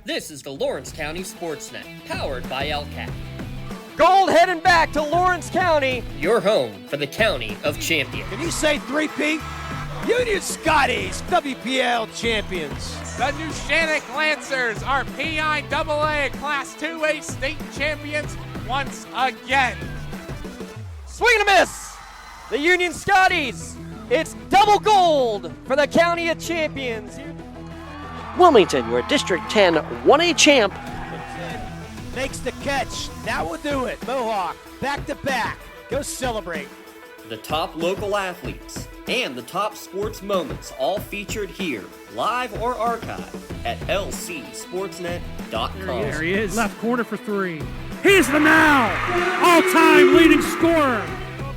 This is the Lawrence County Sportsnet, powered by LCAT. Gold heading back to Lawrence County. Your home for the County of Champions. Can you say 3P? Union Scotties, WPIAL champions. The New Shannock Lancers are PIAA Class 2A state champions once again. Swing and a miss. The Union Scotties. It's double gold for the County of Champions. Wilmington, your District 10 1A champ. Makes the catch. That will do it. Mohawk, back to back. Go celebrate. The top local athletes and the top sports moments all featured here, live or archived at lcsportsnet.com. There he is. Left corner for three. He's the now all-time leading scorer.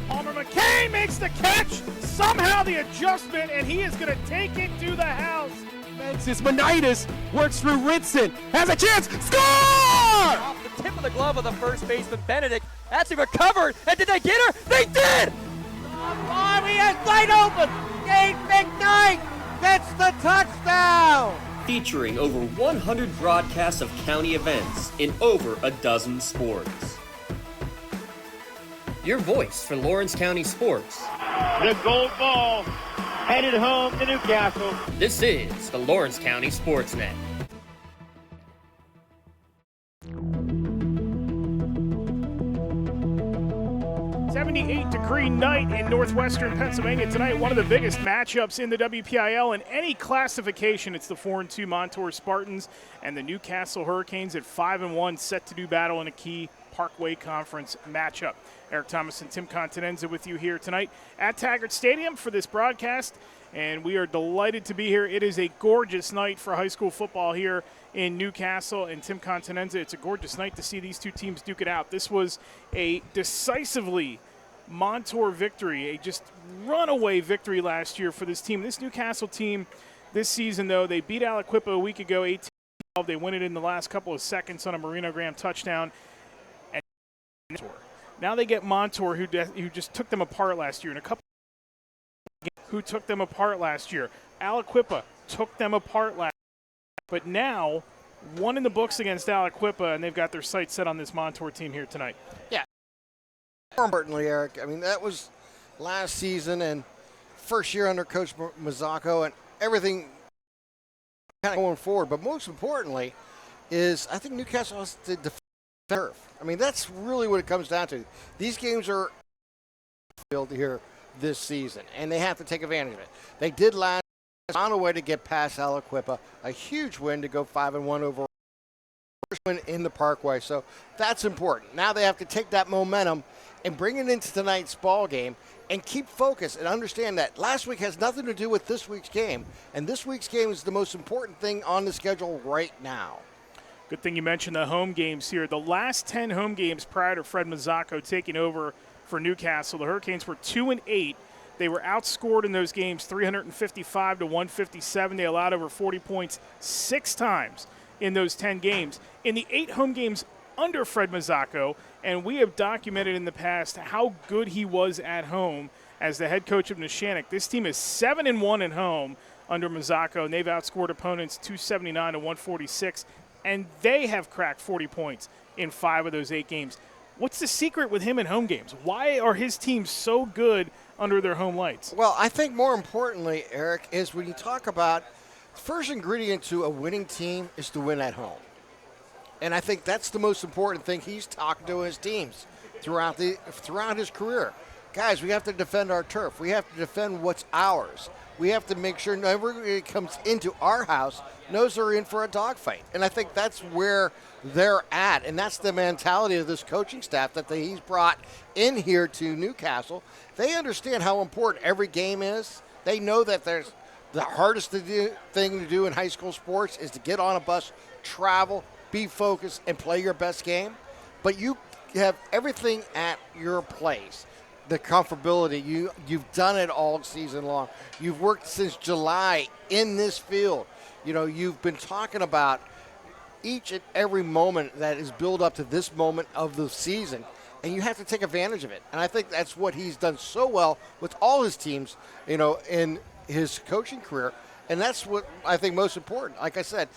Palmer McCain makes the catch. Somehow the adjustment, and he is going to take it to the house. Francis Monitis works through Ritson. Has a chance. Score! Off the tip of the glove of the first baseman, Benedict. Actually recovered. And did they get her? They did! He has wide open. Dave McKnight gets the touchdown. Featuring over 100 broadcasts of county events in over a dozen sports. Your voice for Lawrence County sports. The gold ball headed home to Newcastle. This is the Lawrence County Sportsnet. Degree night in northwestern Pennsylvania tonight. One of the biggest matchups in the WPIAL in any classification. It's the 4-2 Montour Spartans and the Newcastle Hurricanes at 5-1, set to do battle in a key Parkway Conference matchup. Eric Thomas and Tim Continenza with you here tonight at Taggart Stadium for this broadcast, and we are delighted to be here. It is a gorgeous night for high school football here in Newcastle, and Tim Continenza, it's a gorgeous night to see these two teams duke it out. This was a decisively Montour victory, a just runaway victory last year for this team. This Newcastle team this season, though, they beat Aliquippa a week ago, 18-12. They win it in the last couple of seconds on a Marino Graham touchdown. And now they get Montour, who just took them apart last year. And a couple who took them apart last year. Aliquippa took them apart last year. But now, one in the books against Aliquippa, and they've got their sights set on this Montour team here tonight. Yeah. More importantly, Eric, I mean, that was last season and first year under Coach Mazzacco, and everything kind of going forward. But most importantly is I think Newcastle has to defend turf. I mean, that's really what it comes down to. These games are field here this season, and they have to take advantage of it. They did last on a way to get past Aliquippa, a huge win to go 5-1 overall. First win in the Parkway, so that's important. Now they have to take that momentum and bring it into tonight's ball game and keep focused and understand that last week has nothing to do with this week's game, and this week's game is the most important thing on the schedule right now. Good thing you mentioned the home games here. The last 10 home games prior to Fred Mazzacco taking over for Newcastle, the Hurricanes were 2-8. They were outscored in those games 355-157. They allowed over 40 points 6 times in those 10 games. In the 8 home games under Fred Mazzacco, and we have documented in the past how good he was at home as the head coach of Neshannock. This team is 7-1 at home under Mazzacco, and they've outscored opponents 279-146, and they have cracked 40 points in 5 of those 8 games. What's the secret with him in home games? Why are his teams so good under their home lights? Well, I think more importantly, Eric, is when you talk about the first ingredient to a winning team is to win at home. And I think that's the most important thing he's talking to his teams throughout his career. Guys, we have to defend our turf. We have to defend what's ours. We have to make sure nobody comes into our house knows they're in for a dogfight. And I think that's where they're at. And that's the mentality of this coaching staff that he's brought in here to Newcastle. They understand how important every game is. They know that there's the hardest thing to do in high school sports is to get on a bus, travel, be focused, and play your best game. But you have everything at your place. The comfortability, you've done it all season long. You've worked since July in this field. You know, you've been talking about each and every moment that is built up to this moment of the season, and you have to take advantage of it. And I think that's what he's done so well with all his teams, you know, in his coaching career. And that's what I think most important. Like I said,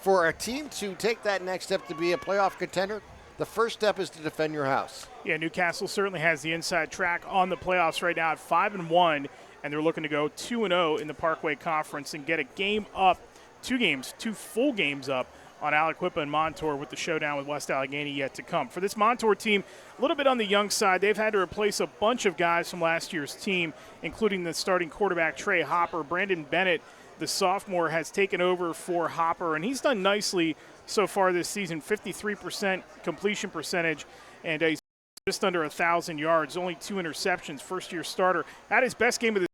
for a team to take that next step to be a playoff contender, the first step is to defend your house. Yeah, Newcastle certainly has the inside track on the playoffs right now at 5-1, and they're looking to go 2-0 in the Parkway Conference and get a game up, two full games up on Aliquippa and Montour, with the showdown with West Allegheny yet to come. For this Montour team, a little bit on the young side. They've had to replace a bunch of guys from last year's team, including the starting quarterback Trey Hopper. Brandon Bennett, the sophomore, has taken over for Hopper, and he's done nicely so far this season. 53% completion percentage, and he's just under 1,000 yards, only 2 interceptions, first-year starter. Had his best game of the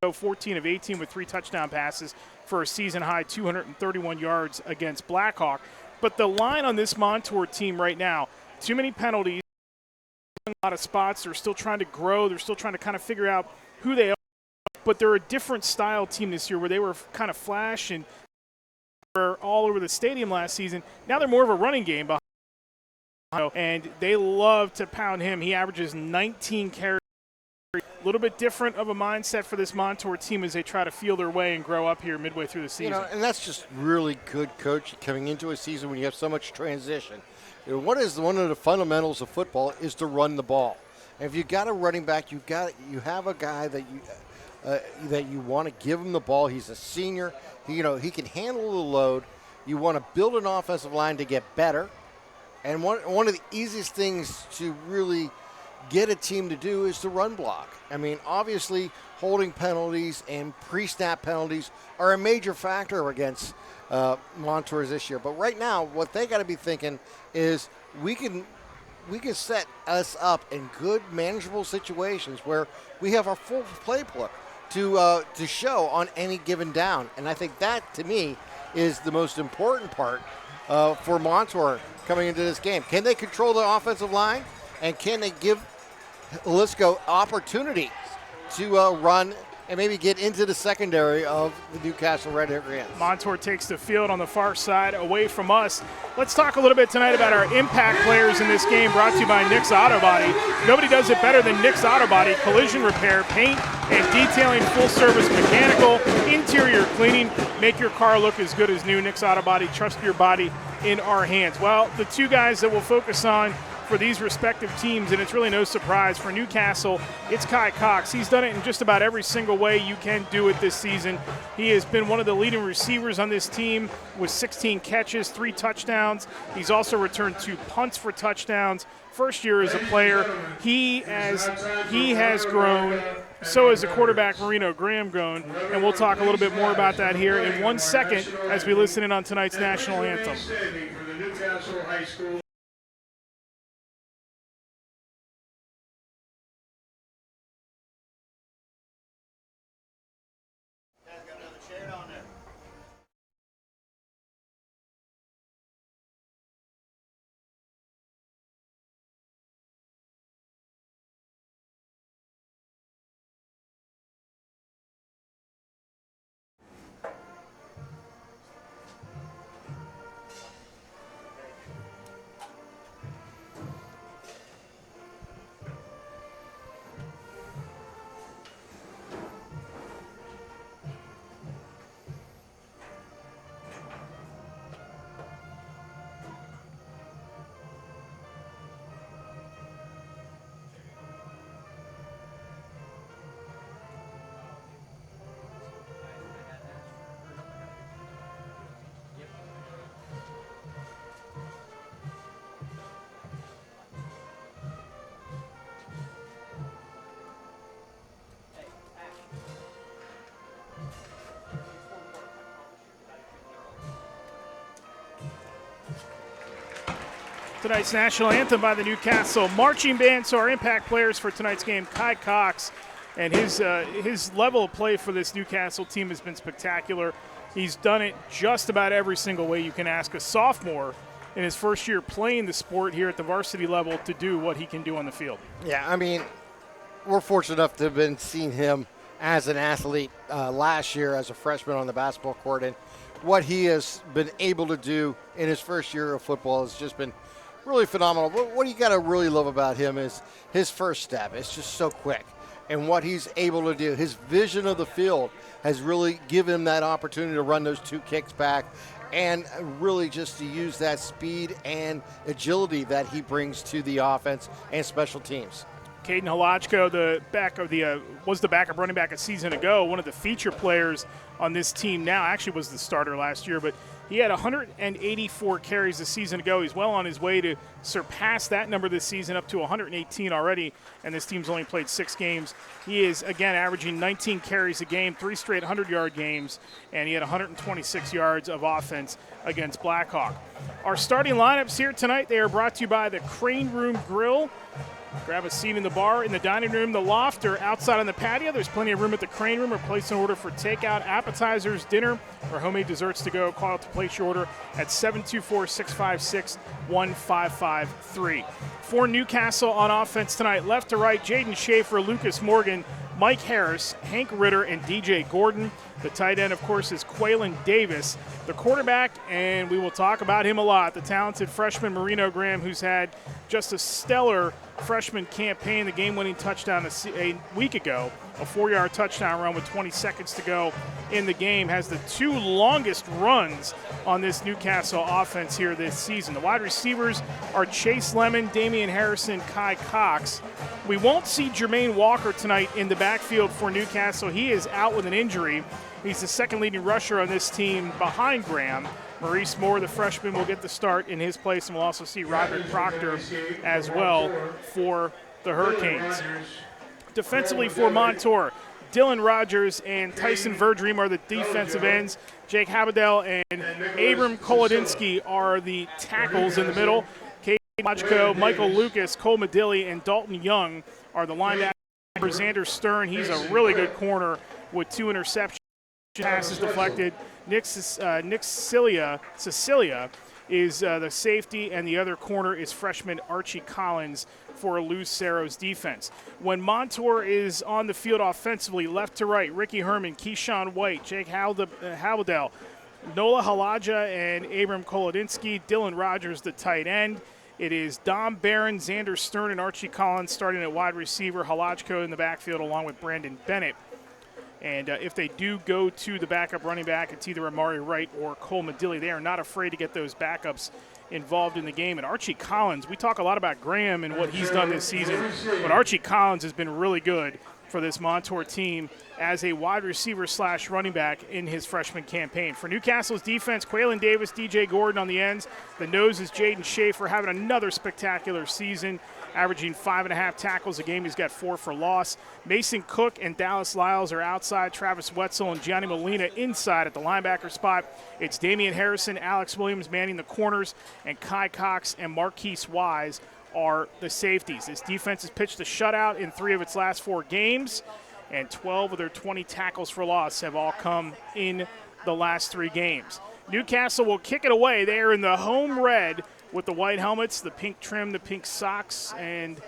season, 14 of 18 with 3 touchdown passes for a season-high 231 yards against Blackhawk. But the line on this Montour team right now, too many penalties, a lot of spots. They're still trying to grow. They're still trying to kind of figure out who they are. But they're a different style team this year, where they were kind of flash and were all over the stadium last season. Now they're more of a running game behind, and they love to pound him. He averages 19 carries. A little bit different of a mindset for this Montour team as they try to feel their way and grow up here midway through the season. And that's just really good coaching coming into a season when you have so much transition. What is one of the fundamentals of football is to run the ball. And if you got a running back, you have a guy that you want to give him the ball. He's a senior. He can handle the load. You want to build an offensive line to get better. And one of the easiest things to really get a team to do is to run block. I mean, obviously, holding penalties and pre-snap penalties are a major factor against Montour this year. But right now, what they got to be thinking is we can set us up in good, manageable situations where we have our full playbook to show on any given down. And I think that, to me, is the most important part for Montour coming into this game. Can they control the offensive line? And can they give Lisco opportunities to run and maybe get into the secondary of the Newcastle Red Hens? Montour takes the field on the far side away from us. Let's talk a little bit tonight about our impact players in this game, brought to you by Nick's Auto Body. Nobody does it better than Nick's Auto Body. Collision repair, paint and detailing, full service mechanical, interior cleaning. Make your car look as good as new. Nick's Auto Body. Trust your body in our hands. Well, the two guys that we'll focus on for these respective teams, and it's really no surprise for Newcastle, it's Kai Cox. He's done it in just about every single way you can do it this season. He has been one of the leading receivers on this team with 16 catches, 3 touchdowns. He's also returned 2 punts for touchdowns. First year as a player, he has grown. So has the quarterback, Marino Graham, grown. And we'll talk a little bit more about that here in 1 second as we listen in on tonight's national anthem. Tonight's national anthem by the Newcastle Marching Band. So our impact players for tonight's game, Kai Cox, and his level of play for this Newcastle team has been spectacular. He's done it just about every single way you can ask a sophomore in his first year playing the sport here at the varsity level to do what he can do on the field. Yeah, I mean, we're fortunate enough to have been seeing him as an athlete last year as a freshman on the basketball court, and what he has been able to do in his first year of football has just been really phenomenal. But what you got to really love about him is his first step. It's just so quick. And what he's able to do, his vision of the field has really given him that opportunity to run those 2 kicks back. and really just to use that speed and agility that he brings to the offense and special teams. Caden Halachko, was the backup running back a season ago, one of the feature players on this team now, actually was the starter last year, but he had 184 carries a season ago. He's well on his way to surpass that number this season, up to 118 already, and this team's only played 6 games. He is, again, averaging 19 carries a game, 3 straight 100-yard games, and he had 126 yards of offense against Blackhawk. Our starting lineups here tonight, they are brought to you by the Crane Room Grill. Grab a seat in the bar, in the dining room, the loft, or outside on the patio. There's plenty of room at the Crane Room, or place an order for takeout, appetizers, dinner, or homemade desserts to go. Call out to place your order at 724-656-1553. For Newcastle on offense tonight, left to right, Jaden Schaefer, Lucas Morgan, Mike Harris, Hank Ritter, and DJ Gordon. The tight end, of course, is Quaylen Davis. The quarterback, and we will talk about him a lot, the talented freshman Marino Graham, who's had just a stellar freshman campaign, the game-winning touchdown a week ago, a 4-yard touchdown run with 20 seconds to go in the game, has the 2 longest runs on this Newcastle offense here this season. The wide receivers are Chase Lemon, Damian Harrison, Kai Cox. We won't see Jermaine Walker tonight in the backfield for Newcastle. He is out with an injury. He's the second leading rusher on this team behind Graham. Maurice Moore, the freshman, will get the start in his place, and we'll also see Roderick Proctor as well for the Hurricanes. Defensively for Montour, Dylan Rogers and Tyson Verdream are the defensive ends. Jake Habadell and Abram Kolodinsky are the tackles in the middle. Kate Machko, Michael Lucas, Cole Medilli, and Dalton Young are the linebackers. Xander Stern, he's a really good corner with 2 interceptions. Passes deflected. Nick Cecilia is the safety, and the other corner is freshman Archie Collins for Lucero's defense. When Montour is on the field offensively, left to right, Ricky Herman, Keyshawn White, Jake Haldell, Nola Halaja, and Abram Kolodinsky, Dylan Rogers, the tight end. It is Dom Barron, Xander Stern, and Archie Collins starting at wide receiver, Halachko in the backfield along with Brandon Bennett. And if they do go to the backup running back, it's either Amari Wright or Cole Medilli. They are not afraid to get those backups involved in the game. And Archie Collins, we talk a lot about Graham and what he's done this season, but Archie Collins has been really good for this Montour team as a wide receiver / running back in his freshman campaign. For Newcastle's defense, Quaylen Davis, DJ Gordon on the ends. The nose is Jaden Schaefer, having another spectacular season, averaging 5.5 tackles a game. He's got 4 for loss. Mason Cook and Dallas Lyles are outside. Travis Wetzel and Gianni Molina inside at the linebacker spot. It's Damian Harrison, Alex Williams manning the corners, and Kai Cox and Marquise Wise are the safeties. This defense has pitched a shutout in 3 of its last 4 games, and 12 of their 20 tackles for loss have all come in the last 3 games. Newcastle will kick it away. They are in the home red with the white helmets, the pink trim, the pink socks, and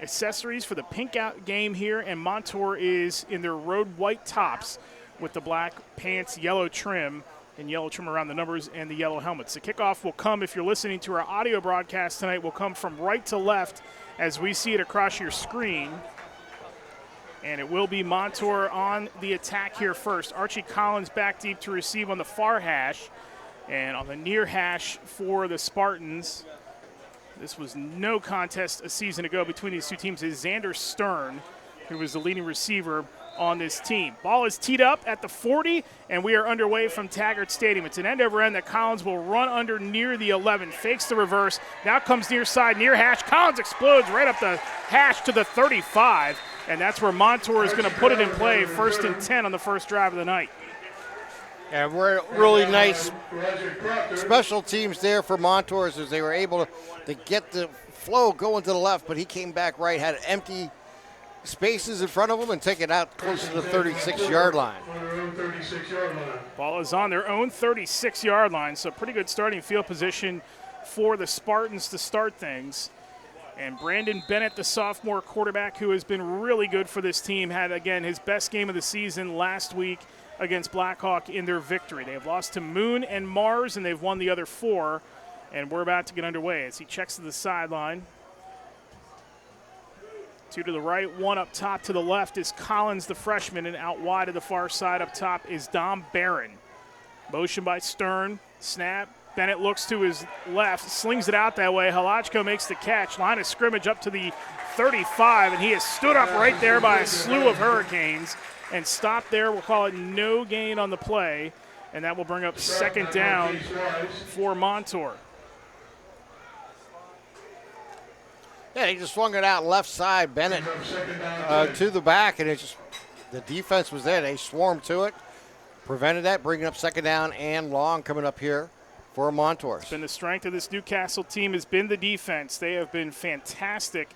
accessories for the pink out game here, and Montour is in their road white tops with the black pants, yellow trim, and yellow trim around the numbers and the yellow helmets. The kickoff will come, if you're listening to our audio broadcast tonight, will come from right to left as we see it across your screen. And it will be Montour on the attack here first. Archie Collins back deep to receive on the far hash. And on the near hash for the Spartans, this was no contest a season ago between these two teams, is Xander Stern, who was the leading receiver on this team. Ball is teed up at the 40, and we are underway from Taggart Stadium. It's an end-over-end that Collins will run under near the 11, fakes the reverse, now comes near side, near hash. Collins explodes right up the hash to the 35, and that's where Montour is going to put it in play, 1st and 10 on the first drive of the night. And we're really nice special teams there for Montour as they were able to get the flow going to the left, but he came back right, had empty spaces in front of him and take it out close to the 36-yard line. Ball is on their own 36-yard line, so pretty good starting field position for the Spartans to start things. And Brandon Bennett, the sophomore quarterback who has been really good for this team, had, again, his best game of the season last week against Blackhawk in their victory. They have lost to Moon and Mars, and they've won the other 4, and we're about to get underway as he checks to the sideline. 2 to the right, 1 up top to the left is Collins, the freshman, and out wide to the far side up top is Dom Barron. Motion by Stern, Snap. Bennett looks to his left, slings it out that way. Halachko makes the catch. Line of scrimmage up to the 35, and he is stood up right there by a slew of Hurricanes and stopped there. We'll call it no gain on the play, and that will bring up second down for Montour. Yeah, he just swung it out left side. Bennett to the back, and the defense was there. They swarmed to it, prevented that, bringing up second down and long coming up here for Montour. It's been the strength of this Newcastle team has been the defense. They have been fantastic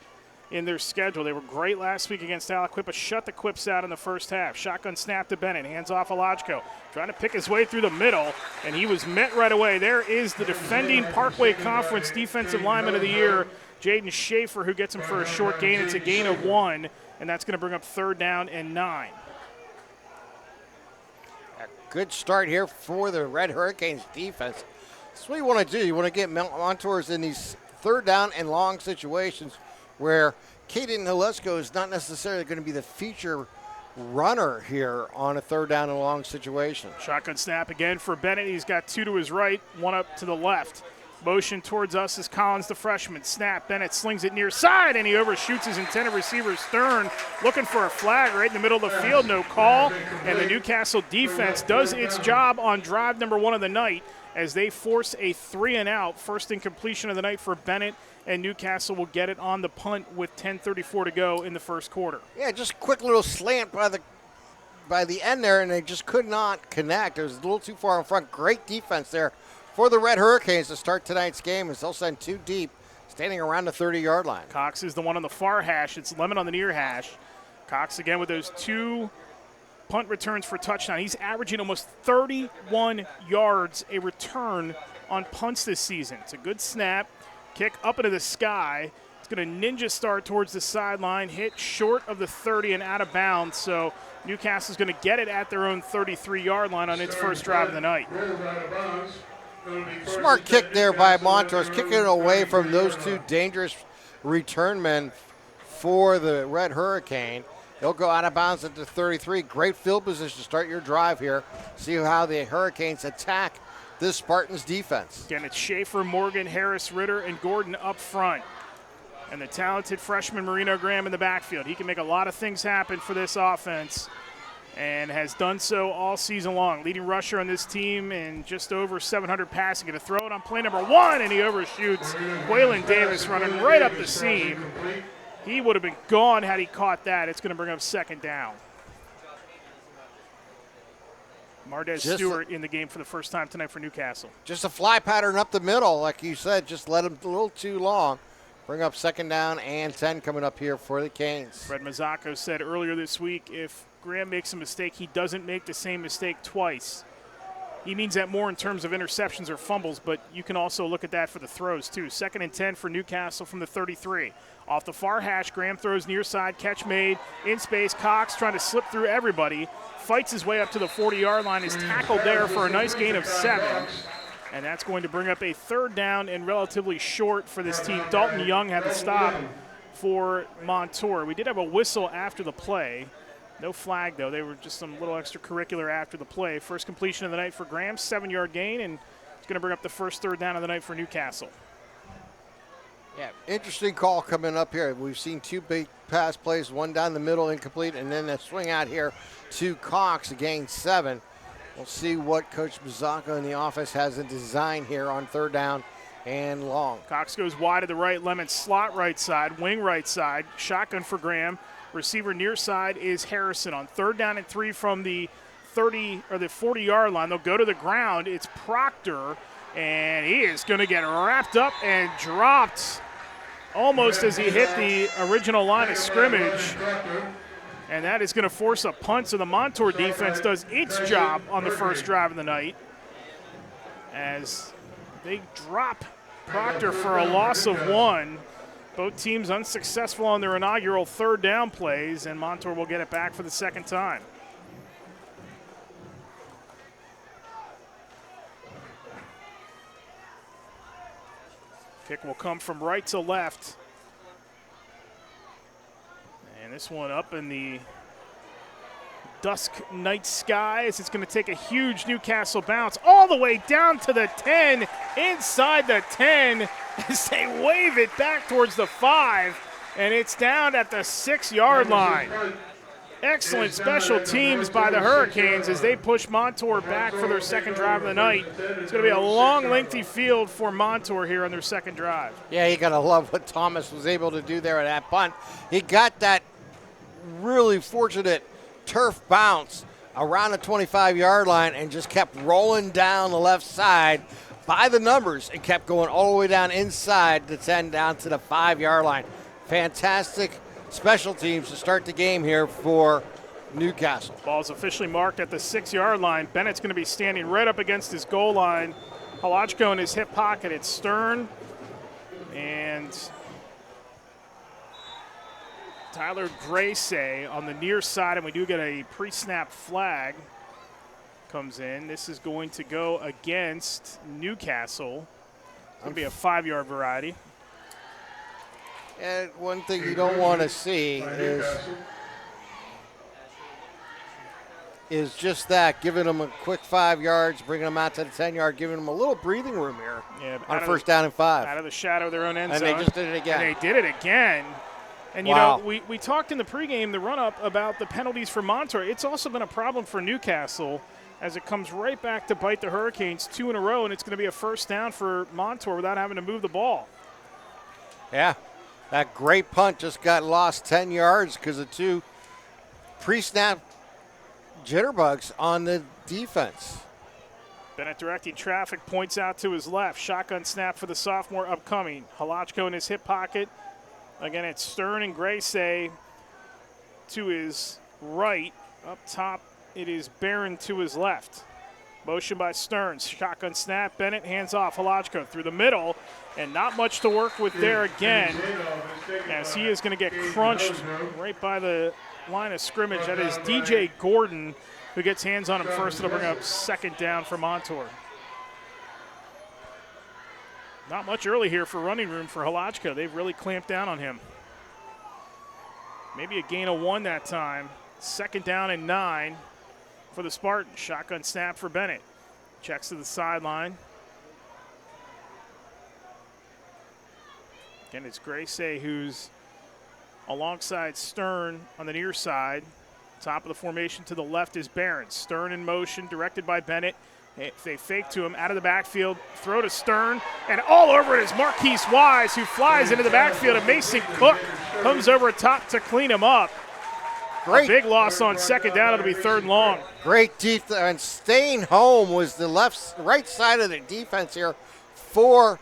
in their schedule. They were great last week against Aliquippa, shut the Quips out in the first half. Shotgun snap to Bennett, hands off Halachko, trying to pick his way through the middle, and he was met right away. There is the defending Parkway Conference Defensive Lineman of the Year, Jaden Schaefer, who gets him for a short gain. It's a gain of 1, and that's going to bring up third down and 9. A good start here for the Red Hurricanes defense. That's what you want to do. You want to get Montours in these third down and long situations where Caden Halesko is not necessarily going to be the feature runner here on a third down and long situation. Shotgun snap again for Bennett. He's got 2 to his right, 1 up to the left. Motion towards us is Collins, the freshman. Snap, Bennett slings it near side, and he overshoots his intended receiver, Stern, looking for a flag right in the middle of the field. No call, and the Newcastle defense does its job on drive number 1 of the night as they force a 3-and-out, first incompletion of the night for Bennett, and Newcastle will get it on the punt with 10:34 to go in the first quarter. Yeah, just quick little slant by the end there, and they just could not connect. It was a little too far in front. Great defense there for the Red Hurricanes to start tonight's game as they'll send 2 deep, standing around the 30-yard line. Cox is the one on the far hash. It's Lemon on the near hash. Cox again with those 2 punt returns for touchdown. He's averaging almost 31 yards a return on punts this season. It's a good snap. Kick up into the sky. It's going to ninja start towards the sideline, hit short of the 30 and out of bounds. So Newcastle's going to get it at their own 33-yard line on its first drive of the night. Smart kick there by Montour, kicking it away from those 2 dangerous return men for the Red Hurricane. He'll go out of bounds at the 33. Great field position to start your drive here. See how the Hurricanes attack this Spartans defense. Again, it's Schaefer, Morgan, Harris, Ritter, and Gordon up front. And the talented freshman Marino Graham in the backfield. He can make a lot of things happen for this offense and has done so all season long. Leading rusher on this team and just over 700 passing. Going to throw it on play number 1, and he overshoots Waylon Davis running right up the seam. He would have been gone had he caught that. It's going to bring up second down. Mardez Stewart in the game for the first time tonight for Newcastle. Just a fly pattern up the middle, like you said, just let him a little too long. Bring up second down and 10 coming up here for the Canes. Fred Mazzocco said earlier this week, if Graham makes a mistake, he doesn't make the same mistake twice. He means that more in terms of interceptions or fumbles, but you can also look at that for the throws too. 2nd and 10 for Newcastle from the 33. Off the far hash, Graham throws near side, catch made, in space. Cox trying to slip through everybody, fights his way up to the 40-yard line, is tackled there for a nice gain of 7. And that's going to bring up a third down and relatively short for this team. Dalton Young had the stop for Montour. We did have a whistle after the play. No flag, though. They were just some little extracurricular after the play. First completion of the night for Graham, 7-yard gain, and it's going to bring up the first third down of the night for Newcastle. Yeah, interesting call coming up here. We've seen 2 big pass plays, one down the middle, incomplete, and then a swing out here to Cox, a gain 7. We'll see what Coach Mazzocco in the office has in design here on third down and long. Cox goes wide to the right, Lemon slot right side, wing right side, shotgun for Graham. Receiver near side is Harrison on 3rd down and 3 from the 30 or the 40-yard line. They'll go to the ground. It's Proctor, and he is going to get wrapped up and dropped almost as he hit the original line of scrimmage. And that is going to force a punt, so the Montour defense does its job on the first drive of the night as they drop Proctor for a loss of 1. Both teams unsuccessful on their inaugural third down plays, and Montour will get it back for the second time. Kick will come from right to left. And this one up in the dusk night skies. It's going to take a huge Newcastle bounce all the way down to the 10, inside the 10, as they wave it back towards the 5, and it's down at the 6-yard line. Excellent special teams by the Hurricanes as they push Montour back for their second drive of the night. It's going to be a long, lengthy field for Montour here on their second drive. Yeah, you got to love what Thomas was able to do there at that punt. He got that really fortunate turf bounce around the 25-yard line and just kept rolling down the left side by the numbers and kept going all the way down inside the 10 down to the 5-yard line. Fantastic special teams to start the game here for Newcastle. Ball's officially marked at the 6-yard line. Bennett's going to be standing right up against his goal line. Halachko in his hip pocket. It's Stern and Tyler Gracie on the near side, and we do get a pre-snap flag comes in. This is going to go against Newcastle. It's going to be a 5-yard variety. And one thing you don't want to see is just that, giving them a quick 5 yards, bringing them out to the 10-yard, giving them a little breathing room here on first down and 5. Out of the shadow of their own end zone. And they just did it again. And they did it again. And, you know, we talked in the pregame, the run-up, about the penalties for Montour. It's also been a problem for Newcastle as it comes right back to bite the Hurricanes 2 in a row, and it's going to be a first down for Montour without having to move the ball. Yeah. That great punt just got lost 10 yards because of 2 pre-snap jitterbugs on the defense. Bennett directing traffic, points out to his left. Shotgun snap for the sophomore upcoming. Halachko in his hip pocket. Again, it's Stern and Gracie to his right. Up top, it is Barron to his left. Motion by Stearns. Shotgun snap. Bennett hands off. Halachko through the middle. And not much to work with there again, as he is going to get crunched right by the line of scrimmage. That is DJ Gordon, who gets hands on him first. It'll bring up second down for Montour. Not much early here for running room for Halachko. They've really clamped down on him. Maybe a gain of 1 that time. Second down and 9 for the Spartans. Shotgun snap for Bennett. Checks to the sideline. Again, it's Gracie who's alongside Stern on the near side. Top of the formation to the left is Barron. Stern in motion, directed by Bennett. They fake to him out of the backfield, throw to Stern, and all over it is Marquise Wise, who flies into the backfield, and Mason Cook comes over top to clean him up. Great. A big loss on second down. It'll be 3rd and long. Great defense, and staying home was the right side of the defense here for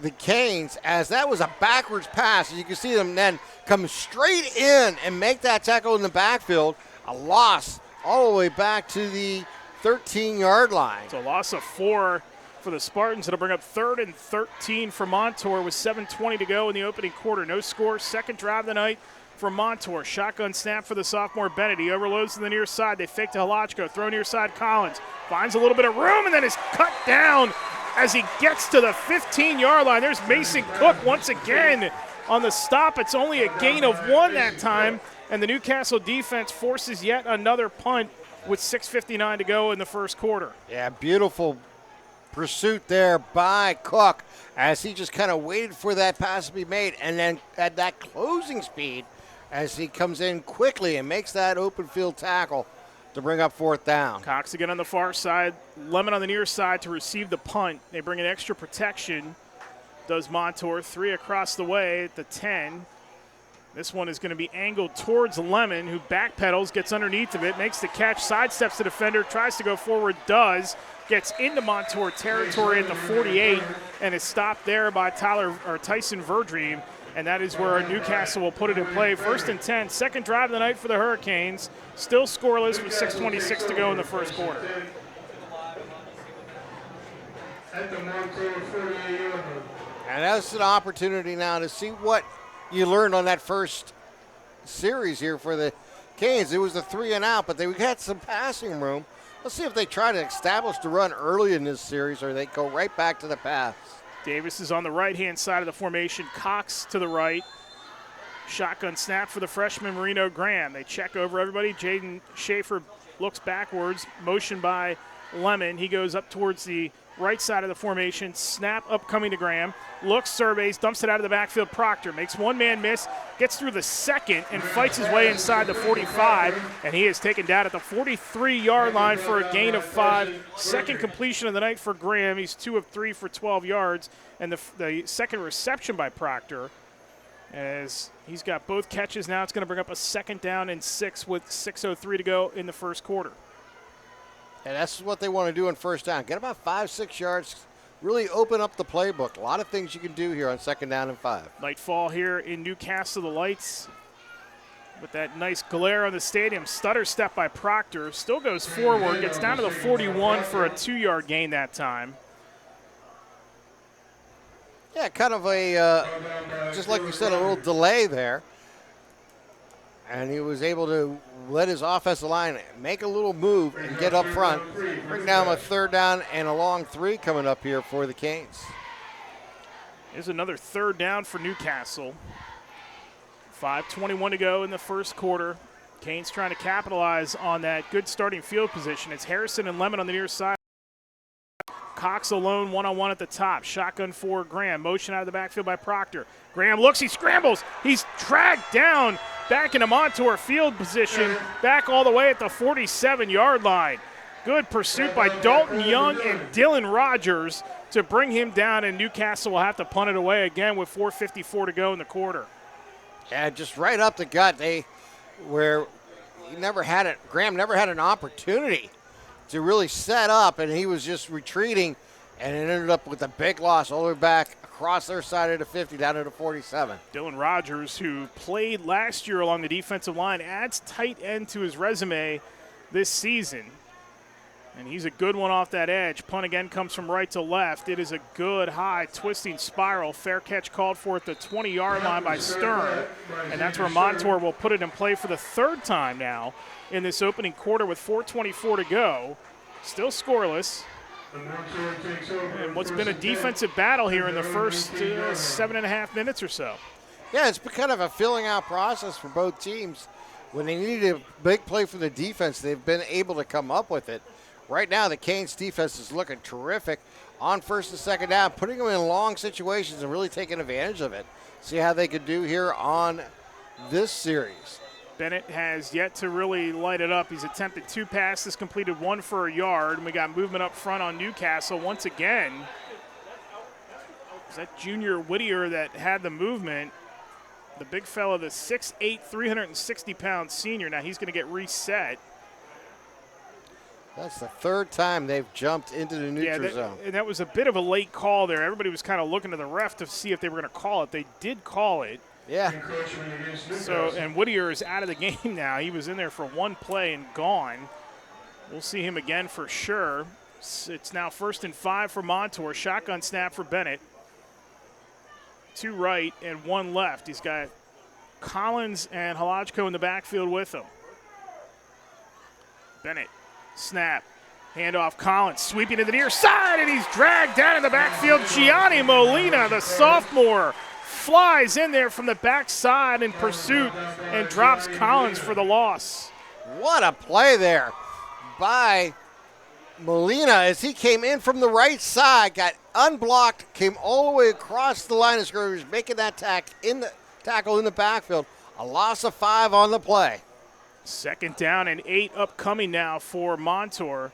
the Canes, as that was a backwards pass. You can see them then come straight in and make that tackle in the backfield. A loss all the way back to the 13-yard line. It's a loss of 4 for the Spartans. It'll bring up 3rd and 13 for Montour with 7:20 to go in the opening quarter. No score. Second drive of the night for Montour. Shotgun snap for the sophomore Bennett. He overloads to the near side. They fake to Halachko. Throw near side Collins. Finds a little bit of room and then is cut down as he gets to the 15-yard line. There's Mason Cook once again on the stop. It's only a gain of 1 that time, and the Newcastle defense forces yet another punt with 6:59 to go in the first quarter. Yeah, beautiful pursuit there by Cook as he just kind of waited for that pass to be made, and then at that closing speed as he comes in quickly and makes that open field tackle to bring up 4th down. Cox again on the far side, Lemon on the near side to receive the punt. They bring in extra protection. Does Montour, 3 across the way at the 10. This one is going to be angled towards Lemon, who backpedals, gets underneath of it, makes the catch, sidesteps the defender, tries to go forward, does, gets into Montour territory at the 48, and is stopped there by Tyson Verdream. And that is where Newcastle will put it in play. 1st and 10, second drive of the night for the Hurricanes. Still scoreless with 6:26 to go in the first quarter. And that's an opportunity now to see what you learned on that first series here for the Canes. It was a 3 and out, but they had some passing room. Let's see if they try to establish the run early in this series or they go right back to the pass. Davis is on the right-hand side of the formation. Cox to the right. Shotgun snap for the freshman Marino Graham. They check over everybody. Jaden Schaefer looks backwards, motion by Lemon. He goes up towards the right side of the formation. Snap upcoming to Graham. Looks, surveys, dumps it out of the backfield. Proctor makes one man miss, gets through the second, and fights his way inside the 45. And he is taken down at the 43-yard line for a gain of 5. Second completion of the night for Graham. He's 2 of 3 for 12 yards. And the second reception by Proctor, as he's got both catches now. It's going to bring up a 2nd down and 6 with 6:03 to go in the first quarter. And that's what they want to do on first down. Get about 5-6 yards. Really open up the playbook. A lot of things you can do here on 2nd down and 5. Nightfall here in Newcastle. The lights with that nice glare on the stadium. Stutter step by Proctor. Still goes forward. Gets down to the 41 for a 2-yard gain that time. Yeah, kind of a, just like you said, a little delay there. And he was able to let his offensive line make a little move and get up front. Bring down a 3rd down and a long 3 coming up here for the Canes. Here's another 3rd down for Newcastle. 5:21 to go in the first quarter. Canes trying to capitalize on that good starting field position. It's Harrison and Lemon on the near side. Cox alone, one-on-one at the top. Shotgun for Graham. Motion out of the backfield by Proctor. Graham looks, he scrambles. He's dragged down back into Montour field position, back all the way at the 47-yard line. Good pursuit by Dalton Young and Dylan Rogers to bring him down, and Newcastle will have to punt it away again with 4:54 to go in the quarter. Yeah, just right up the gut. Graham never had an opportunity to really set up, and he was just retreating, and it ended up with a big loss all the way back across their side of the 50 down to the 47. Dylan Rogers, who played last year along the defensive line, adds tight end to his resume this season. And he's a good one off that edge. Punt again comes from right to left. It is a good high twisting spiral. Fair catch called for at the 20-yard line by Stern. And that's where Montour will put it in play for the 3rd time now in this opening quarter with 4:24 to go. Still scoreless. And what's been a defensive battle here in the first 7.5 minutes or so. Yeah, it's been kind of a filling out process for both teams. When they needed a big play from the defense, they've been able to come up with it. Right now, the Canes defense is looking terrific on 1st and 2nd down, putting them in long situations and really taking advantage of it. See how they could do here on this series. Bennett has yet to really light it up. He's attempted 2 passes, completed 1 for a yard, and we got movement up front on Newcastle once again. Is that Junior Whittier that had the movement? The big fella, the 6'8", 360-pound senior. Now he's going to get reset. That's the 3rd time they've jumped into the neutral zone. And that was a bit of a late call there. Everybody was kind of looking to the ref to see if they were going to call it. They did call it. Yeah. So, and Whittier is out of the game now. He was in there for 1 play and gone. We'll see him again for sure. It's now 1st and 5 for Montour. Shotgun snap for Bennett. 2 right and 1 left. He's got Collins and Halajko in the backfield with him. Bennett, snap, handoff Collins, sweeping to the near side, and he's dragged down in the backfield. Gianni Molina, the sophomore, flies in there from the backside in pursuit and drops Collins for the loss. What a play there by Molina as he came in from the right side, got unblocked, came all the way across the line of scrimmage, making that tackle in the backfield. A loss of 5 on the play. 2nd down and 8 upcoming now for Montour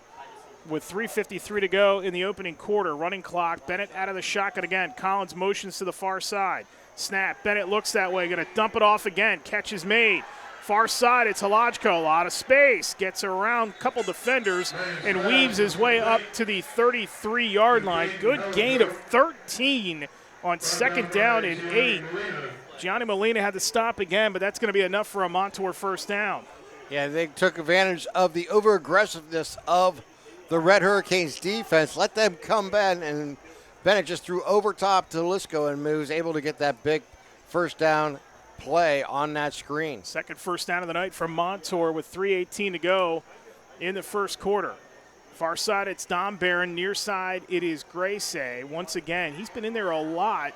with 3:53 to go in the opening quarter. Running clock. Bennett out of the shotgun again. Collins motions to the far side. Snap. Bennett looks that way. Going to dump it off again. Catch is made. Far side, it's Halajko. A lot of space. Gets around a couple defenders and weaves his way up to the 33-yard line. Good gain of 13 on 2nd down and 8. Gianni Molina had to stop again, but that's going to be enough for a Montour 1st down. Yeah, they took advantage of the over-aggressiveness of the Red Hurricanes defense. Let them come back, and Bennett just threw over top to Lisco and was able to get that big 1st down play on that screen. Second 1st down of the night from Montour with 3:18 to go in the first quarter. Far side, it's Dom Barron. Near side, it is Gracie. Once again, he's been in there a lot.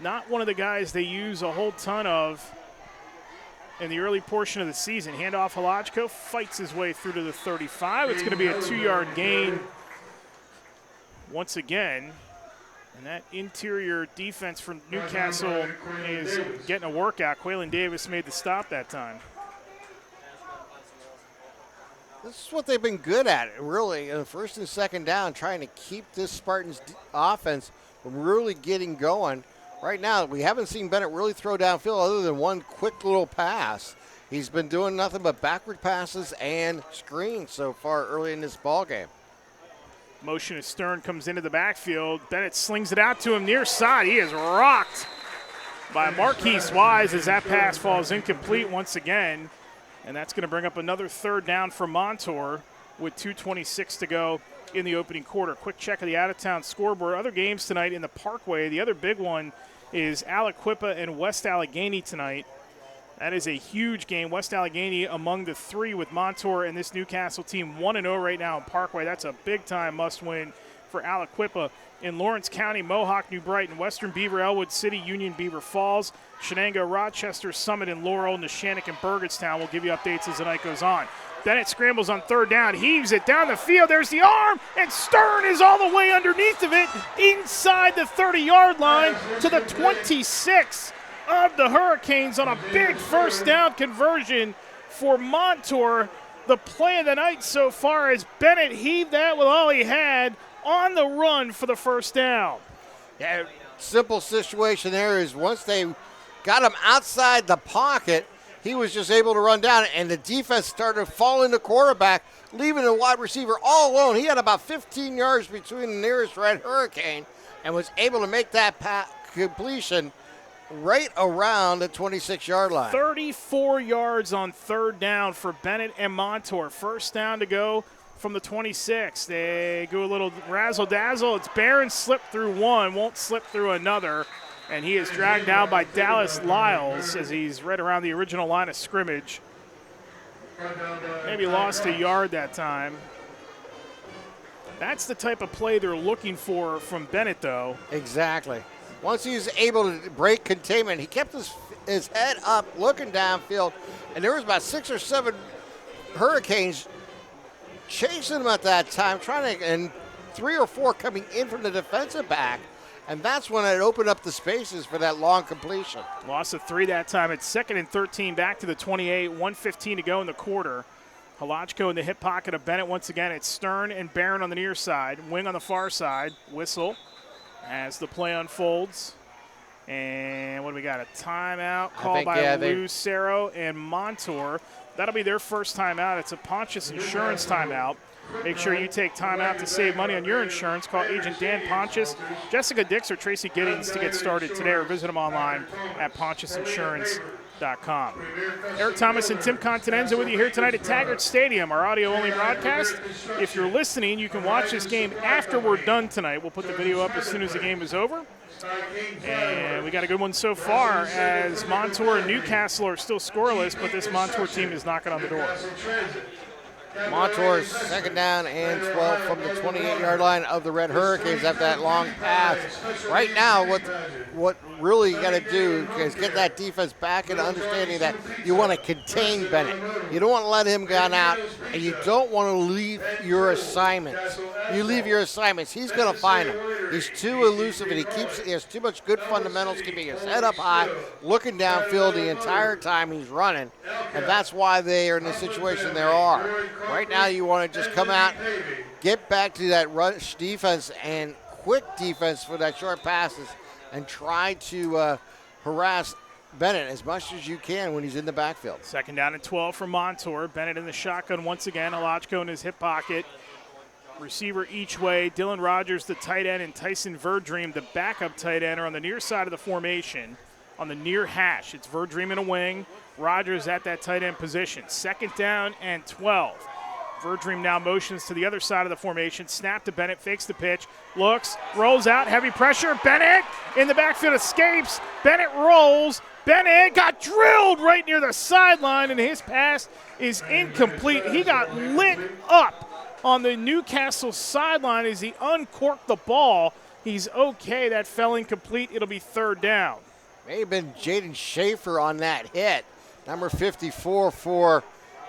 Not one of the guys they use a whole ton of in the early portion of the season. Handoff Halachko fights his way through to the 35. It's going to be a 2-yard gain once again. And that interior defense from Newcastle is getting a workout. Quaylen Davis made the stop that time. This is what they've been good at, really, first and second down, trying to keep this Spartans offense from really getting going. Right now, we haven't seen Bennett really throw downfield other than one quick little pass. He's been doing nothing but backward passes and screens so far early in this ball game. Motion as Stern comes into the backfield. Bennett slings it out to him near side. He is rocked by Marquise Wise as that pass falls incomplete once again. And that's going to bring up another third down for Montour with 2:26 to go in the opening quarter. Quick check of the out-of-town scoreboard. Other games tonight in the Parkway. The other big one is Aliquippa and West Allegheny tonight. That is a huge game. West Allegheny among the three with Montour and this Newcastle team 1-0 right now in Parkway. That's a big-time must-win for Aliquippa. In Lawrence County, Mohawk, New Brighton, Western Beaver, Elwood City, Union, Beaver Falls, Shenango, Rochester, Summit, and Laurel, Neshannock, and Burgettstown. We'll give you updates as the night goes on. Bennett scrambles on third down, heaves it down the field. There's the arm, and Stern is all the way underneath of it inside the 30-yard line to the 26 of the Hurricanes on a big first down conversion for Montour. The play of the night so far is Bennett heaved that with all he had on the run for the first down. Yeah, simple situation there is once they got him outside the pocket, he was just able to run down, and the defense started following the quarterback, leaving the wide receiver all alone. He had about 15 yards between the nearest Red Hurricane and was able to make that completion right around the 26-yard line. 34 yards on third down for Bennett and Montour. First down to go from the 26. They go a little razzle-dazzle. It's Barron slipped through one, won't slip through another. And he is dragged down by Dallas Lyles as he's right around the original line of scrimmage. Maybe lost a yard that time. That's the type of play they're looking for from Bennett, though. Exactly. Once he was able to break containment, he kept his head up, looking downfield, and there was about 6 or 7 Hurricanes chasing him at that time, and 3 or 4 coming in from the defensive back, and that's when it opened up the spaces for that long completion. Loss of 3 that time. It's 2nd and 13, back to the 28, 1:15 to go in the quarter. Halachko in the hip pocket of Bennett once again. It's Stern and Barron on the near side, Wing on the far side, whistle as the play unfolds. And what do we got? A timeout called by Lucero and Montour. That'll be their first timeout. It's a Pontius Insurance timeout. Make sure you take time out to save money on your insurance. Call Agent Dan Pontius, Jessica Dix, or Tracy Giddings to get started today, or visit them online at pontiusinsurance.com. Eric Thomas and Tim Continenza with you here tonight at Taggart Stadium, our audio-only broadcast. If you're listening, you can watch this game after we're done tonight. We'll put the video up as soon as the game is over. And we got a good one so far as Montour and Newcastle are still scoreless, but this Montour team is knocking on the door. Montour's 2nd down and 12 from the 28-yard line of the Red Hurricanes after that long pass. Right now, what really you got to do is get that defense back into understanding that you want to contain Bennett. You don't want to let him go out, and you don't want to leave your assignments. You leave your assignments, he's going to find them. He's too elusive, and he has too much good fundamentals, keeping his head up high, looking downfield the entire time he's running, and that's why they are in the situation they are. Right now, you want to just come out, get back to that rush defense and quick defense for that short passes, and try to harass Bennett as much as you can when he's in the backfield. 2nd down and 12 for Montour. Bennett in the shotgun once again. Halachko in his hip pocket. Receiver each way. Dylan Rogers, the tight end, and Tyson Verdream, the backup tight end, are on the near side of the formation. On the near hash, it's Verdream in a wing. Rogers at that tight end position. 2nd down and 12. Verdream now motions to the other side of the formation. Snap to Bennett, fakes the pitch, looks, rolls out, heavy pressure. Bennett in the backfield escapes. Bennett rolls. Bennett got drilled right near the sideline, and his pass is incomplete. He got lit up on the Newcastle sideline as he uncorked the ball. He's okay. That fell incomplete. It'll be 3rd down. May have been Jaden Schaefer on that hit. number 54 for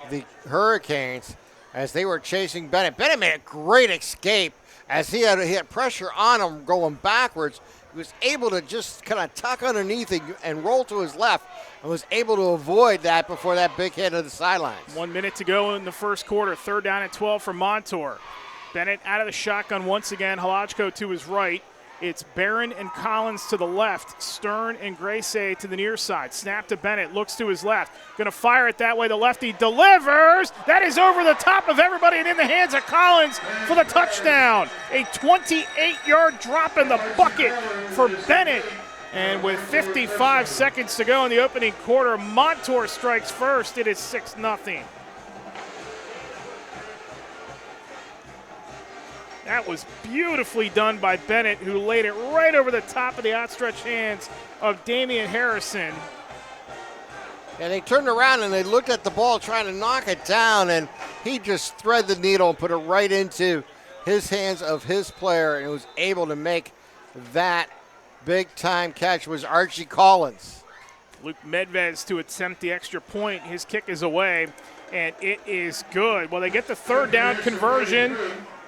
the Hurricanes, as they were chasing Bennett. Bennett made a great escape as he had pressure on him going backwards. He was able to just kind of tuck underneath and roll to his left and was able to avoid that before that big hit of the sidelines. 1 minute to go in the first quarter. 3rd down and 12 for Montour. Bennett out of the shotgun once again. Halachko to his right. It's Barron and Collins to the left. Stern and Grace to the near side. Snap to Bennett. Looks to his left. Going to fire it that way. The lefty delivers. That is over the top of everybody and in the hands of Collins for the touchdown. A 28-yard drop in the bucket for Bennett. And with 55 seconds to go in the opening quarter, Montour strikes first. It is 6-0. That was beautifully done by Bennett, who laid it right over the top of the outstretched hands of Damian Harrison. And they turned around and they looked at the ball trying to knock it down, and he just threaded the needle and put it right into his hands of his player, and was able to make that big-time catch. Was Archie Collins. Luke Medvez to attempt the extra point. His kick is away, and it is good. Well, they get the 3rd down conversion.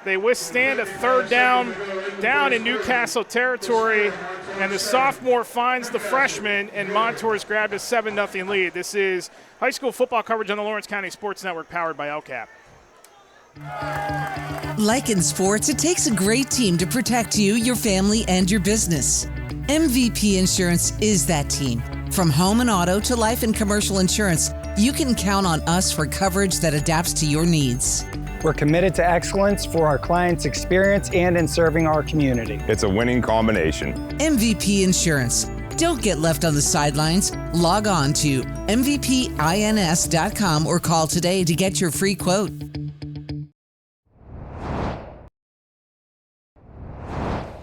They withstand a 3rd down in Newcastle territory, and the sophomore finds the freshman, and Montour's grabbed a 7-0 lead. This is high school football coverage on the Lawrence County Sports Network, powered by LCAP. Like in sports, it takes a great team to protect you, your family, and your business. MVP Insurance is that team. From home and auto to life and commercial insurance, you can count on us for coverage that adapts to your needs. We're committed to excellence for our clients' experience and in serving our community. It's a winning combination. MVP Insurance. Don't get left on the sidelines. Log on to mvpins.com or call today to get your free quote.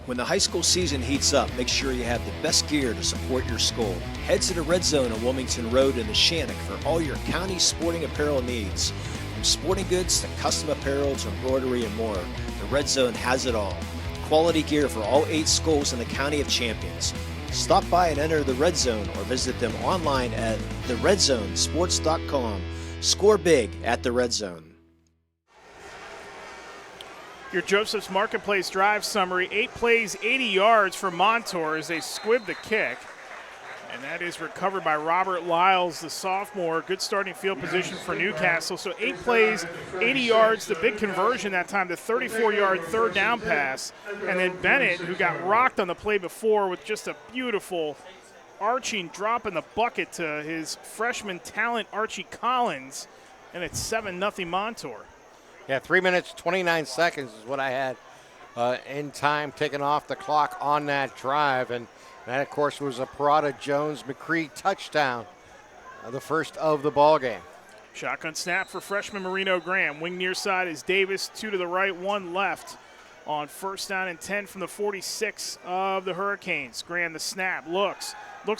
When the high school season heats up, make sure you have the best gear to support your school. Head to the Red Zone on Wilmington Road in the Shannock for all your county sporting apparel needs. From sporting goods to custom apparel to embroidery and more, the Red Zone has it all. Quality gear for all 8 schools in the County of Champions. Stop by and enter the Red Zone or visit them online at theredzonesports.com. Score big at the Red Zone. Your Joseph's Marketplace drive summary: 8 plays, 80 yards for Montour as they squib the kick. And that is recovered by Robert Lyles, the sophomore. Good starting field position for Newcastle. So 8 plays, 80 yards, the big conversion that time, the 34-yard 3rd down pass. And then Bennett, who got rocked on the play before with just a beautiful arching drop in the bucket to his freshman talent, Archie Collins. And it's 7-0 Montour. Yeah, 3 minutes, 29 seconds is what I had in time taken off the clock on that drive. And that, of course, was a Parada Jones-McCree touchdown, the first of the ball game. Shotgun snap for freshman Marino Graham. Wing near side is Davis, 2 to the right, 1 left on 1st down and 10 from the 46 of the Hurricanes. Graham, the snap, looks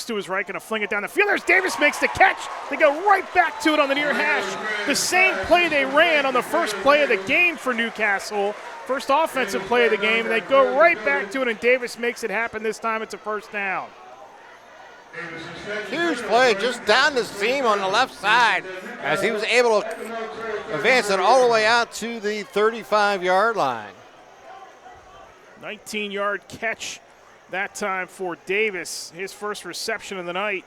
to his right, going to fling it down the field. There's Davis, makes the catch. They go right back to it on the near hash. The same play they ran on the first play of the game for Newcastle. First offensive play of the game, and they go right back to it, and Davis makes it happen. This time it's a 1st down. Huge play just down the seam on the left side as he was able to advance it all the way out to the 35-yard line. 19-yard catch that time for Davis, his first reception of the night.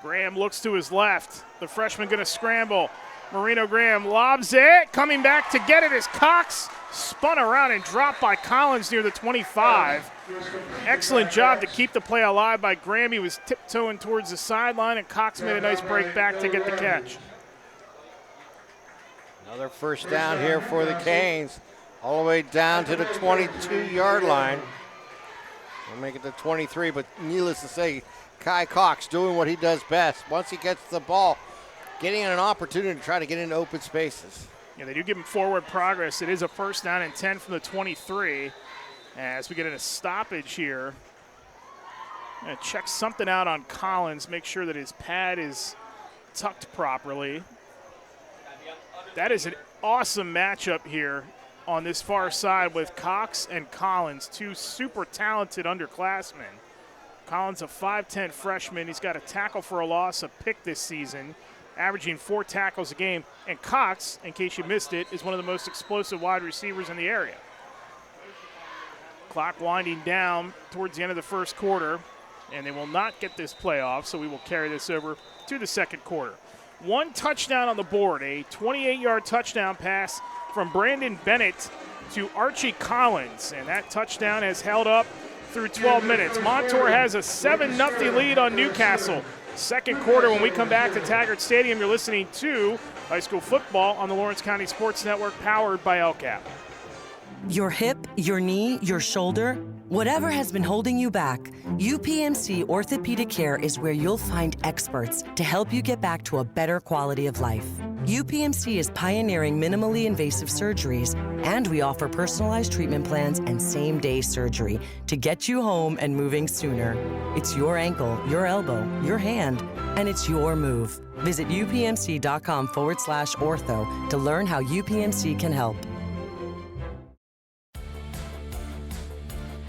Graham looks to his left. The freshman going to scramble. Marino Graham lobs it. Coming back to get it is Cox. Spun around and dropped by Collins near the 25. Excellent job to keep the play alive by Graham. He was tiptoeing towards the sideline, and Cox made a nice break back to get the catch. Another 1st down here for the Canes, all the way down to the 22-yard line. We'll make it to 23, but needless to say, Kai Cox doing what he does best. Once he gets the ball, getting an opportunity to try to get into open spaces. Yeah, they do give him forward progress. It is a 1st down and 10 from the 23. As we get in a stoppage here, I'm going to check something out on Collins, make sure that his pad is tucked properly. That is an awesome matchup here on this far side with Cox and Collins, 2 super talented underclassmen. Collins, a 5'10 freshman. He's got a tackle for a loss, a pick this season, averaging 4 tackles a game. And Cox, in case you missed it, is one of the most explosive wide receivers in the area. Clock winding down towards the end of the first quarter, and they will not get this play off, so we will carry this over to the second quarter. 1 touchdown on the board, a 28-yard touchdown pass from Brandon Bennett to Archie Collins, and that touchdown has held up through 12 minutes. Montour has a 7-0 lead on Newcastle. Second quarter, when we come back to Taggart Stadium, you're listening to high school football on the Lawrence County Sports Network, powered by LCAP. Your hip, your knee, your shoulder, whatever has been holding you back, UPMC Orthopedic Care is where you'll find experts to help you get back to a better quality of life. UPMC is pioneering minimally invasive surgeries, and we offer personalized treatment plans and same-day surgery to get you home and moving sooner. It's your ankle, your elbow, your hand, and it's your move. Visit upmc.com/ortho to learn how UPMC can help.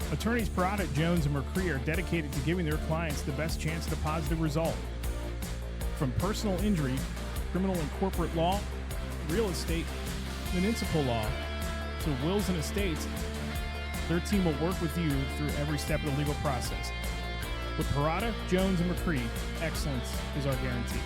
Attorneys Parada, Jones, and McCree are dedicated to giving their clients the best chance at a positive result. From personal injury, criminal and corporate law, real estate, municipal law, to wills and estates, their team will work with you through every step of the legal process. With Parada, Jones, and McCree, excellence is our guarantee.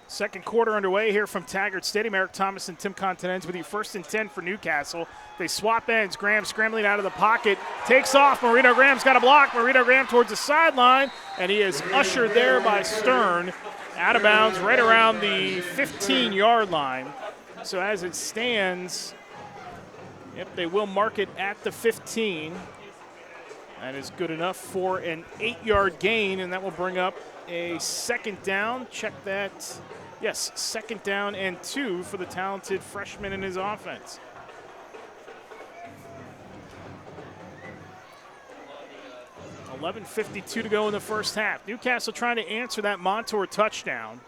Second quarter underway here from Taggart Stadium. Eric Thomas and Tim Continenz with you. 1st and 10 for Newcastle. They swap ends. Graham scrambling out of the pocket. Takes off. Marino Graham's got a block. Marino Graham towards the sideline. And he is ushered there by Stern. Out of bounds right around the 15-yard line. So as it stands, they will mark it at the 15. That is good enough for an 8-yard gain, and that will bring up a second down. Check that. Yes, 2nd down and 2 for the talented freshman in his offense. $11:52 to go in the first half. Newcastle trying to answer that Montour touchdown.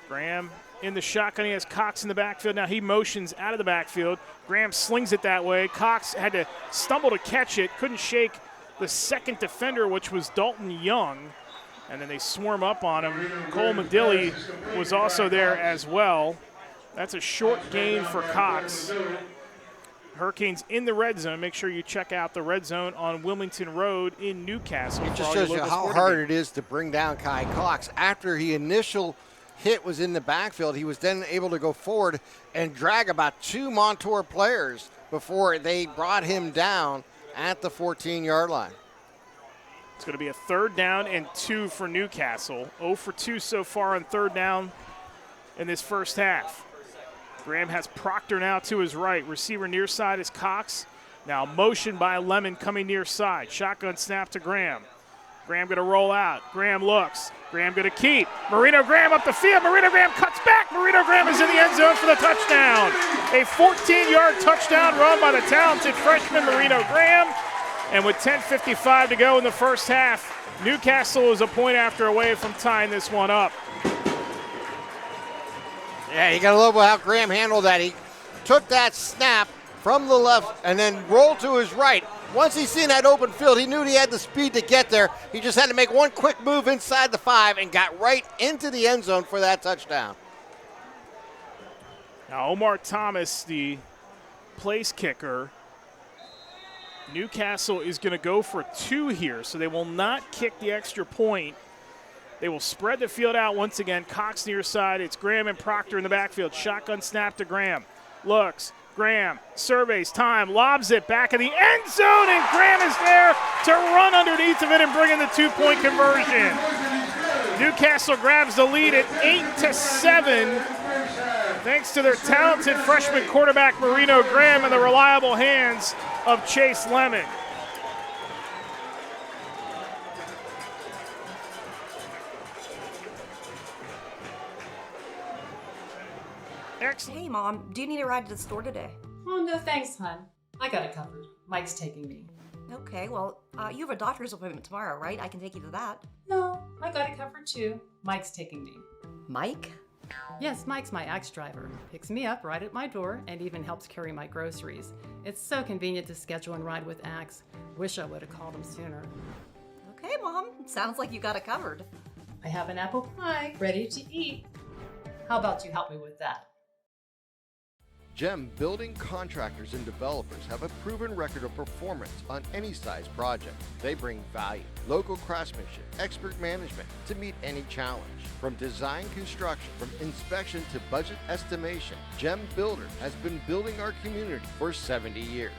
Graham in the shotgun. He has Cox in the backfield. Now he motions out of the backfield. Graham slings it that way. Cox had to stumble to catch it. Couldn't shake the second defender, which was Dalton Young. And then they swarm up on him. Cole Medilli was also there as well. That's a short gain for Cox. Hurricanes in the red zone. Make sure you check out the red zone on Wilmington Road in Newcastle. It just shows you how hard it is to bring down Kai Cox. After the initial hit was in the backfield, he was then able to go forward and drag about 2 Montour players before they brought him down at the 14-yard line. It's going to be a 3rd down and 2 for Newcastle. 0 for 2 so far on 3rd down in this first half. Graham has Proctor now to his right. Receiver near side is Cox. Now motion by Lemon coming near side. Shotgun snap to Graham. Graham going to roll out. Graham looks. Graham going to keep. Marino Graham up the field. Marino Graham cuts back. Marino Graham is in the end zone for the touchdown. A 14-yard touchdown run by the talented freshman Marino Graham. And with 10:55 to go in the first half, Newcastle is a point after away from tying this one up. Yeah, you got to love how Graham handled that. He took that snap from the left and then rolled to his right. Once he seen that open field, he knew he had the speed to get there. He just had to make one quick move inside the 5 and got right into the end zone for that touchdown. Now Omar Thomas, the place kicker. Newcastle is going to go for 2 here, so they will not kick the extra point. They will spread the field out once again. Cox near side. It's Graham and Proctor in the backfield. Shotgun snap to Graham. Looks. Graham surveys time, lobs it back in the end zone, and Graham is there to run underneath of it and bring in the 2-point conversion. Newcastle grabs the lead at 8-7, thanks to their talented freshman quarterback Marino Graham and the reliable hands of Chase Lemon. Hey, Mom, do you need a ride to the store today? Oh, no thanks, hon. I got it covered. Mike's taking me. Okay, well, you have a doctor's appointment tomorrow, right? I can take you to that. No, I got it covered too. Mike's taking me. Mike? Yes, Mike's my Axe driver. Picks me up right at my door and even helps carry my groceries. It's so convenient to schedule and ride with Axe. Wish I would have called him sooner. Okay, Mom. Sounds like you got it covered. I have an apple pie ready to eat. How about you help me with that? GEM building contractors and developers have a proven record of performance on any size project. They bring value, local craftsmanship, expert management to meet any challenge. From design construction, from inspection to budget estimation, GEM Builder has been building our community for 70 years.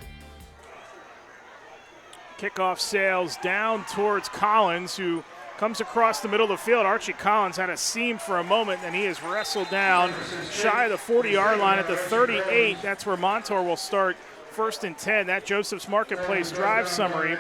Kickoff sails down towards Collins, who comes across the middle of the field. Archie Collins had a seam for a moment, and he is wrestled down shy of the 40-yard line at the 38. That's where Montour will start 1st and 10. That Joseph's Marketplace drive summary.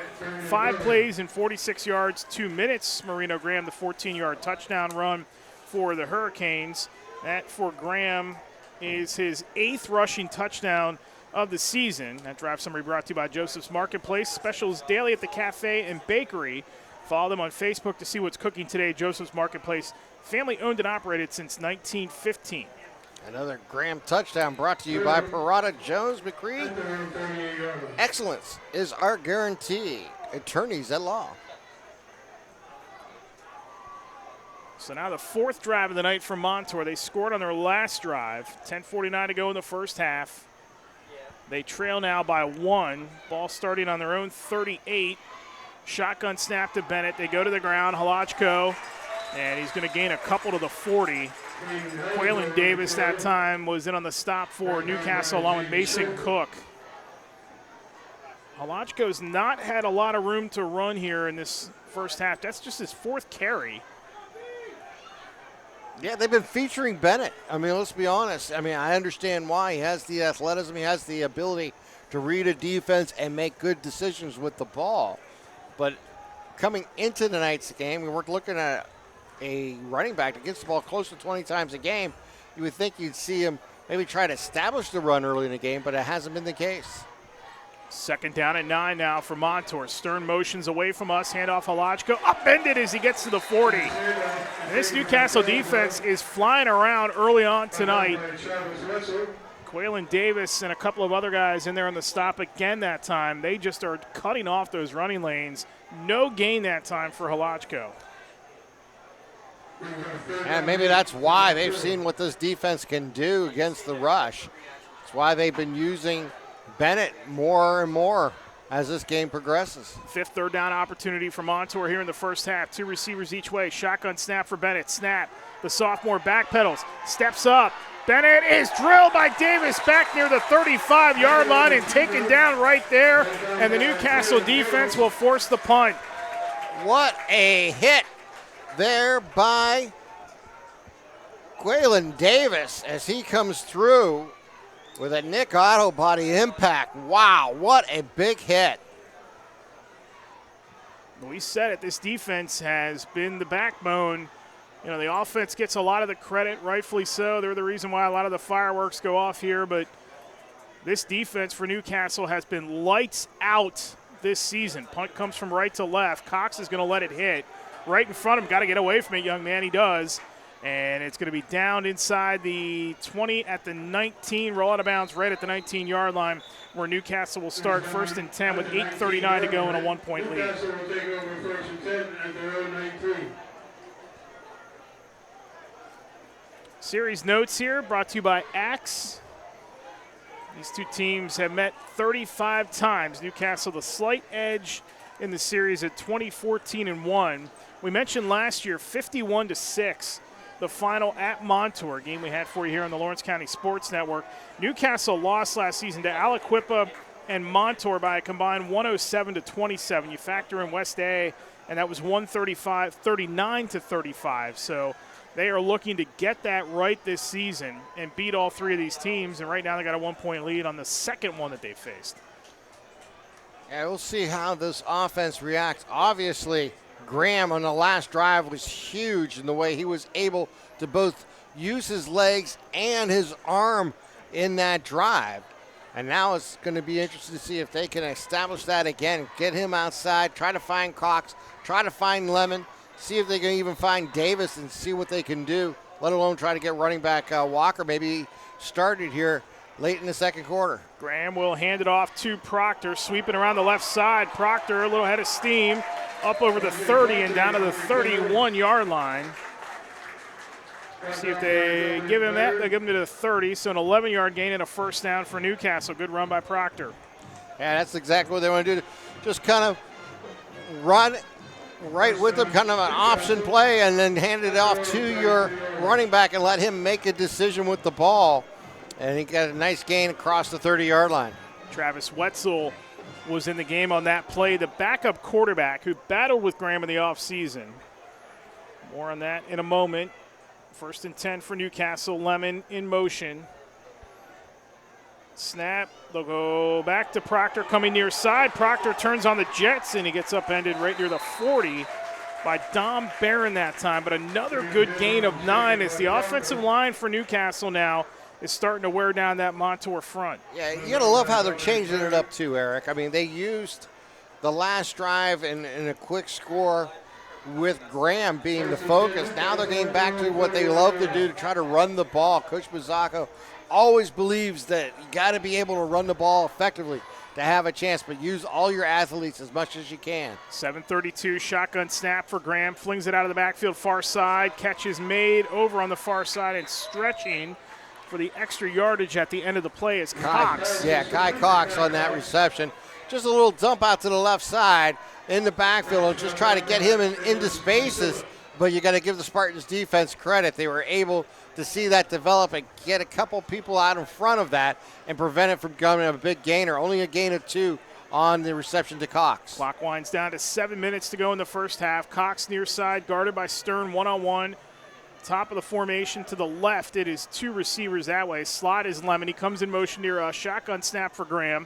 5 plays and 46 yards, 2 minutes. Marino Graham, the 14-yard touchdown run for the Hurricanes. That for Graham is his 8th rushing touchdown of the season. That drive summary brought to you by Joseph's Marketplace. Specials daily at the cafe and bakery. Follow them on Facebook to see what's cooking today. Joseph's Marketplace, family owned and operated since 1915. Another Graham touchdown brought to you by Parada Jones McCree. Excellence is our guarantee. Attorneys at law. So now the 4th drive of the night for Montour. They scored on their last drive. 10:49 to go in the first half. They trail now by 1. Ball starting on their own 38. Shotgun snap to Bennett. They go to the ground. Halachko, and he's going to gain a couple to the 40. Quaylen Davis that time was in on the stop for Newcastle along with Mason Cook. Halachko's not had a lot of room to run here in this first half. That's just his 4th carry. Yeah, they've been featuring Bennett. I mean, let's be honest. I mean, I understand why. He has the athleticism. He has the ability to read a defense and make good decisions with the ball. But coming into tonight's game, we were looking at a running back that gets the ball close to 20 times a game. You would think you'd see him maybe try to establish the run early in the game, but it hasn't been the case. 2nd down and 9 now for Montour. Stern motions away from us. Handoff Halachko. Upended as he gets to the 40. And this Newcastle defense is flying around early on tonight. Quaylen Davis and a couple of other guys in there on the stop again that time. They just are cutting off those running lanes. No gain that time for Halachko. And maybe that's why they've seen what this defense can do against the rush. That's why they've been using Bennett more and more as this game progresses. 5th 3rd down opportunity for Montour here in the first half. 2 receivers each way. Shotgun snap for Bennett. Snap. The sophomore backpedals. Steps up. Bennett is drilled by Davis back near the 35-yard line and taken down right there. And the Newcastle defense will force the punt. What a hit there by Quaylen Davis as he comes through with a Nick Otto body impact. Wow, what a big hit. We said it, this defense has been the backbone. You know, the offense gets a lot of the credit, rightfully so. They're the reason why a lot of the fireworks go off here, but this defense for Newcastle has been lights out this season. Punt comes from right to left. Cox is going to let it hit. Right in front of him, got to get away from it, young man, he does. And it's going to be down inside the 20 at the 19, roll out of bounds right at the 19-yard line, where Newcastle will start 1st and 10 with 8:39 to go and a 1-point lead. Newcastle will take over 1st and 10 at their own 19. Series notes here brought to you by Axe. These two teams have met 35 times. Newcastle the slight edge in the series at 20-14-1. We mentioned last year 51-6, the final at Montour, game we had for you here on the Lawrence County Sports Network. Newcastle lost last season to Aliquippa and Montour by a combined 107-27. You factor in West A, and that was 39-35. So they are looking to get that right this season and beat all 3 of these teams. And right now they got a 1-point lead on the second one that they faced. Yeah, we'll see how this offense reacts. Obviously, Graham on the last drive was huge in the way he was able to both use his legs and his arm in that drive. And now it's going to be interesting to see if they can establish that again, get him outside, try to find Cox, try to find Lemon, see if they can even find Davis and see what they can do let alone try to get running back Walker maybe started here late in the second quarter. Graham will hand it off to Proctor, sweeping around the left side. Proctor a little head of steam, up over the 30 and down to the 31-yard line. See if they give him that. They give him to the 30, so an 11-yard gain and a first down for Newcastle. Good run by Proctor. Yeah, that's exactly what they want to do. Just kind of run right with them, kind of an option play, and then hand it off to your running back and let him make a decision with the ball. And he got a nice gain across the 30-yard line. Travis Wetzel was in the game on that play, the backup quarterback who battled with Graham in the offseason. More on that in a moment. First and 10 for Newcastle. Lemon in motion. Snap. They'll go back to Proctor coming near side. Proctor turns on the Jets, and he gets upended right near the 40 by Dom Barron that time. But another good gain of 9 as the offensive line for Newcastle now is starting to wear down that Montour front. Yeah, you got to love how they're changing it up too, Eric. I mean, they used the last drive in a quick score with Graham being the focus. Now they're getting back to what they love to do, to try to run the ball. Coach Mazzocco always believes that you got to be able to run the ball effectively to have a chance, but use all your athletes as much as you can. 7:32, shotgun snap for Graham. Flings it out of the backfield, far side. Catch is made over on the far side, and stretching for the extra yardage at the end of the play is Cox. Kai Cox on that reception. Just a little dump out to the left side in the backfield and just try to get him into spaces, but you got to give the Spartans defense credit. They were able to see that develop and get a couple people out in front of that and prevent it from becoming a big gainer. Only a gain of 2 on the reception to Cox. Clock winds down to 7 minutes to go in the first half. Cox near side, guarded by Stern, one-on-one. Top of the formation to the left, it is 2 receivers that way. Slot is Lemon. He comes in motion near a shotgun snap for Graham.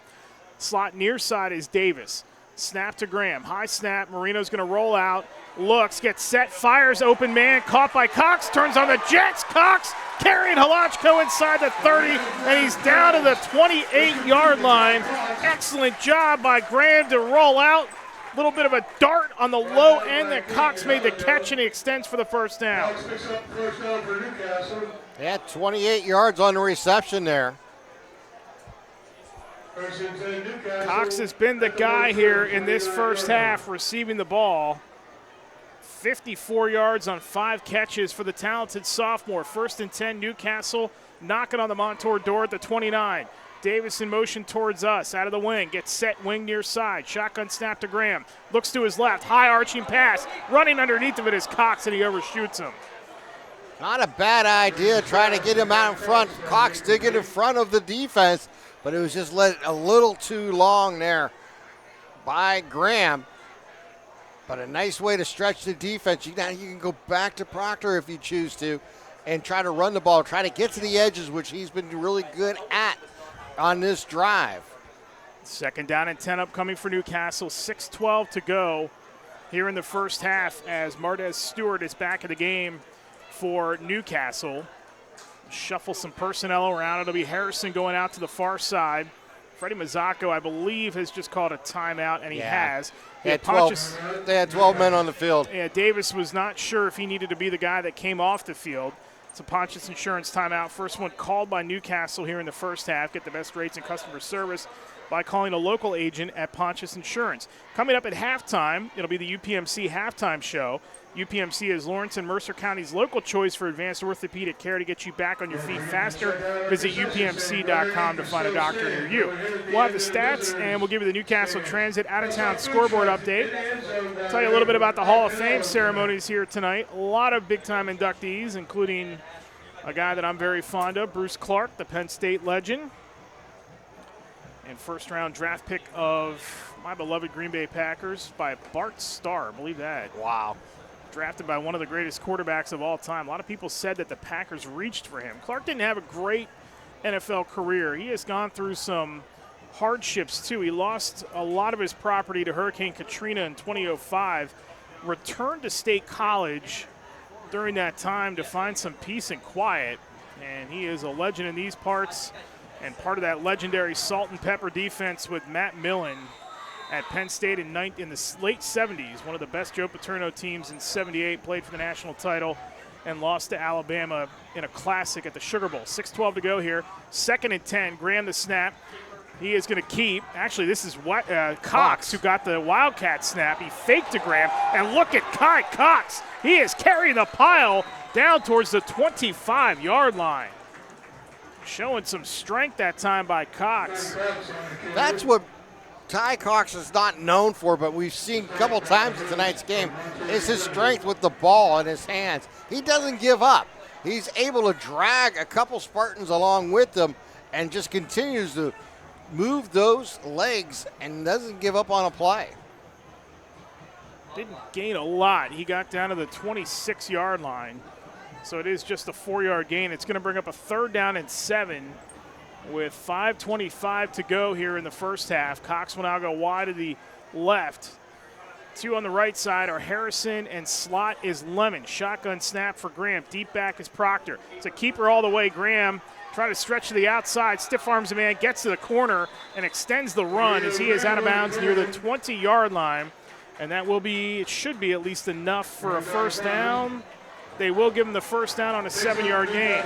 Slot near side is Davis. Snap to Graham. High snap. Marino's going to roll out. Looks, gets set, fires, open man. Caught by Cox. Turns on the Jets. Cox carrying Halachko inside the 30, and he's down to the 28-yard line. Excellent job by Graham to roll out. A little bit of a dart on the low end that Cox made the catch, and he extends for the first down. They had 28 yards on the reception there. Cox has been the guy here in this first half receiving the ball. 54 yards on 5 catches for the talented sophomore. First and 10, Newcastle knocking on the Montour door at the 29. Davis in motion towards us, out of the wing, gets set wing near side. Shotgun snap to Graham. Looks to his left, high arching pass. Running underneath of it is Cox, and he overshoots him. Not a bad idea trying to get him out in front. Cox did get in front of the defense, but it was just let a little too long there by Graham. But a nice way to stretch the defense. You can go back to Proctor if you choose to and try to run the ball, try to get to the edges, which he's been really good at on this drive. Second down and 10 upcoming for Newcastle. 6:12 to go here in the first half as Mardez Stewart is back in the game for Newcastle. Shuffle some personnel around. It'll be Harrison going out to the far side. Freddie Mazzocco, I believe, has just called a timeout, and he has. They had 12 men on the field. Yeah, Davis was not sure if he needed to be the guy that came off the field. It's a Pontius Insurance timeout. First one called by Newcastle here in the first half. Get the best rates and customer service by calling a local agent at Pontius Insurance. Coming up at halftime, it'll be the UPMC halftime show. UPMC is Lawrence and Mercer County's local choice for advanced orthopedic care to get you back on your feet faster. Visit upmc.com to find a doctor near you. We'll have the stats, and we'll give you the Newcastle Transit out-of-town scoreboard update. Tell you a little bit about the Hall of Fame ceremonies here tonight. A lot of big-time inductees, including a guy that I'm very fond of, Bruce Clark, the Penn State legend, and first-round draft pick of my beloved Green Bay Packers by Bart Starr. Believe that. Wow. Drafted by one of the greatest quarterbacks of all time. A lot of people said that the Packers reached for him. Clark didn't have a great NFL career. He has gone through some hardships, too. He lost a lot of his property to Hurricane Katrina in 2005, returned to State College during that time to find some peace and quiet, and he is a legend in these parts and part of that legendary salt and pepper defense with Matt Millen at Penn State in the late 70s, one of the best Joe Paterno teams in 78, played for the national title and lost to Alabama in a classic at the Sugar Bowl. 6:12 to go here. 2nd and 10. Graham the snap. He is going to keep. Actually, this is Cox who got the Wildcat snap. He faked to Graham, and look at Kai Cox. He is carrying the pile down towards the 25-yard line. Showing some strength that time by Cox. That's what Ty Cox is not known for, but we've seen a couple times in tonight's game, is his strength with the ball in his hands. He doesn't give up. He's able to drag a couple Spartans along with him and just continues to move those legs and doesn't give up on a play. Didn't gain a lot. He got down to the 26-yard line. So it is just a 4-yard gain. It's going to bring up a 3rd down and 7 with 5:25 to go here in the first half. Cox will now go wide to the left. 2 on the right side are Harrison, and slot is Lemon. Shotgun snap for Graham. Deep back is Proctor. It's a keeper all the way. Graham trying to stretch to the outside. Stiff arms a man, gets to the corner, and extends the run as he is out of bounds near the 20-yard line. And that will be, it should be at least enough for a first down. They will give him the first down on a 7-yard gain.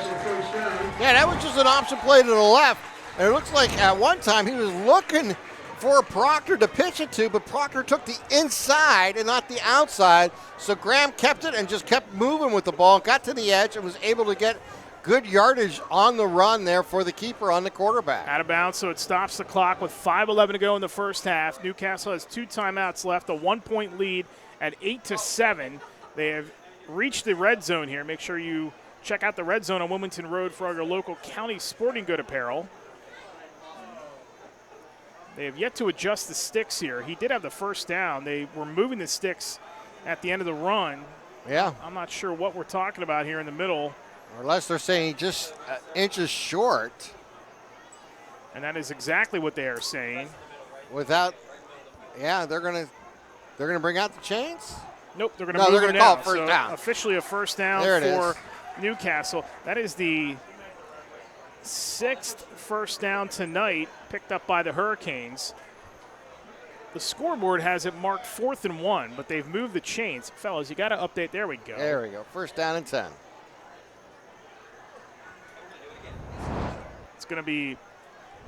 Yeah, that was just an option play to the left. And it looks like at one time he was looking for Proctor to pitch it to, but Proctor took the inside and not the outside. So Graham kept it and just kept moving with the ball, got to the edge, and was able to get good yardage on the run there for the keeper on the quarterback. Out of bounds, so it stops the clock with 5:11 to go in the first half. Newcastle has 2 timeouts left, a 1-point lead at 8-7. They have reached the red zone here. Make sure you check out the red zone on Wilmington Road for all your local county sporting good apparel. They have yet to adjust the sticks here. He did have the first down. They were moving the sticks at the end of the run. Yeah. I'm not sure what we're talking about here in the middle. Unless they're saying just inches short. And that is exactly what they are saying. Without, yeah, they're gonna bring out the chains? Nope, they're going No, to move they're it gonna call now. it first So down. officially a first down There it for is. Newcastle. That is the 6th first down tonight, picked up by the Hurricanes. The scoreboard has it marked 4th and 1, but they've moved the chains. Fellas, you got to update. There we go. There we go. First down and 10. It's going to be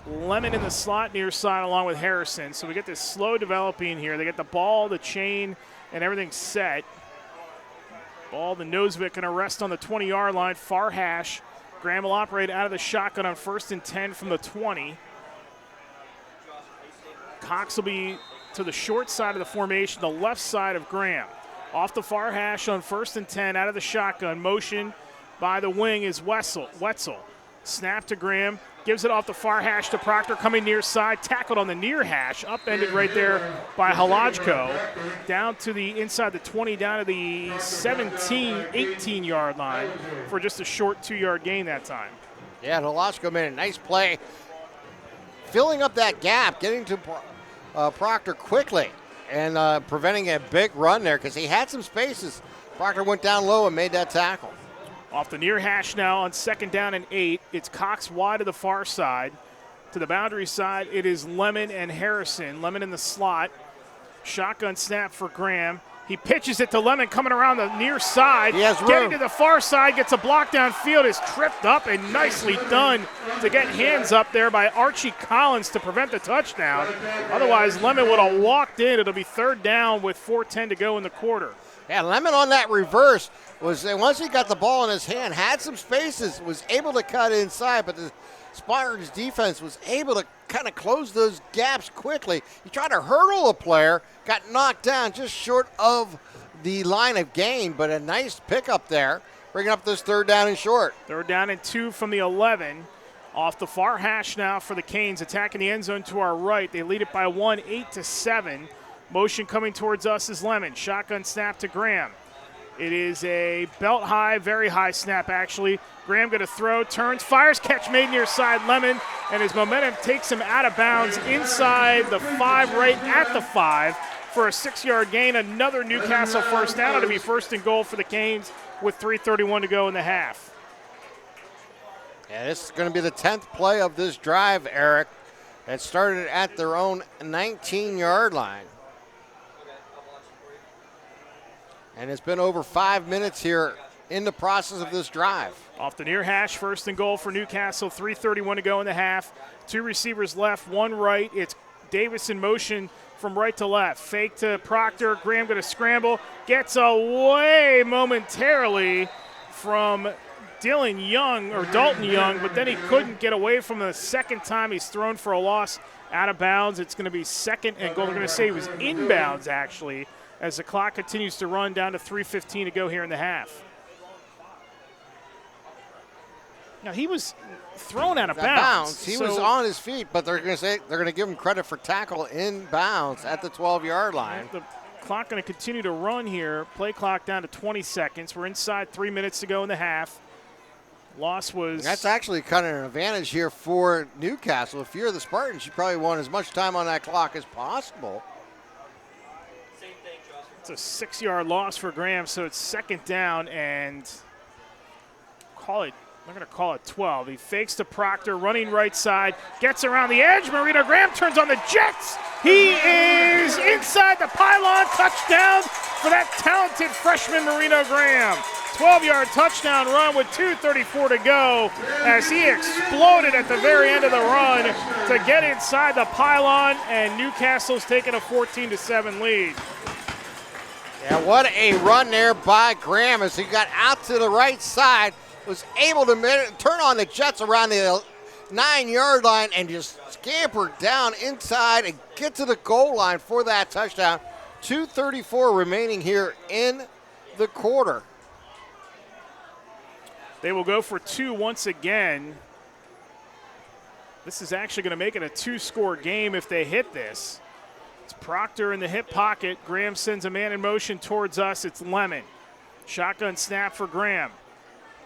Lemon in the slot near side along with Harrison. So we get this slow developing here. They get the ball, the chain, and everything set. Ball, the nose of it, going to rest on the 20-yard line. Far hash. Graham will operate out of the shotgun on 1st and 10 from the 20. Cox will be to the short side of the formation, the left side of Graham. Off the far hash on 1st and 10 out of the shotgun. Motion by the wing is Wetzel. Snap to Graham. Gives it off the far hash to Proctor, coming near side, tackled on the near hash, upended right there by Halajko. Down to the inside the 20, down to the 17, 18-yard line for just a short 2-yard gain that time. Yeah, Halajko made a nice play, filling up that gap, getting to Proctor quickly, and preventing a big run there because he had some spaces. Proctor went down low and made that tackle. Off the near hash now on 2nd down and 8. It's Cox wide to the far side. To the boundary side, it is Lemon and Harrison. Lemon in the slot. Shotgun snap for Graham. He pitches it to Lemon coming around the near side. He has room. Getting to the far side, gets a block downfield, is tripped up and nicely done to get hands up there by Archie Collins to prevent the touchdown. Otherwise, Lemon would have walked in. It'll be 3rd down with 4:10 to go in the quarter. Yeah, Lemon on that reverse was, once he got the ball in his hand, had some spaces, was able to cut inside, but the Spartans defense was able to kind of close those gaps quickly. He tried to hurdle a player, got knocked down just short of the line of gain, but a nice pickup there, bringing up this 3rd down and short. 3rd down and 2 from the 11. Off the far hash now for the Canes, attacking the end zone to our right. They lead it by 1, 8-7. Motion coming towards us is Lemon. Shotgun snap to Graham. It is a belt high, very high snap actually. Graham going to throw, turns, fires, catch made near side. Lemon, and his momentum takes him out of bounds inside the 5, right at the 5 for a 6-yard gain. Another Newcastle first down. It'll be 1st and goal for the Canes with 3:31 to go in the half. Yeah, this is going to be the 10th play of this drive, Eric. It started at their own 19-yard line. And it's been over 5 minutes here in the process of this drive. Off the near hash, 1st and goal for Newcastle, 3:31 to go in the half. 2 receivers left, 1 right. It's Davis in motion from right to left. Fake to Proctor. Graham going to scramble. Gets away momentarily from Dalton Young, but then he couldn't get away from the second time he's thrown for a loss out of bounds. It's going to be 2nd and goal. We're going to say he was inbounds, actually, as the clock continues to run down to 3:15 to go here in the half. Now, he was thrown out of bounds. He was on his feet, but they're going to give him credit for tackle in bounds at the 12-yard line. The clock going to continue to run here. Play clock down to 20 seconds. We're inside 3 minutes to go in the half. Loss was... That's actually kind of an advantage here for Newcastle. If you're the Spartans, you probably want as much time on that clock as possible. It's a 6-yard loss for Graham, so it's 2nd down and they're going to call it 12. He fakes to Proctor, running right side, gets around the edge. Marino Graham turns on the Jets. He is inside the pylon. Touchdown for that talented freshman Marino Graham. 12-yard touchdown run with 2:34 to go as he exploded at the very end of the run to get inside the pylon, and Newcastle's taking a 14-7 lead. Yeah, what a run there by Graham as he got out to the right side, was able to turn on the Jets around the 9-yard line and just scamper down inside and get to the goal line for that touchdown. 2:34 remaining here in the quarter. They will go for 2 once again. This is actually going to make it a 2-score game if they hit this. It's Proctor in the hip pocket. Graham sends a man in motion towards us. It's Lemon. Shotgun snap for Graham.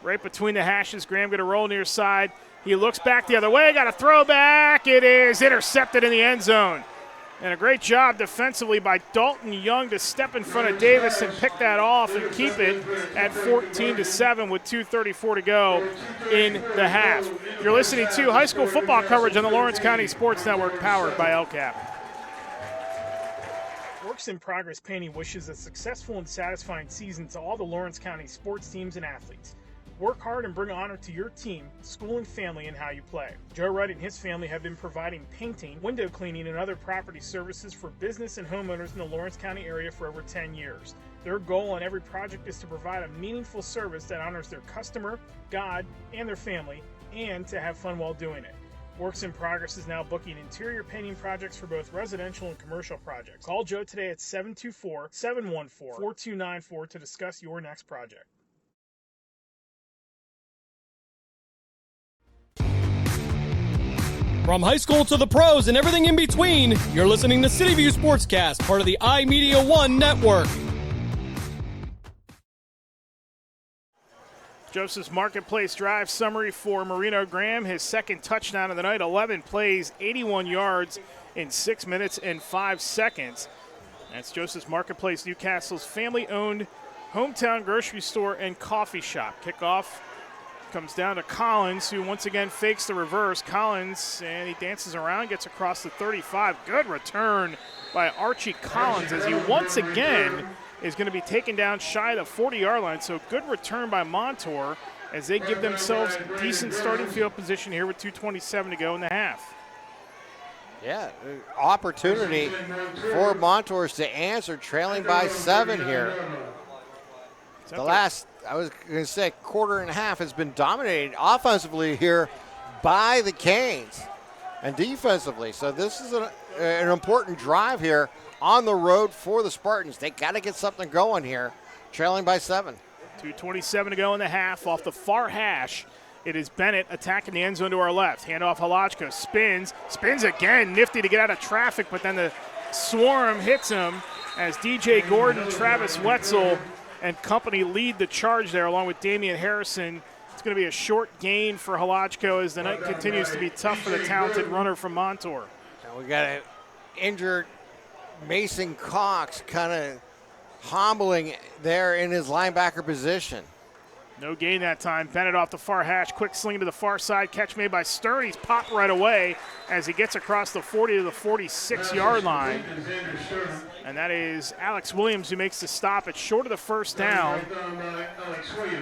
Right between the hashes, Graham going to roll near side. He looks back the other way, got a throwback. It is intercepted in the end zone. And a great job defensively by Dalton Young to step in front of Davis and pick that off and keep it at 14-7 with 2:34 to go in the half. You're listening to high school football coverage on the Lawrence County Sports Network, powered by LCAP. Works in Progress Painting wishes a successful and satisfying season to all the Lawrence County sports teams and athletes. Work hard and bring honor to your team, school, and family in how you play. Joe Wright and his family have been providing painting, window cleaning, and other property services for business and homeowners in the Lawrence County area for over 10 years. Their goal on every project is to provide a meaningful service that honors their customer, God, and their family, and to have fun while doing it. Works in Progress is now booking interior painting projects for both residential and commercial projects. Call Joe today at 724-714-4294 to discuss your next project. From high school to the pros and everything in between, you're listening to City View Sportscast, part of the iMedia One network. Joseph's Marketplace Drive summary for Marino Graham, his 2nd touchdown of the night, 11 plays, 81 yards in 6 minutes and 5 seconds. That's Joseph's Marketplace, Newcastle's family-owned hometown grocery store and coffee shop. Kickoff comes down to Collins, who once again fakes the reverse. Collins, and he dances around, gets across the 35. Good return by Archie Collins as he once again is going to be taken down shy of the 40-yard line. So good return by Montour as they give themselves decent starting field position here with 2:27 to go in the half. Yeah, opportunity for Montours to answer, trailing by 7 here. The last, I was going to say, quarter and a half has been dominated offensively here by the Canes and defensively. So this is an important drive here on the road for the Spartans. They got to get something going here, trailing by 7. 2:27 to go in the half. Off the far hash, it is Bennett attacking the end zone to our left. Handoff Halachko, spins again, nifty to get out of traffic, but then the swarm hits him as DJ Gordon, Travis Wetzel, and company lead the charge there along with Damian Harrison. It's going to be a short gain for Halachko as the night continues to be tough for the talented runner from Montour. And we got an injured Mason Cox kind of hobbling there in his linebacker position. No gain that time. Bennett off the far hash. Quick sling to the far side. Catch made by Stern. He's popped right away as he gets across the 40 to the 46-yard line. And that is Alex Williams who makes the stop. It's short of the first down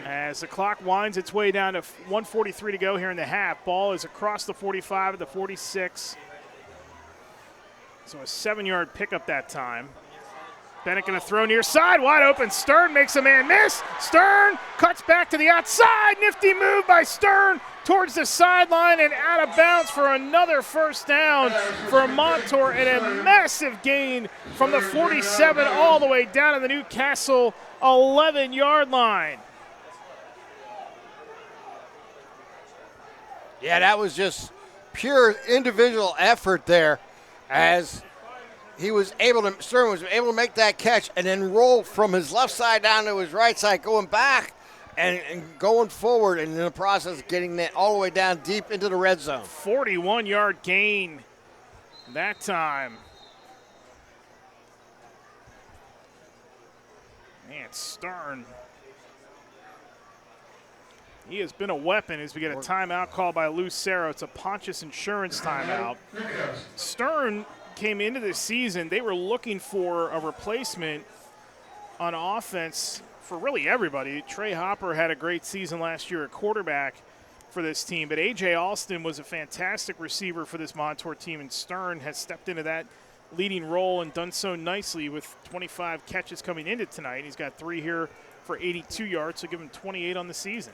as the clock winds its way down to 1:43 to go here in the half. Ball is across the 45 to the 46. So a 7-yard pickup that time. Bennett going to throw near side, wide open. Stern makes a man miss. Stern cuts back to the outside. Nifty move by Stern towards the sideline and out of bounds for another first down for Montour, and a massive gain from the 47 all the way down to the Newcastle 11-yard line. Yeah, that was just pure individual effort there as Stern was able to make that catch and then roll from his left side down to his right side, going back and going forward, and in the process getting that all the way down deep into the red zone. 41-yard gain that time. Man, Stern. He has been a weapon as we get a timeout called by Lucero. It's a Pontius Insurance timeout. Stern came into this season, they were looking for a replacement on offense for really everybody. Trey Hopper had a great season last year at quarterback for this team, but A.J. Alston was a fantastic receiver for this Montour team, and Stern has stepped into that leading role and done so nicely with 25 catches coming into tonight. He's got 3 here for 82 yards, so give him 28 on the season.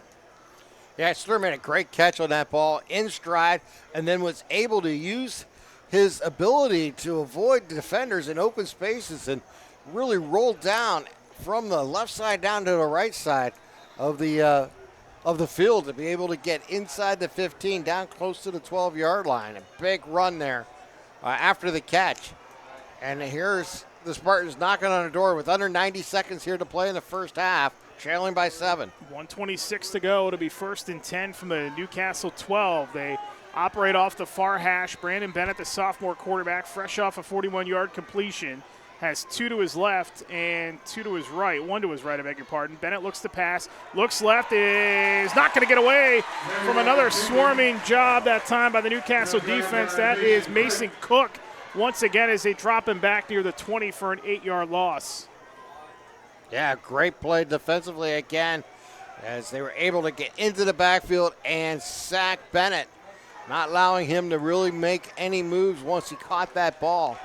Yeah, Stern made a great catch on that ball in stride and then was able to use his ability to avoid defenders in open spaces and really rolled down from the left side down to the right side of the field to be able to get inside the 15, down close to the 12-yard line. A big run there after the catch. And here's the Spartans knocking on the door with under 90 seconds here to play in the first half, trailing by 7. 1:26 to go. It'll be 1st and 10 from the Newcastle 12. They operate off the far hash. Brandon Bennett, the sophomore quarterback, fresh off a 41-yard completion, has 2 to his left and 2 to his right. 1 to his right, I beg your pardon. Bennett looks to pass, looks left, is not going to get away from another swarming job that time by the Newcastle defense. That is Mason Cook once again as they drop him back near the 20 for an 8-yard loss. Yeah, great play defensively again as they were able to get into the backfield and sack Bennett, not allowing him to really make any moves once he caught that ball.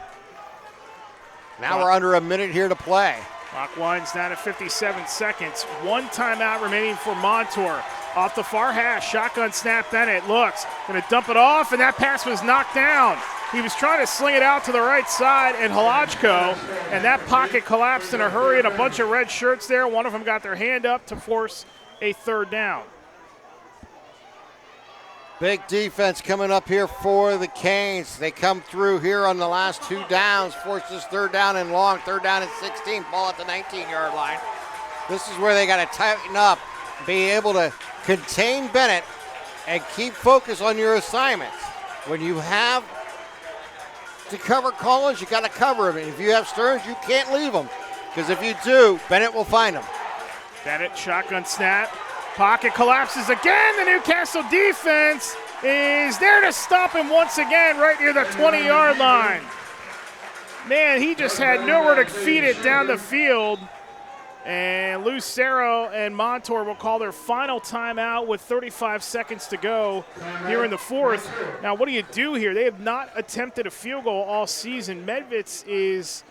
Now we're under a minute here to play. Clock winds down to 57 seconds. 1 timeout remaining for Montour. Off the far hash, shotgun snap, Bennett looks, going to dump it off, and that pass was knocked down. He was trying to sling it out to the right side, and Halachko, and that pocket collapsed in a hurry, and a bunch of red shirts there. One of them got their hand up to force a 3rd down. Big defense coming up here for the Canes. They come through here on the last 2 downs, force this 3rd down and long, 3rd down and 16, ball at the 19-yard line. This is where they got to tighten up, be able to contain Bennett and keep focus on your assignments. When you have to cover Collins, you got to cover him. And if you have Stearns, you can't leave him, because if you do, Bennett will find him. Bennett, shotgun snap. Pocket collapses again. The Newcastle defense is there to stop him once again right near the 20-yard line. Man, he just had nowhere to feed it down the field. And Lucero and Montour will call their final timeout with 35 seconds to go here in the 4th. Now, what do you do here? They have not attempted a field goal all season. Medvitz is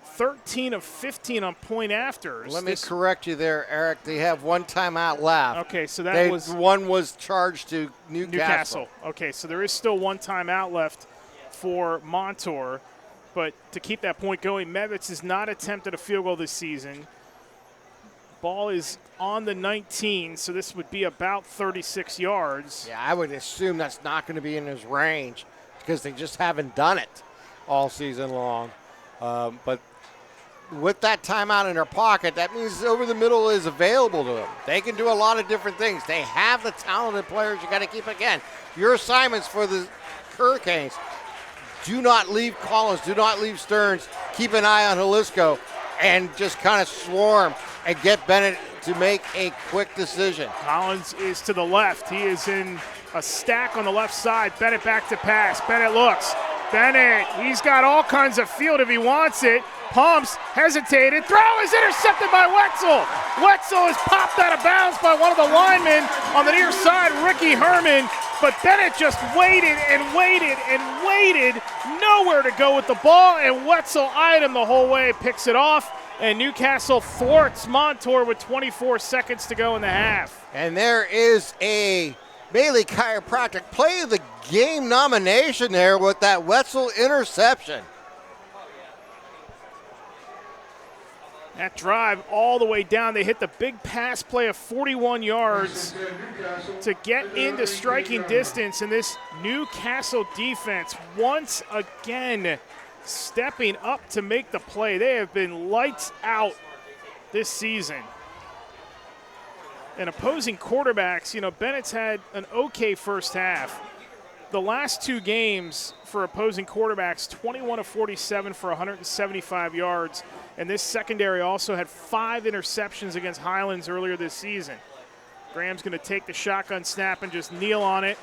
13 of 15 on point afters. Let me correct you there, Eric. They have 1 timeout left. Okay, so that one was charged to Newcastle. Okay, so there is still 1 timeout left for Montour. But to keep that point going, Medvitz has not attempted a field goal this season. Ball is on the 19, so this would be about 36 yards. Yeah, I would assume that's not going to be in his range because they just haven't done it all season long. But with that timeout in their pocket, that means over the middle is available to them. They can do a lot of different things. They have the talented players. You got to keep, again, your assignments for the Hurricanes. Do not leave Collins. Do not leave Stearns. Keep an eye on Jalisco and just kind of swarm and get Bennett to make a quick decision. Collins is to the left. He is in a stack on the left side. Bennett back to pass. Bennett looks. Bennett, he's got all kinds of field if he wants it. Pumps, hesitated. Throw is intercepted by Wetzel. Wetzel is popped out of bounds by one of the linemen on the near side, Ricky Herman. But Bennett just waited and waited and waited. Nowhere to go with the ball, and Wetzel eyed him the whole way, picks it off. And Newcastle thwarts Montour with 24 seconds to go in the half. And there is a Bailey Chiropractic Play of the Game nomination there with that Wetzel interception. That drive all the way down. They hit the big pass play of 41 yards to get into striking distance. And this Newcastle defense once again stepping up to make the play. They have been lights out this season. And opposing quarterbacks, Bennett's had an okay first half. The last two games for opposing quarterbacks, 21 of 47 for 175 yards. And this secondary also had 5 interceptions against Highlands earlier this season. Graham's going to take the shotgun snap and just kneel on it.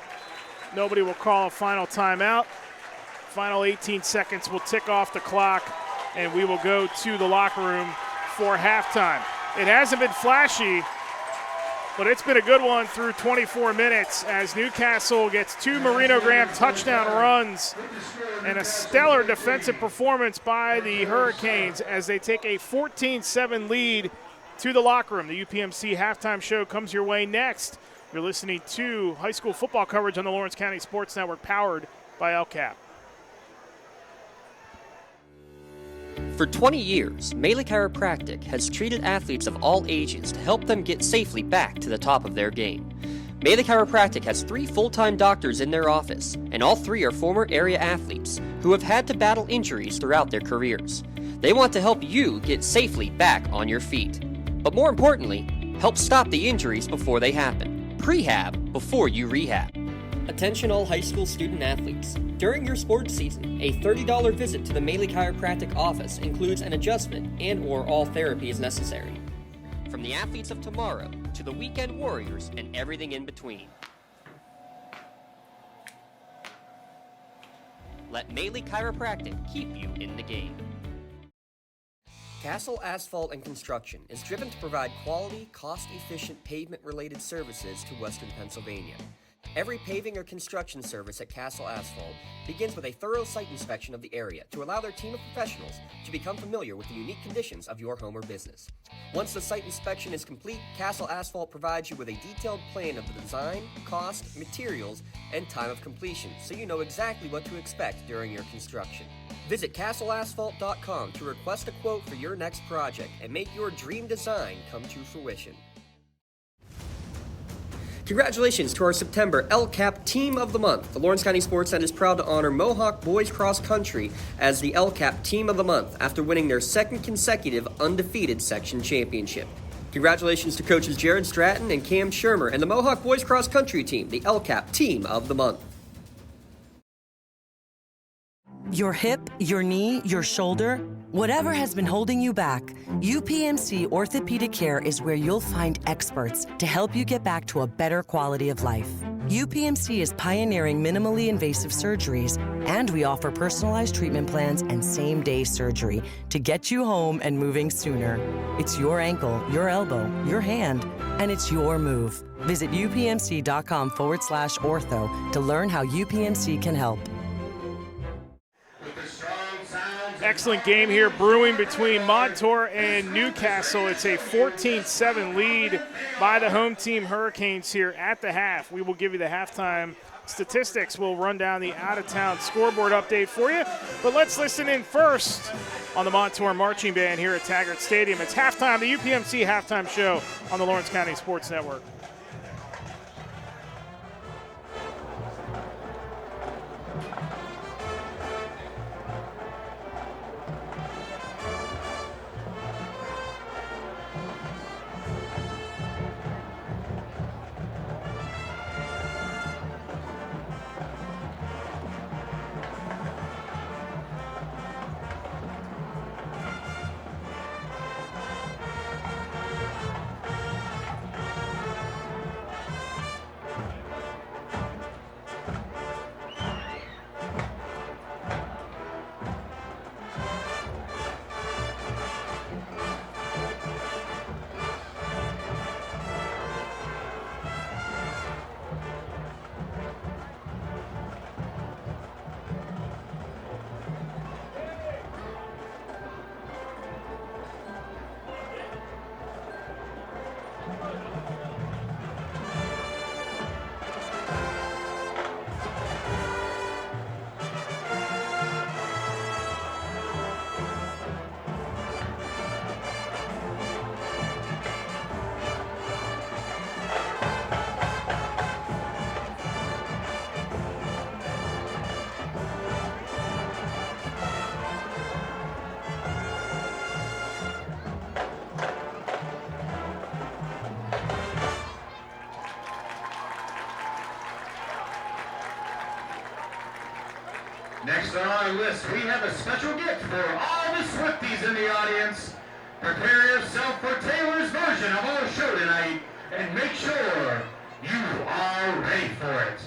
Nobody will call a final timeout. Final 18 seconds will tick off the clock, and we will go to the locker room for halftime. It hasn't been flashy, but it's been a good one through 24 minutes as Newcastle gets 2 Marino Graham touchdown runs and a stellar defensive performance by the Hurricanes as they take a 14-7 lead to the locker room. The UPMC halftime show comes your way next. You're listening to high school football coverage on the Lawrence County Sports Network, powered by LCAP. For 20 years, Melee Chiropractic has treated athletes of all ages to help them get safely back to the top of their game. Melee Chiropractic has 3 full-time doctors in their office, and all 3 are former area athletes who have had to battle injuries throughout their careers. They want to help you get safely back on your feet. But more importantly, help stop the injuries before they happen. Prehab before you rehab. Attention all high school student athletes. During your sports season, a $30 visit to the Melee Chiropractic office includes an adjustment and/or all therapy is necessary. From the athletes of tomorrow to the weekend warriors and everything in between. Let Melee Chiropractic keep you in the game. Castle Asphalt and Construction is driven to provide quality, cost-efficient pavement-related services to Western Pennsylvania. Every paving or construction service at Castle Asphalt begins with a thorough site inspection of the area to allow their team of professionals to become familiar with the unique conditions of your home or business. Once the site inspection is complete, Castle Asphalt provides you with a detailed plan of the design, cost, materials, and time of completion so you know exactly what to expect during your construction. Visit castleasphalt.com to request a quote for your next project and make your dream design come to fruition. Congratulations to our September LCAP Team of the Month. The Lawrence County Sportsnet is proud to honor Mohawk Boys Cross Country as the LCAP Team of the Month after winning their second consecutive undefeated section championship. Congratulations to coaches Jared Stratton and Cam Shermer and the Mohawk Boys Cross Country team, the LCAP Team of the Month. Your hip, your knee, your shoulder, whatever has been holding you back, UPMC Orthopedic Care is where you'll find experts to help you get back to a better quality of life. UPMC is pioneering minimally invasive surgeries, and we offer personalized treatment plans and same-day surgery to get you home and moving sooner. It's your ankle, your elbow, your hand, and it's your move. Visit upmc.com/ortho to learn how UPMC can help. Excellent game here brewing between Montour and Newcastle. It's a 14-7 lead by the home team Hurricanes here at the half. We will give you the halftime statistics. We'll run down the out-of-town scoreboard update for you. But let's listen in first on the Montour Marching Band here at Taggart Stadium. It's halftime, the UPMC halftime show on the Lawrence County Sports Network. Next on our list, we have a special gift for all the Swifties in the audience. Prepare yourself for Taylor's version of our show tonight, and make sure you are ready for it.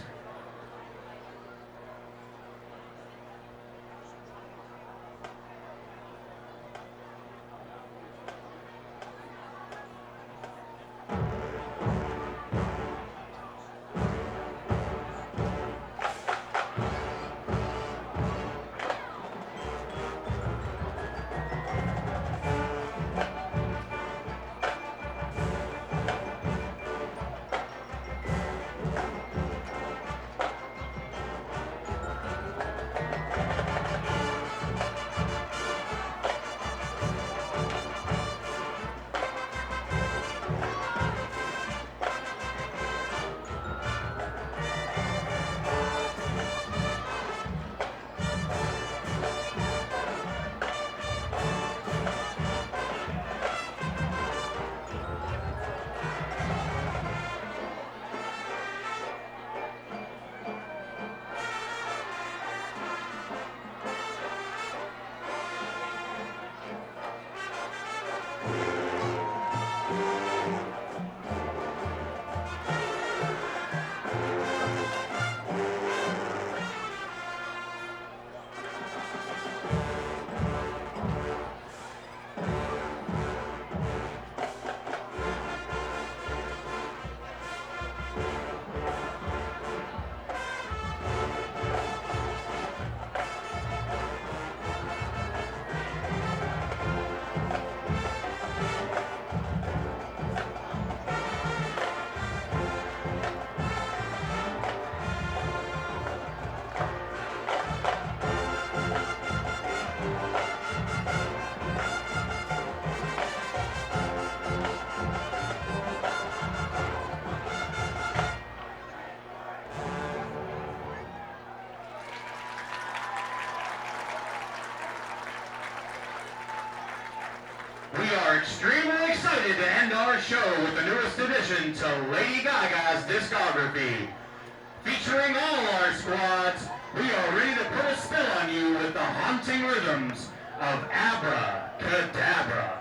We are extremely excited to end our show with the newest addition to Lady Gaga's discography. Featuring all our squads, we are ready to put a spell on you with the haunting rhythms of Abracadabra.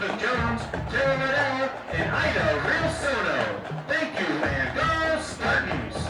Elizabeth Jones, Terry Liddell, and Ida Real Soto. Thank you, and go Spartans!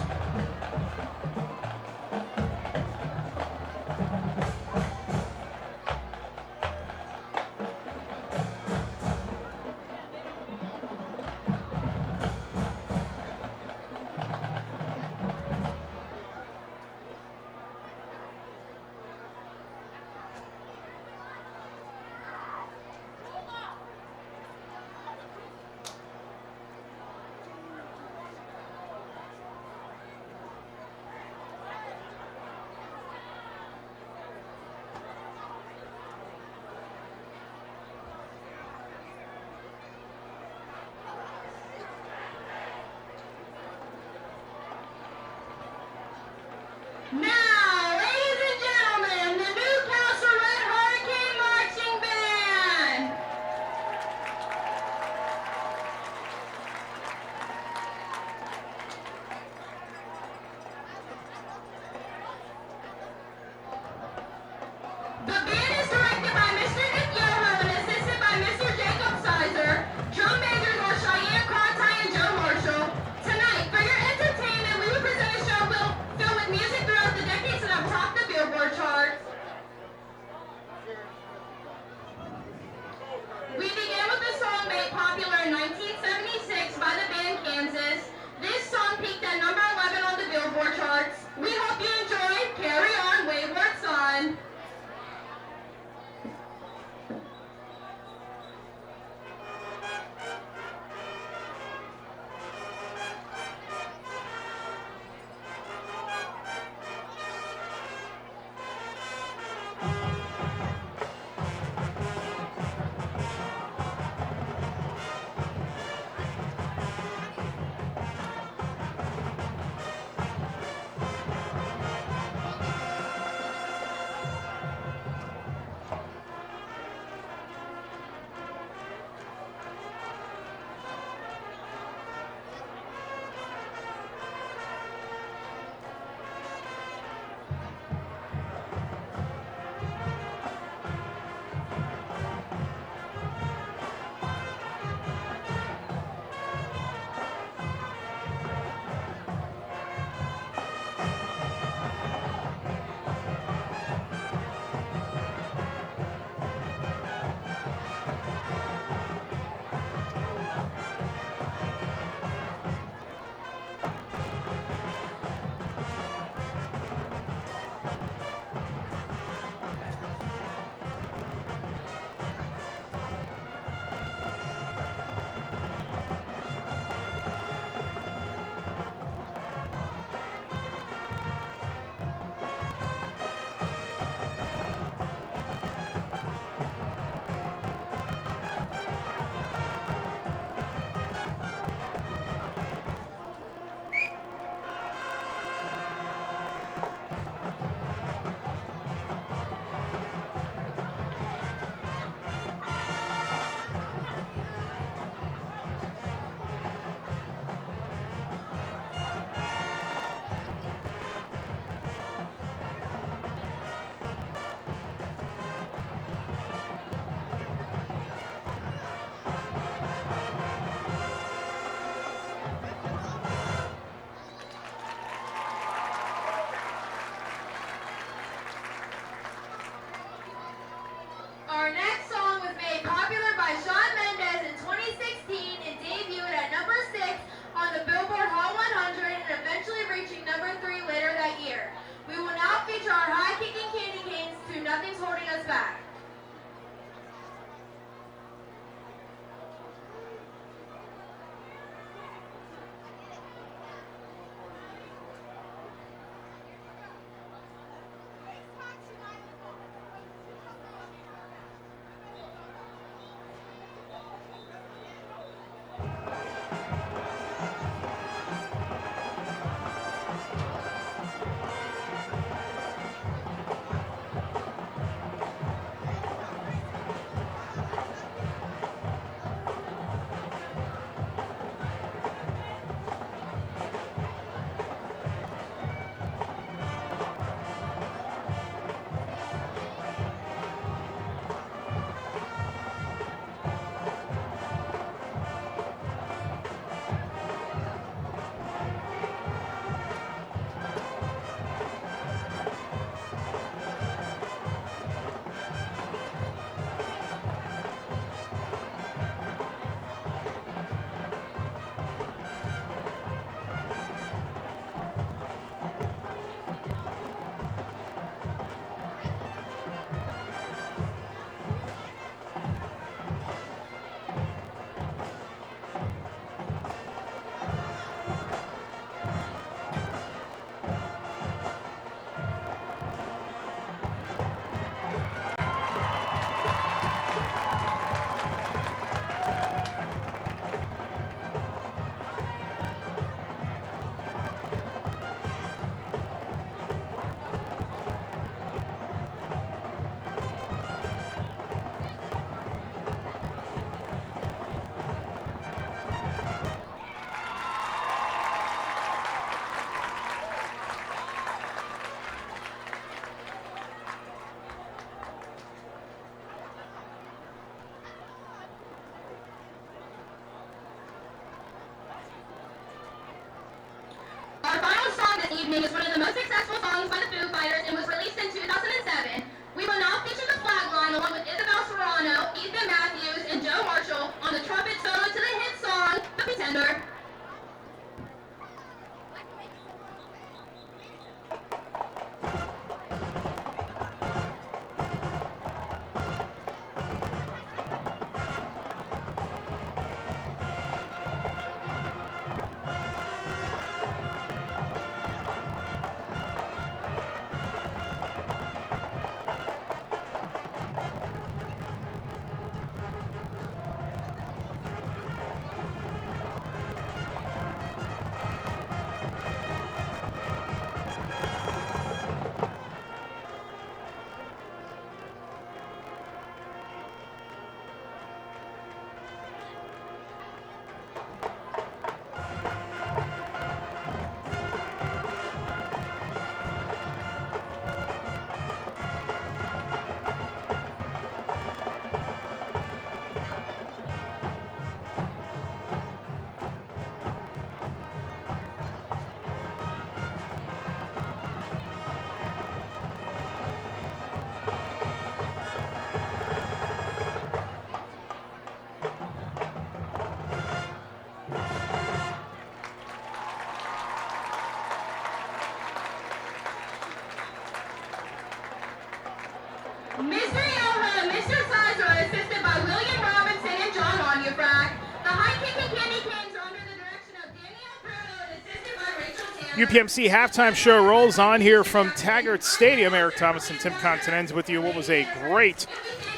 UPMC halftime show rolls on here from Taggart Stadium. Eric Thomas and Tim Continenz with you. What was a great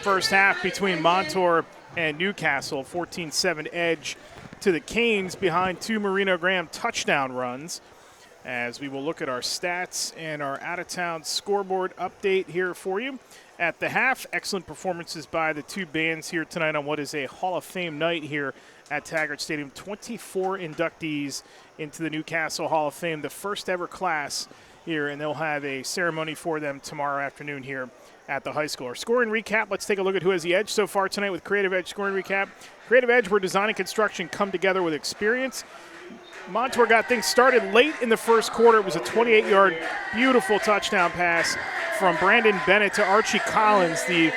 first half between Montour and Newcastle. 14-7 edge to the Canes behind 2 Marino Graham touchdown runs. As we will look at our stats and our out-of-town scoreboard update here for you. At the half, excellent performances by the 2 bands here tonight on what is a Hall of Fame night here at Taggart Stadium. 24 inductees into the Newcastle Hall of Fame, the first ever class here, and they'll have a ceremony for them tomorrow afternoon here at the high school. Our scoring recap, let's take a look at who has the edge so far tonight with Creative Edge scoring recap. Creative Edge, where design and construction come together with experience. Montour got things started late in the first quarter. It was a 28-yard beautiful touchdown pass from Brandon Bennett to Archie Collins. The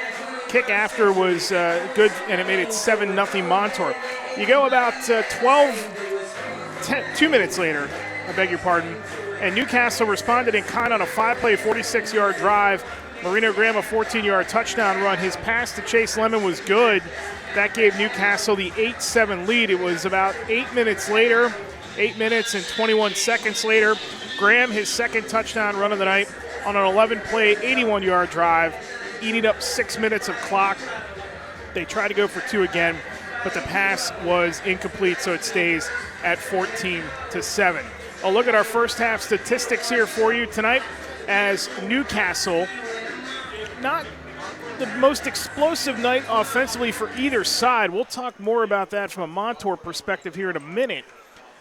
kick after was good, and it made it 7-0 Montour. You go about 2 minutes later, I beg your pardon, and Newcastle responded in kind on a 5-play, 46-yard drive. Marino Graham a 14-yard touchdown run. His pass to Chase Lemon was good. That gave Newcastle the 8-7 lead. It was about 8 minutes later, 8 minutes and 21 seconds later, Graham, his second touchdown run of the night on an 11-play, 81-yard drive, eating up 6 minutes of clock. They tried to go for 2 again, but the pass was incomplete, so it stays at 14-7. I'll look at our first half statistics here for you tonight as Newcastle, not the most explosive night offensively for either side. We'll talk more about that from a Montour perspective here in a minute.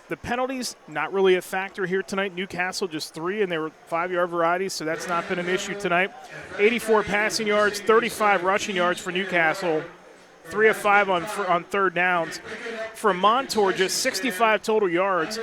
The penalties, not really a factor here tonight. Newcastle just 3, and they were 5-yard varieties, so that's not been an issue tonight. 84 passing yards, 35 rushing yards for Newcastle, 3 of 5 on third downs. For Montour, just 65 total yards,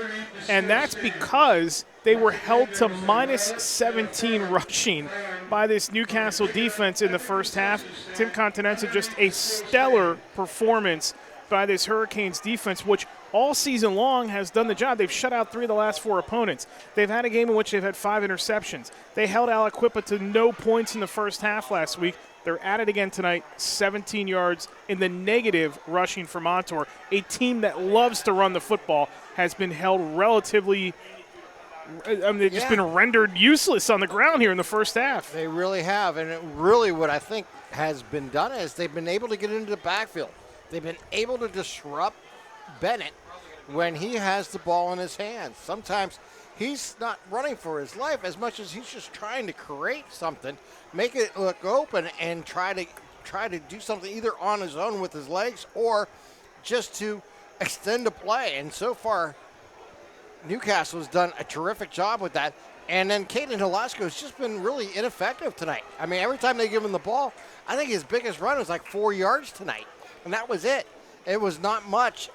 and that's because they were held to minus 17 rushing by this Newcastle defense in the first half. Tim Continenza, just a stellar performance by this Hurricanes defense, which all season long has done the job. They've shut out 3 of the last 4 opponents. They've had a game in which they've had 5 interceptions. They held Aliquippa to no points in the first half last week. They're at it again tonight, 17 yards in the negative rushing for Montour. A team that loves to run the football has been held relatively, they've just been rendered useless on the ground here in the first half. They really have, and really what I think has been done is they've been able to get into the backfield. They've been able to disrupt Bennett when he has the ball in his hands. Sometimes he's not running for his life as much as he's just trying to create something, make it look open, and try to do something either on his own with his legs or just to extend a play. And so far, Newcastle has done a terrific job with that. And then Caden Velasco has just been really ineffective tonight. I mean, every time they give him the ball, I think his biggest run was like 4 yards tonight, and that was it. It was not much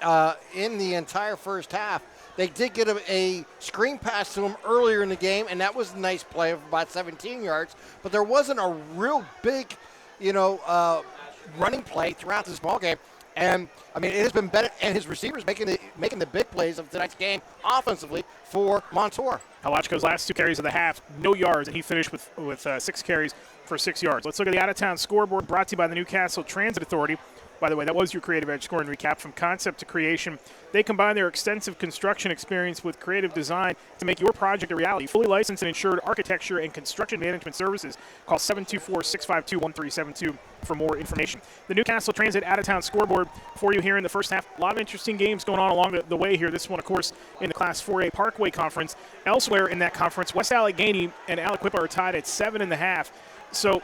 in the entire first half. They did get a screen pass to him earlier in the game, and that was a nice play of about 17 yards. But there wasn't a real big, running play throughout this ball game. And, I mean, it has been Bennett and his receivers making the big plays of tonight's game offensively for Montour. Halachko's last 2 carries of the half, no yards, and he finished with 6 carries for 6 yards. Let's look at the out-of-town scoreboard brought to you by the Newcastle Transit Authority. By the way, that was your Creative Edge scoring recap. From concept to creation, they combine their extensive construction experience with creative design to make your project a reality. Fully licensed and insured architecture and construction management services. Call 724-652-1372 for more information. The Newcastle Transit out-of-town scoreboard for you here in the first half. A lot of interesting games going on along the way here. This one, of course, in the Class 4A Parkway Conference. Elsewhere in that conference, West Allegheny and Aliquippa are tied at 7.5. So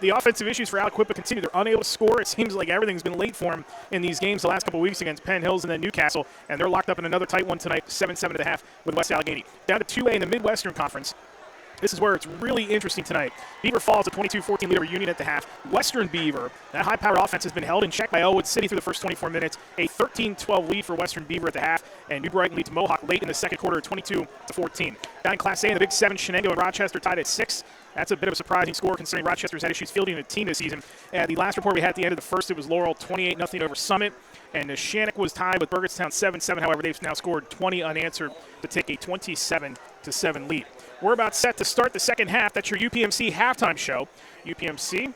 the offensive issues for Aliquippa continue. They're unable to score. It seems like everything's been late for them in these games the last couple of weeks against Penn Hills and then Newcastle, and they're locked up in another tight one tonight, 7.5 with West Allegheny. Down to 2A in the Midwestern Conference. This is where it's really interesting tonight. Beaver Falls, a 22-14 lead over Union at the half. Western Beaver, that high-powered offense has been held in check by Elwood City through the first 24 minutes. A 13-12 lead for Western Beaver at the half, and New Brighton leads Mohawk late in the second quarter, 22-14. Down in Class A in the Big 7, Shenango and Rochester tied at 6. That's a bit of a surprising score considering Rochester's had issues fielding a team this season. The last report we had at the end of the first, it was Laurel 28-0 over Summit. And Shannock was tied with Burgettstown 7-7. However, they've now scored 20 unanswered to take a 27-7 lead. We're about set to start the second half. That's your UPMC halftime show. UPMC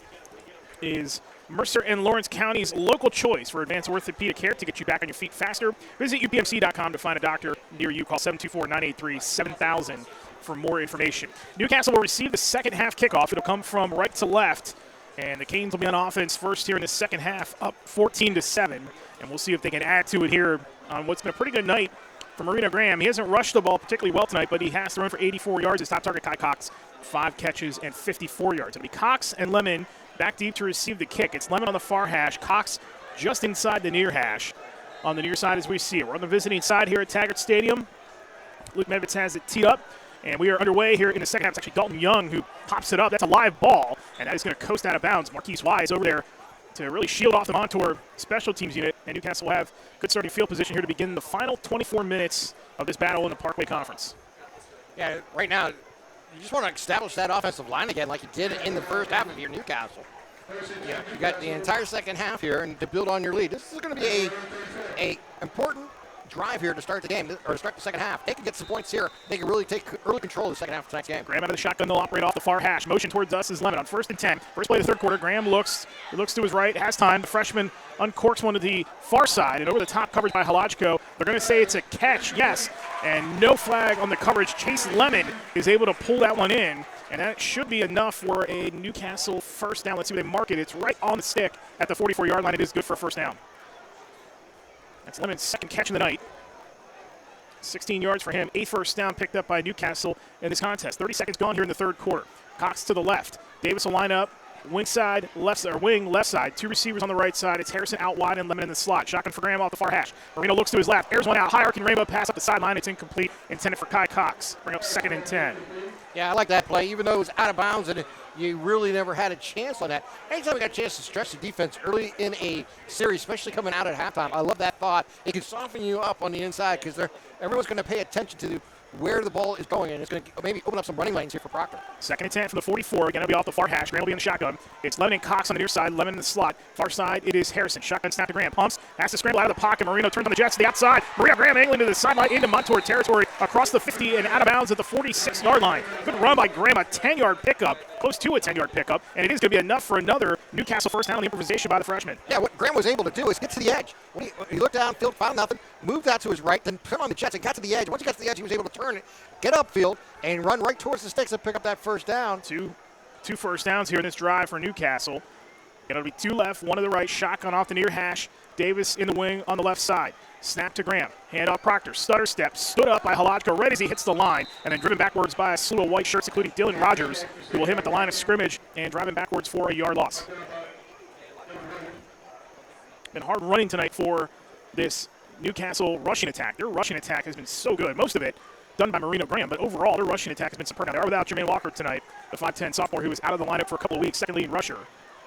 is Mercer and Lawrence County's local choice for advanced orthopedic care to get you back on your feet faster. Visit upmc.com to find a doctor near you. Call 724-983-7000 for more information. Newcastle will receive the second half kickoff. It'll come from right to left, and the Canes will be on offense first here in the second half, up 14-7, and we'll see if they can add to it here on what's been a pretty good night for Marino Graham. He hasn't rushed the ball particularly well tonight, but he has thrown for 84 yards. His top target, Kai Cox, 5 catches and 54 yards. It'll be Cox and Lemon back deep to receive the kick. It's Lemon on the far hash, Cox just inside the near hash. On the near side as we see it. We're on the visiting side here at Taggart Stadium. Luke Medvitz has it teed up, and we are underway here in the second half. It's actually Dalton Young who pops it up. That's a live ball, and that is going to coast out of bounds. Marquise Wise over there to really shield off the Montour special teams unit, and Newcastle will have good starting field position here to begin the final 24 minutes of this battle in the Parkway Conference. Yeah, right now, you just want to establish that offensive line again like you did in the first half of your Newcastle. Yeah, you got the entire second half here, and to build on your lead. This is going to be a important drive here to start the game, or start the second half. They can get some points here. They can really take early control of the second half of tonight's game. Graham out of the shotgun. They'll operate off the far hash. Motion towards us is Lemon on 1st and 10. First play of the third quarter. Graham looks to his right, has time. The freshman uncorks one to the far side, and over the top coverage by Halachko. They're going to say it's a catch, yes, and no flag on the coverage. Chase Lemon is able to pull that one in, and that should be enough for a Newcastle first down. Let's see where they mark it. It's right on the stick at the 44-yard line. It is good for a first down. That's Lemon's second catch of the night. 16 yards for him. 8th first down picked up by Newcastle in this contest. 30 seconds gone here in the third quarter. Cox to the left. Davis will line up. Wing side, wing left side. 2 receivers on the right side. It's Harrison out wide and Lemon in the slot. Shotgun for Graham off the far hash. Marino looks to his left. Airs one out. High arcing rainbow pass up the sideline. It's incomplete. Intended for Kai Cox. Bring up 2nd and 10. Yeah, I like that play, even though it was out of bounds and you really never had a chance on that. Anytime we got a chance to stretch the defense early in a series, especially coming out at halftime, I love that thought. It can soften you up on the inside because everyone's going to pay attention to where the ball is going, and it's going to maybe open up some running lanes here for Proctor. 2nd and 10 from the 44. Again, it'll be off the far hash. Graham will be in the shotgun. It's Lemon and Cox on the near side. Lemon in the slot. Far side, it is Harrison. Shotgun snap to Graham. Pumps. Has to scramble out of the pocket. Marino turns on the jets to the outside. Maria Graham angling to the sideline into Montour territory across the 50 and out of bounds at the 46-yard line. Good run by Graham. A 10-yard pickup. Close to a 10-yard pickup. And it is going to be enough for another Newcastle first down. The improvisation by the freshman. Yeah, what Graham was able to do is get to the edge. When he looked downfield, found nothing, moved out to his right, then put on the jets and got to the edge. Once he got to the edge, he was able to turn it, get upfield, and run right towards the sticks and pick up that first down. Two first downs here in this drive for Newcastle. It'll be 2 left, 1 to the right. Shotgun off the near hash. Davis in the wing on the left side. Snap to Graham. Hand off Proctor. Stutter step. Stood up by Halachko right as he hits the line. And then driven backwards by a slew of white shirts, including Dylan Rogers, who will hit him at the line of scrimmage and drive him backwards for a yard loss. Been hard running tonight for this Newcastle rushing attack. Their rushing attack has been so good. Most of it done by Marino Graham, but overall their rushing attack has been superb. Now, they are without Jermaine Walker tonight, the 5'10 sophomore who was out of the lineup for a couple of weeks, second leading rusher.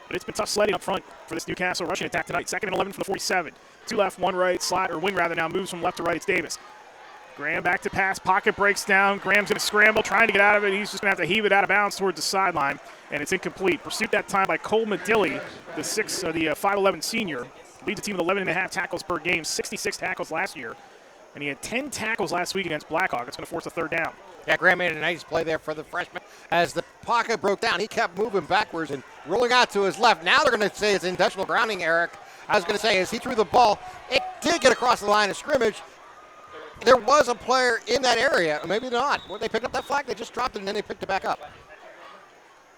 But it's been tough sledding up front for this Newcastle rushing attack tonight. 2nd and 11 from the 47. 2 left, 1 right, slot, or wing rather, now moves from left to right. It's Davis. Graham back to pass, pocket breaks down. Graham's going to scramble, trying to get out of it. He's just going to have to heave it out of bounds towards the sideline, and it's incomplete. Pursuit that time by Cole Medilli, the 5'11 senior. Leads the team with 11.5 tackles per game, 66 tackles last year. And he had 10 tackles last week against Blackhawk. It's going to force a 3rd down. Yeah, Graham made a nice play there for the freshman. As the pocket broke down, he kept moving backwards and rolling out to his left. Now they're going to say it's intentional grounding, Eric. I was going to say, as he threw the ball, it did get across the line of scrimmage. There was a player in that area. Maybe not. When they picked up that flag, they just dropped it, and then they picked it back up.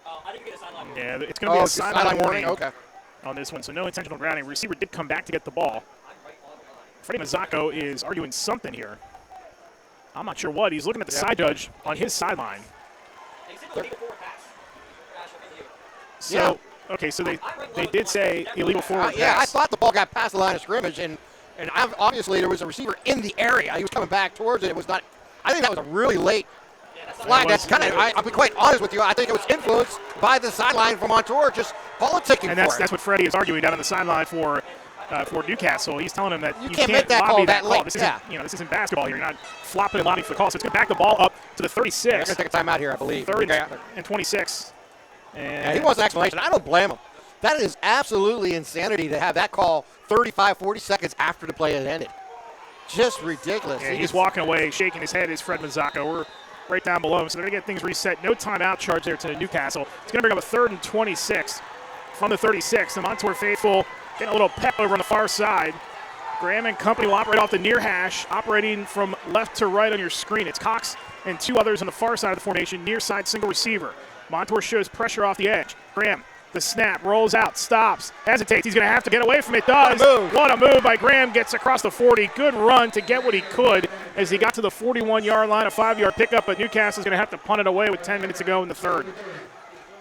I didn't get a sideline. Yeah, it's going to be a sideline warning on this one, so no intentional grounding. Receiver did come back to get the ball. Freddie Mazzacco is arguing something here. I'm not sure what. He's looking at the side judge on his sideline. So, okay, so they did say illegal forward pass. Yeah, I thought the ball got past the line of scrimmage, and obviously there was a receiver in the area. He was coming back towards it. It was not. I think that was a really late flag. That's kind of. I'll be quite honest with you. I think it was influenced by the sideline from Montour, just politicking. And that's what Freddie is arguing down on the sideline for Newcastle. He's telling him that you can't make that lobby call that late. This isn't basketball here. You're not flopping and lobbying for the call. So it's going to back the ball up to the 36. They're going to take a timeout here, I believe. 3rd and 26. And he wants an explanation. I don't blame him. That is absolutely insanity to have that call 35, 40 seconds after the play had ended. Just ridiculous. Yeah, he's walking away, shaking his head, is Fred Mazzacco. We're right down below him, so they're going to get things reset. No timeout charge there to Newcastle. It's going to bring up a 3rd and 26 from the 36. The Montour faithful getting a little pep over on the far side. Graham and company will operate off the near hash, operating from left to right on your screen. It's Cox and two others on the far side of the formation, near side single receiver. Montour shows pressure off the edge. Graham, the snap, rolls out, stops, hesitates. He's going to have to get away from it. Does. What a move by Graham. Gets across the 40. Good run to get what he could as he got to the 41-yard line. A 5-yard pickup, but Newcastle's going to have to punt it away with 10 minutes to go in the third.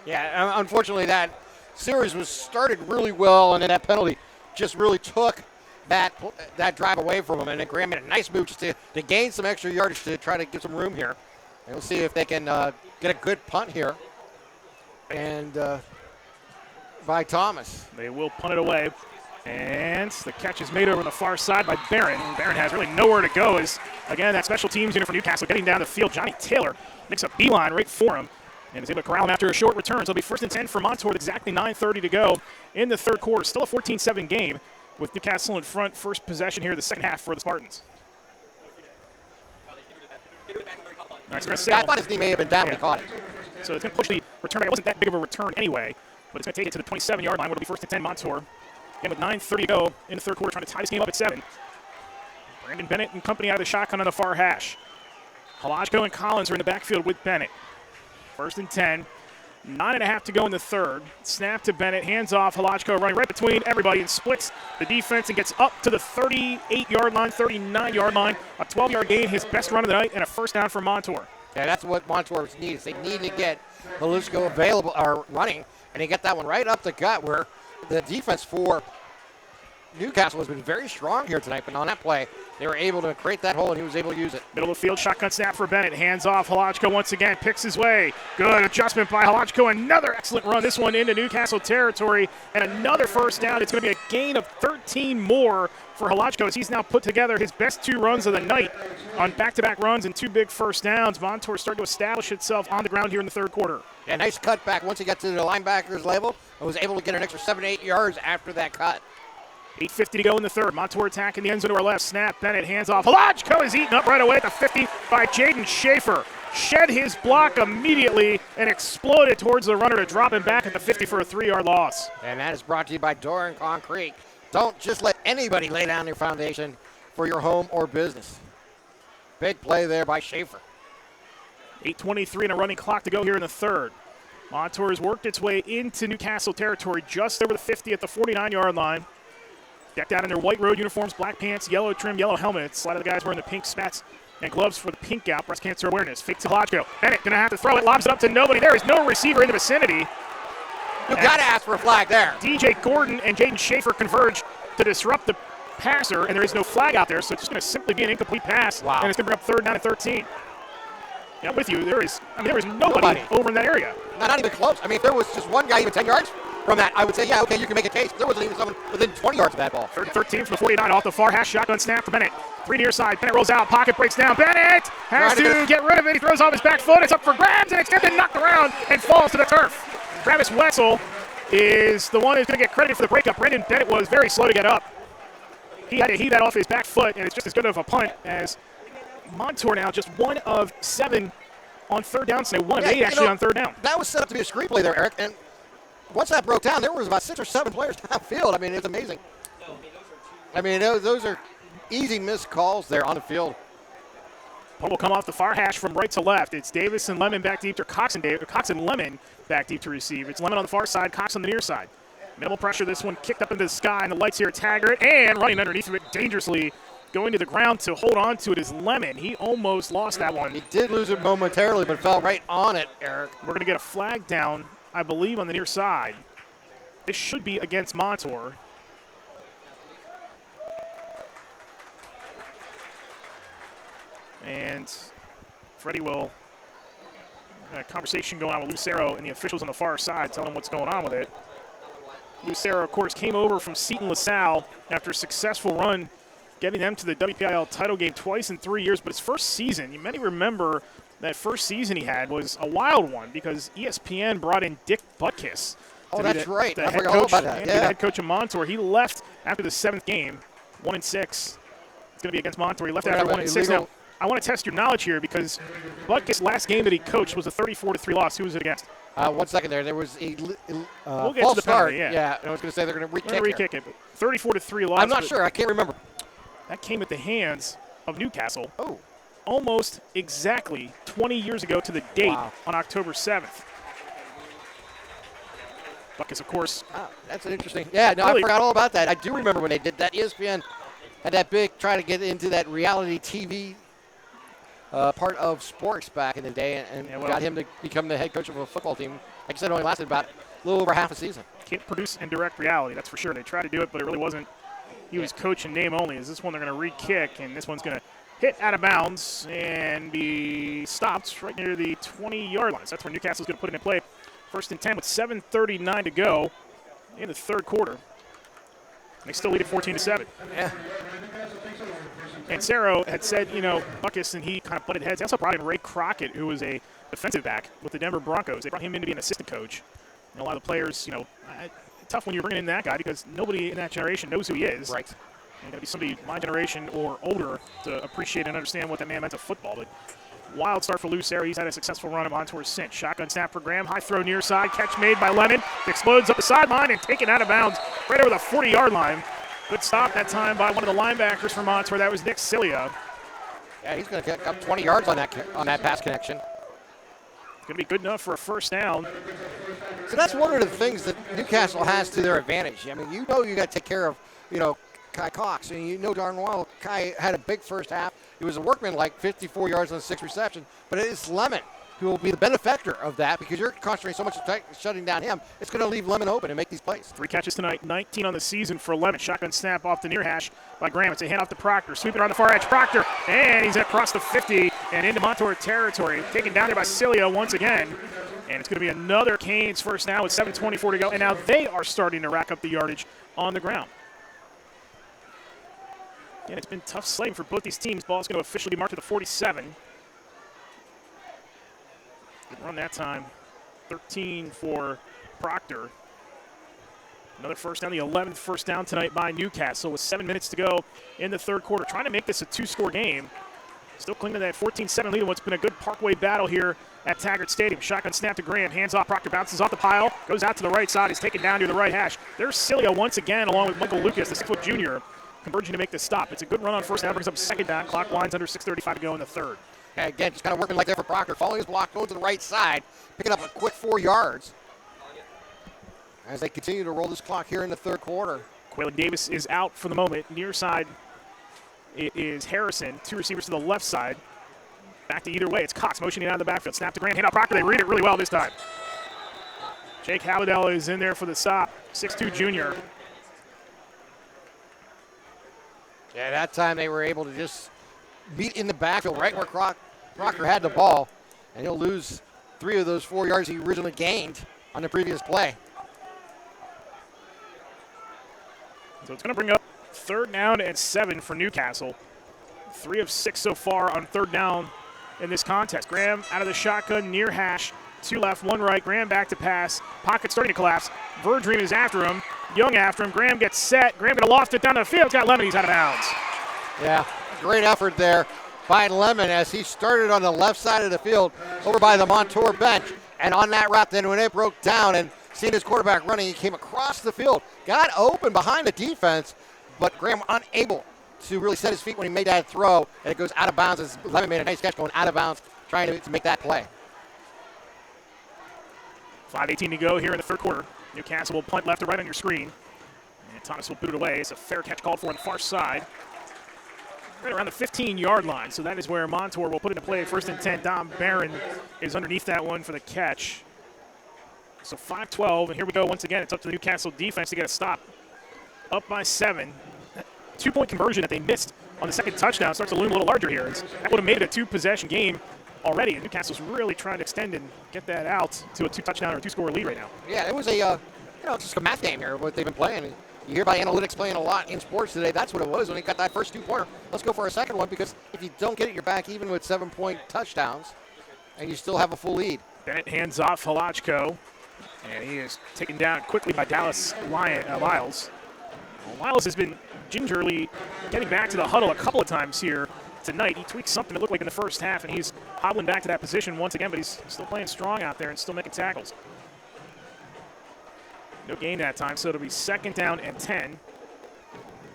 Yeah, unfortunately that series was started really well, and then that penalty just really took that drive away from him. And then Graham made a nice move just to gain some extra yardage to try to get some room here. And we'll see if they can get a good punt here. And by Thomas. They will punt it away. And the catch is made over on the far side by Barron. Barron has really nowhere to go as, again, that special teams unit for Newcastle getting down the field. Johnny Taylor makes a beeline right for him and is able to corral him after a short return. So it'll be 1st and 10 for Montour with exactly 9:30 to go in the third quarter. Still a 14-7 game with Newcastle in front. First possession here, the second half for the Spartans. I thought his knee may have been down when he caught it. So it's going to push the return back. It wasn't that big of a return anyway, but it's going to take it to the 27-yard line, where it'll be 1st and 10 Montour. Again, with 9:30 to go in the third quarter, trying to tie this game up at 7. Brandon Bennett and company out of the shotgun on the far hash. Halajko and Collins are in the backfield with Bennett. 1st and 10. 9.5 to go in the third. Snap to Bennett. Hands off. Halajko running right between everybody and splits the defense and gets up to the 38-yard line, 39-yard line. A 12-yard gain, his best run of the night, and a first down for Montour. Yeah, that's what Montour needs. They need to get Halajko available or running, and they get that one right up the gut where the defense for Newcastle has been very strong here tonight, but on that play, they were able to create that hole, and he was able to use it. Middle of the field, shotgun snap for Bennett. Hands off. Halajko once again picks his way. Good adjustment by Halajko. Another excellent run. This one into Newcastle territory, and another first down. It's going to be a gain of 13 more for Halajko as he's now put together his best 2 runs of the night on back-to-back runs and 2 big first downs. Montour starting to establish itself on the ground here in the third quarter. Yeah, nice cutback once he got to the linebacker's level and was able to get an extra 7 to 8 yards after that cut. 8:50 to go in the third. Montour attacking the end zone to our left. Snap. Bennett hands off. Halajko is eaten up right away at the 50 by Jaden Schaefer. Shed his block immediately and exploded towards the runner to drop him back at the 50 for a 3-yard loss. And that is brought to you by Doran Concrete. Don't just let anybody lay down your foundation for your home or business. Big play there by Schaefer. 8:23 and a running clock to go here in the third. Montour has worked its way into Newcastle territory just over the 50 at the 49-yard line. Decked out in their white road uniforms, black pants, yellow trim, yellow helmets. A lot of the guys wearing the pink spats and gloves for the pink out, breast cancer awareness. Fake to Halajko. Bennett going to have to throw it, lobs it up to nobody. There is no receiver in the vicinity. You got to ask for a flag there. DJ Gordon and Jaden Schaefer converge to disrupt the passer, and there is no flag out there, so it's just going to simply be an incomplete pass. Wow. And it's going to bring up 3rd down and 13. Yeah, I'm with you. There is nobody over in that area. Not even close. I mean, if there was just one guy even 10 yards from that, I would say, yeah, okay, you can make a case. There wasn't even someone within 20 yards of that ball. 13 from the 49 off the far hash. Shotgun snap for Bennett. 3 near side. Bennett rolls out. Pocket breaks down. Bennett has to get rid of it. He throws off his back foot. It's up for grabs, and it's getting knocked around and falls to the turf. Travis Wetzel is the one who's going to get credit for the breakup. Brendan Bennett was very slow to get up. He had to heave that off his back foot, and it's just as good of a punt as Montour now just 1 of 7 on 3rd down. So 1 of 8 actually on 3rd down. That was set up to be a screenplay there, Eric, and once that broke down, there was about 6 or 7 players downfield. I mean, it's amazing. I mean, those are easy missed calls there on the field. Punt will come off the far hash from right to left. It's Davis and Lemon back deep to Cox and Lemon back deep to receive. It's Lemon on the far side, Cox on the near side. Minimal pressure. This one kicked up into the sky, and the lights here. Taggart and running underneath of it dangerously. Going to the ground to hold on to it is Lemon. He almost lost that one. He did lose it momentarily, but fell right on it, Eric. We're going to get a flag down, I believe, on the near side. This should be against Montour. And Freddie will have a conversation going on with Lucero and the officials on the far side, telling them what's going on with it. Lucero, of course, came over from Seton LaSalle after a successful run, getting them to the WPIAL title game twice in 3 years. But his first season, you many remember that first season he had was a wild one because ESPN brought in Dick Butkus. Oh, that's right. I forgot all about that. Yeah. The head coach of Montour. He left after the 7th game, 1-6. It's going to be against Montour. He left after 1-6. Now, I want to test your knowledge here because Butkus' last game that he coached was a 34-3 loss. Who was it against? 1 second there. There was a we'll get false to the start. penalty, yeah. I was going to say they're going to re-kick it. 34-3 loss. I'm not sure. I can't remember. That came at the hands of Newcastle. Oh. Almost exactly 20 years ago to the date on October 7th. Butkus, of course. Oh, that's an interesting. Yeah, no, really? I forgot all about that. I do remember when they did that. ESPN had that big try to get into that reality TV part of sports back in the day and got him to become the head coach of a football team. Like I said, it only lasted about a little over half a season. Can't produce and direct reality, that's for sure. They tried to do it, but it really wasn't. He was coach in name only. Is this one they're going to re-kick, and this one's going to hit out of bounds and be stopped right near the 20-yard line. So that's where Newcastle's going to put it in play. 1st and 10 with 7:39 to go in the third quarter. They still lead at 14-7. Yeah. And Cerro had said, Butkus and he kind of butted heads. They also brought in Ray Crockett, who was a defensive back with the Denver Broncos. They brought him in to be an assistant coach. And a lot of the players, tough when you're bringing in that guy because nobody in that generation knows who he is. Right. You got to be somebody my generation or older to appreciate and understand what that man meant to football. But wild start for Lou Cerro. He's had a successful run at Montour since. Shotgun snap for Graham. High throw near side. Catch made by Lemon. Explodes up the sideline and taken out of bounds right over the 40-yard line. Good stop that time by one of the linebackers for Montour. That was Nick Cilia. Yeah, he's going to get up 20 yards on that pass connection. It's going to be good enough for a first down. So that's one of the things that Newcastle has to their advantage. I mean, you got to take care of, Kai Cox. And you know darn well Kai had a big first half. He was a workman, like 54 yards on 6 receptions. But it is Lemon who will be the benefactor of that because you're concentrating so much on shutting down him. It's going to leave Lemon open and make these plays. 3 catches tonight, 19 on the season for Lemon. Shotgun snap off the near hash by Graham. It's a handoff to Proctor. Sweeping on the far edge. Proctor, and he's across the 50 and into Montour territory. Taken down there by Cilia once again. And it's going to be another Canes first down with 7:24 to go. And now they are starting to rack up the yardage on the ground. Again, it's been tough sledding for both these teams. Ball's going to officially be marked at the 47. Good run that time. 13 for Proctor. Another first down, the 11th first down tonight by Newcastle with 7 minutes to go in the third quarter. Trying to make this a 2-score game. Still clinging to that 14-7 lead in what's been a good Parkway battle here at Taggart Stadium. Shotgun snap to Graham. Hands off. Proctor bounces off the pile. Goes out to the right side. Is taken down to the right hash. There's Cilia once again along with Michael Lucas, the 6-foot junior, converging to make this stop. It's a good run on first down. Brings up second down. Clock winds under 6:35 to go in the third. Okay, again, just kind of working like that for Proctor. Following his block, going to the right side, picking up a quick 4 yards as they continue to roll this clock here in the third quarter. Quaylen Davis is out for the moment. Near side, it is Harrison. 2 receivers to the left side. Back to either way. It's Cox motioning out of the backfield. Snap to Graham. Hand out Proctor. They read it really well this time. Jake Hallidell is in there for the stop. 6'2 junior. Yeah, that time they were able to just meet in the backfield right where Proctor had the ball, and he'll lose 3 of those 4 yards he originally gained on the previous play. So it's going to bring up third down and 7 for Newcastle. 3 of 6 so far on third down in this contest. Graham out of the shotgun, near hash. 2 left, 1 right. Graham back to pass. Pocket starting to collapse. Verdream is after him. Young after him. Graham gets set. Graham going to loft it down the field. It's got Lemon. He's out of bounds. Yeah, great effort there by Lemon as he started on the left side of the field over by the Montour bench. And on that route, then when it broke down and seeing his quarterback running, he came across the field, got open behind the defense, but Graham unable to really set his feet when he made that throw, and it goes out of bounds as Lemon made a nice catch going out of bounds, trying to make that play. 5:18 to go here in the third quarter. Newcastle will punt left or right on your screen. And Thomas will boot it away. It's a fair catch called for on the far side. Right around the 15-yard line, so that is where Montour will put into play. 1st and 10. Dom Barron is underneath that one for the catch. So 5-12, and here we go once again. It's up to the Newcastle defense to get a stop. Up by 7. 2-point conversion that they missed on the second touchdown starts to loom a little larger here. That would have made it a 2-possession game already, and Newcastle's really trying to extend and get that out to a 2-touchdown or a 2-score lead right now. Yeah, it was a it's just a math game here, what they've been playing. You hear about analytics playing a lot in sports today. That's what it was when he got that first 2-pointer. Let's go for a second one, because if you don't get it, you're back even with 7-point touchdowns, and you still have a full lead. Bennett hands off Halachko, and he is taken down quickly by Dallas Lyles. Lyles has been gingerly getting back to the huddle a couple of times here tonight. He tweaked something it looked like in the first half, and he's hobbling back to that position once again, but he's still playing strong out there and still making tackles. No gain that time, so it'll be 2nd down and 10.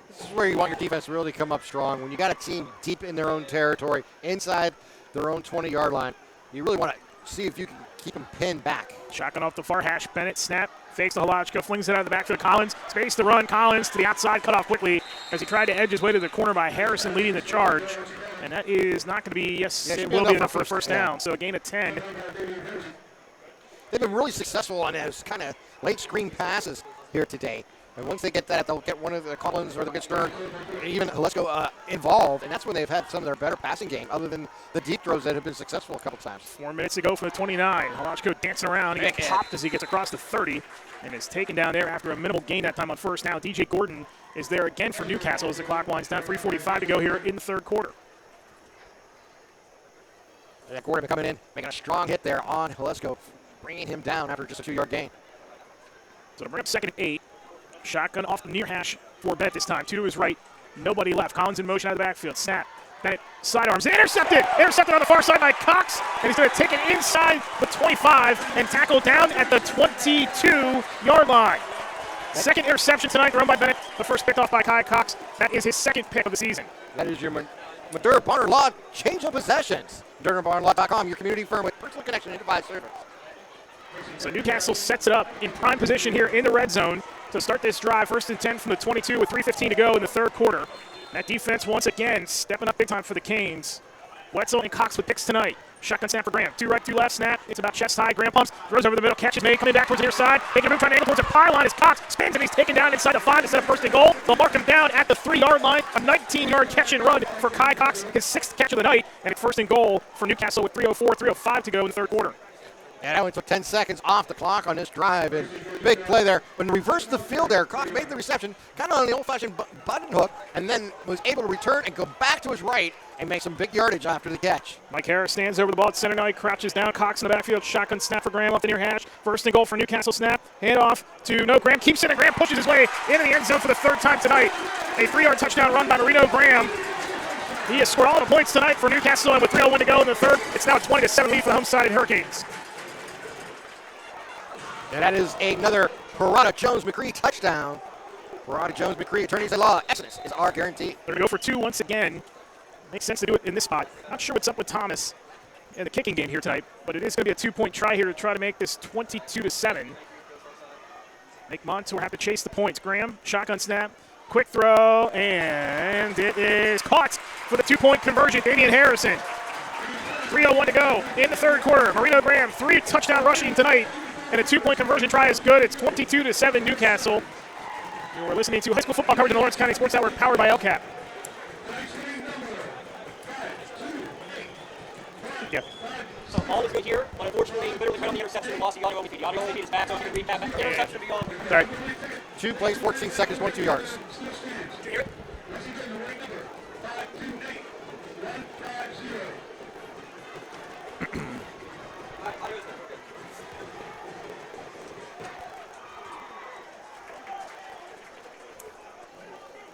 This is where you want your defense to really come up strong. When you got a team deep in their own territory, inside their own 20-yard line, you really want to see if you can keep them pinned back. Shotgun off the far hash. Bennett snap, fakes the Halachko, flings it out of the backfield. Collins, space to run. Collins to the outside, cut off quickly as he tried to edge his way to the corner by Harrison leading the charge. And that is not going to be, it will be enough for a first down. So a gain of 10. They've been really successful on those kind of late screen passes here today. And once they get that, they'll get one of the Collins or they'll get Stern, even let's go involved. And that's when they've had some of their better passing game, other than the deep throws that have been successful a couple times. 4 minutes to go from the 29. Halachko dancing around. He gets popped as he gets across the 30 and is taken down there after a minimal gain that time on first down. DJ Gordon is there again for Newcastle as the clock winds down. 3:45 to go here in the third quarter. Yeah, Gordon coming in, making a strong hit there on Halachko, bringing him down after just a 2-yard gain. So to bring up 2nd and 8. Shotgun off the near hash for Bennett this time. 2 to his right. Nobody left. Collins in motion out of the backfield. Snap. Bennett sidearms. Intercepted! Intercepted on the far side by Cox. And he's going to take it inside the 25 and tackle down at the 22-yard line. 2nd interception tonight thrown by Bennett. The first picked off by Kai Cox. That is his 2nd pick of the season. That is your Montour Barner Law change of possessions. MontourBarnerLaw.com, your community firm with personal connection and device service. So Newcastle sets it up in prime position here in the red zone to start this drive. 1st and 10 from the 22 with 3:15 to go in the third quarter. That defense once again stepping up big time for the Canes. Wetzel and Cox with picks tonight. Shotgun snap for Graham. 2 right, 2 left snap. It's about chest high. Graham pumps, throws over the middle, catch is made, coming back towards the near side. Making a move, trying to angle towards a pylon as Cox spins and he's taken down inside the 5 instead of 1st and goal. They'll mark him down at the 3-yard line. A 19-yard catch and run for Kai Cox, his 6th catch of the night. And it's 1st and goal for Newcastle with 3:05 to go in the third quarter. And that only took 10 seconds off the clock on this drive. And big play there. When reversed the field there, Cox made the reception kind of on the old-fashioned button hook and then was able to return and go back to his right and make some big yardage after the catch. Mike Harris stands over the ball at center now. He crouches down. Cox in the backfield. Shotgun snap for Graham off the near hash. 1st and goal for Newcastle snap. Hand off to Graham. Keeps it and Graham pushes his way into the end zone for the 3rd time tonight. A 3-yard touchdown run by Marino Graham. He has scored all the points tonight for Newcastle, and with 3:01 to go in the third, it's now a 20-7 lead for the home-sided Hurricanes. And that is another Parada Jones-McCree touchdown. Parada Jones-McCree, attorneys at law. Exodus is our guarantee. They're going to go for 2 once again. Makes sense to do it in this spot. Not sure what's up with Thomas in the kicking game here tonight, but it is going to be a 2-point try here to try to make this 22-7. Make Montour have to chase the points. Graham, shotgun snap, quick throw, and it is caught for the 2-point conversion. Damian Harrison. 3:01 to go in the third quarter. Marino Graham, 3 touchdown rushing tonight. And a 2-point conversion try is good. It's 22-7 Newcastle. You're listening to high school football coverage in the Lawrence County Sports Network, powered by LCAP. Yeah. So all is good here, but unfortunately, literally cut on the interception and lost the audio only feed. The audio only feed is back, so if you can recap that interception will be on. All right. 2 plays, 14 seconds, 22 yards. Did you hear it?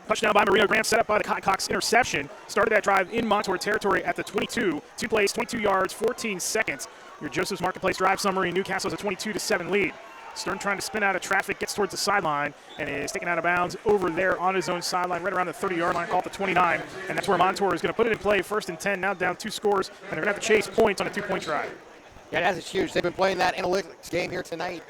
Touchdown by Marino Graham, set up by the Kai Cox interception. Started that drive in Montour territory at the 22. 2 plays, 22 yards, 14 seconds. Your Joseph's Marketplace drive summary. Newcastle has a 22-7 lead. Stern trying to spin out of traffic, gets towards the sideline, and is taken out of bounds over there on his own sideline, right around the 30-yard line, called the 29. And that's where Montour is going to put it in play. 1st and 10, now down 2 scores, and they're going to have to chase points on a 2-point try. Yeah, that's huge. They've been playing that analytics game here tonight.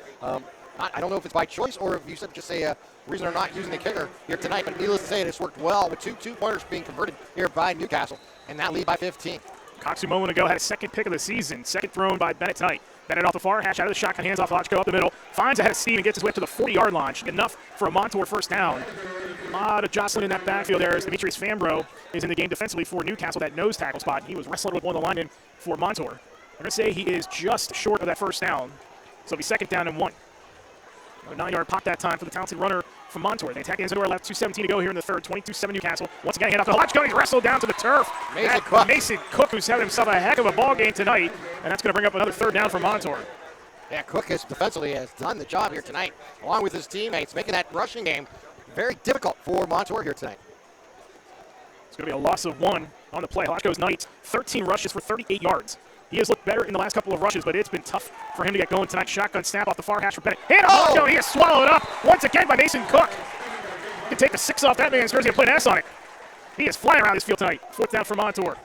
I don't know if it's by choice or if you said just a reason they're not using the kicker here tonight, but needless to say, it's worked well with 2 2-pointers being converted here by Newcastle, and that lead by 15. Cox, a moment ago, had a 2nd pick of the season, 2nd thrown by Bennett tonight. Bennett off the far hash, out of the shotgun, hands off Halachko up the middle, finds ahead of Steve and gets his way up to the 40-yard line. Should be enough for a Montour first down. A lot of jostling in that backfield there as Demetrius Fambro is in the game defensively for Newcastle, that nose tackle spot. He was wrestled with one of the linemen for Montour. I'm going to say he is just short of that first down, so it'll be 2nd down and 1. A 9-yard pop that time for the talented runner from Montour. They attack the end zone to our left, 2:17 to go here in the third, 22-7 Newcastle. Once again, hand off to Halachko. He's wrestled down to the turf. Mason Cook, who's having himself a heck of a ball game tonight, and that's going to bring up another 3rd down for Montour. Yeah, Cook has defensively has done the job here tonight, along with his teammates, making that rushing game very difficult for Montour here tonight. going to be a loss of 1 on the play. Hlatko's Knight, 13 rushes for 38 yards. He has looked better in the last couple of rushes, but it's been tough for him to get going tonight. Shotgun snap off the far hash for Bennett. And he is swallowed up once again by Mason Cook. He can take the 6 off that man's jersey and put an S on it. He is flying around this field tonight. 4th down for Montour.